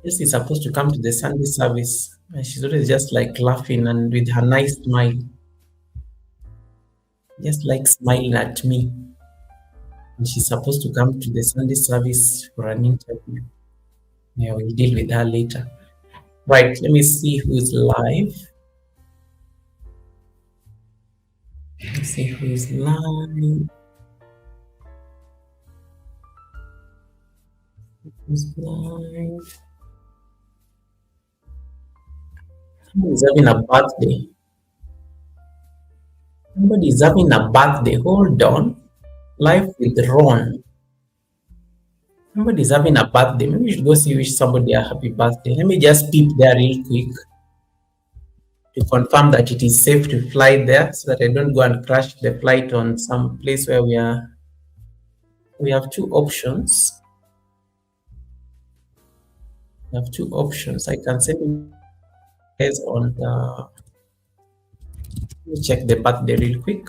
Speaker 3: Elsie is supposed to come to the Sunday service, and she's always just like laughing and with her nice smile, just like smiling at me. And she's supposed to come to the Sunday service for an interview. Yeah, we'll deal with her later. Right, let me see who's live. Let's see who's live. Who's live? Somebody's having a birthday. Somebody's having a birthday. Hold on. Live with Ron. Somebody's having a birthday. Maybe we should go see wish somebody a happy birthday. Let me just peep there real quick to confirm that it is safe to fly there, so that I don't go and crash the flight on some place where we have two options. I can send you guys on the. Let me check the birthday real quick.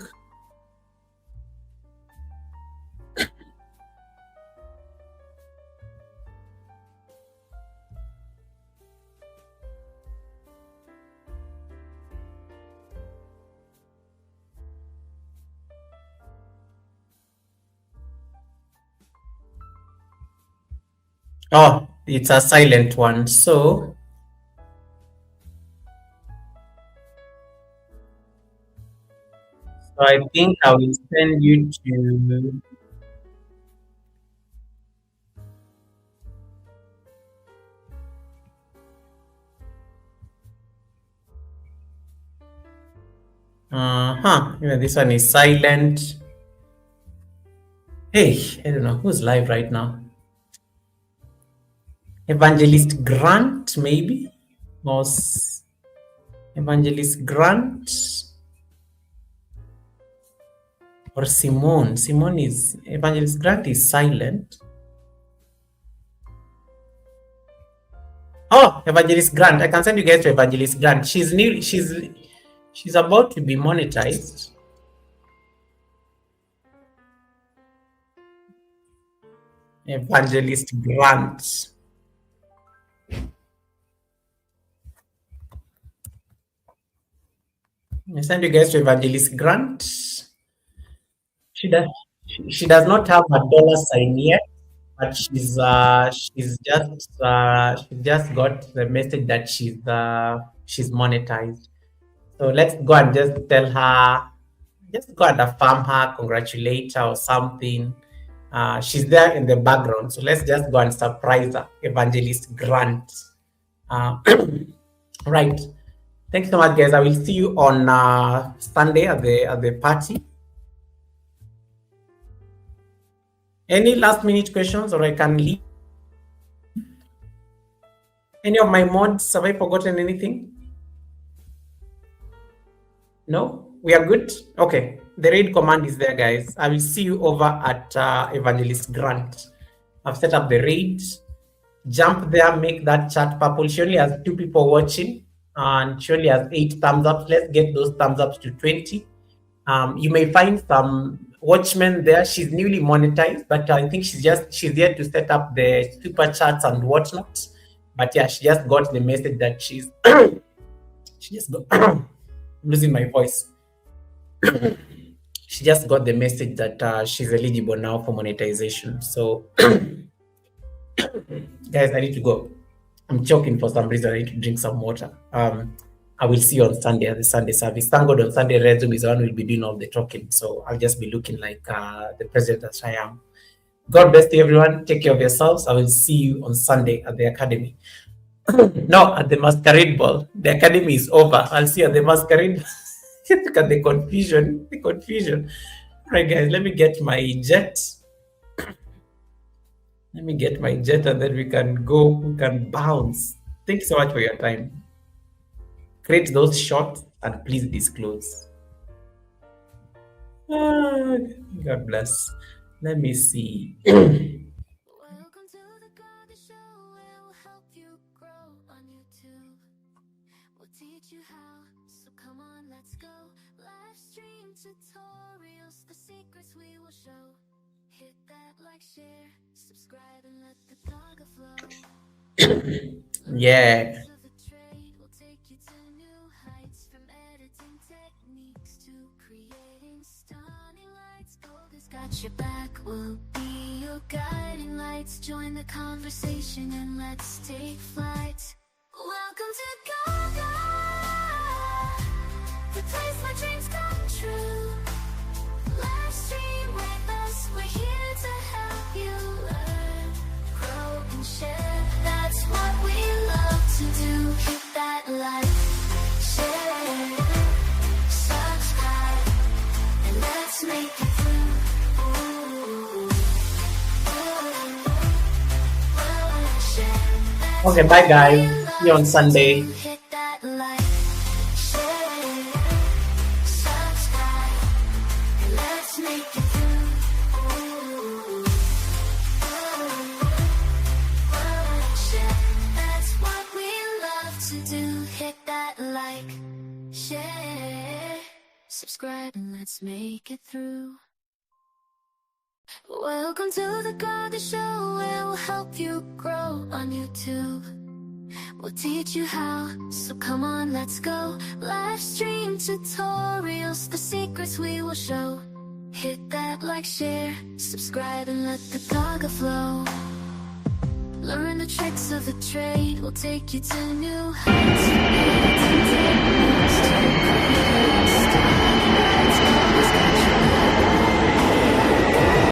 Speaker 3: Oh, it's a silent one. So I think I will send you to. Even this one is silent. Hey, I don't know who's live right now. Evangelist Grant, maybe? Was Evangelist Grant or Simone? Evangelist Grant is silent. Oh, Evangelist Grant. I can send you guys to Evangelist Grant. She's new. She's about to be monetized. Evangelist Grant. I send you guys to Evangelist Grant. She does not have a dollar sign yet, but she's just got the message that she's monetized. So let's go and just tell her, just go and affirm her, congratulate her or something. She's there in the background, so let's just go and surprise her. Evangelist Grant. Right. Thanks so much, guys. I will see you on Sunday at the party.
Speaker 2: Any last minute questions, or I can leave? Any of my mods, have I forgotten anything? No? We are good? Okay. The raid command is there, guys. I will see you over at Evangelist Grant. I've set up the raid. Jump there, make that chat purple. She only has 2 people watching, and she only has 8 thumbs up. Let's get those thumbs up to 20. You may find some watchmen there. She's newly monetized, but I think she's yet to set up the super chats and whatnot. But yeah, she just got the message that she just got losing my voice. She just got the message that she's eligible now for monetization. So guys, I need to go. I'm choking for some reason. I need to drink some water. I will see you on Sunday at the Sunday service. Thank God on Sunday, Resume is the one who will be doing all the talking. So I'll just be looking like the president that I am. God bless you, everyone. Take care of yourselves. I will see you on Sunday at the academy. No, at the masquerade ball. The academy is over. I'll see you at the masquerade. Look at the confusion. The confusion. All right, guys, let me get my jet. Let me get my jet and then we can go, we can bounce. Thank you so much for your time. Create those shots and please disclose. God bless. Let me see.
Speaker 1: Welcome to the Gaga Show, where we'll help you grow on YouTube. We'll teach you how, so come on, let's go. Live stream tutorials, the secrets we will show. Hit that like, share, subscribe, and let the Gaga flow.
Speaker 2: Yeah.
Speaker 1: We'll take you to new heights, from editing techniques to creating stunning lights. Gold has got your back, we'll be your guiding lights. Join the conversation and let's take flight. Welcome to Gaga, the place where dreams come true. Live stream with us, we're here to help you learn, grow and share. That's what we love to do. Hit that like, share, subscribe, and let's make it through.
Speaker 2: Okay, bye guys. See you on Sunday.
Speaker 1: Hit that like, share, subscribe, and let's make it through. That's what we love to do. Hit that like, share, subscribe, and let's make it through. Welcome to the Gaga Show, where we'll help you grow on YouTube. We'll teach you how, so come on, let's go. Live stream tutorials, the secrets we will show. Hit that like, share, subscribe, and let the Gaga flow. Learn the tricks of the trade, we'll take you to new heights. From editing techniques to creating style.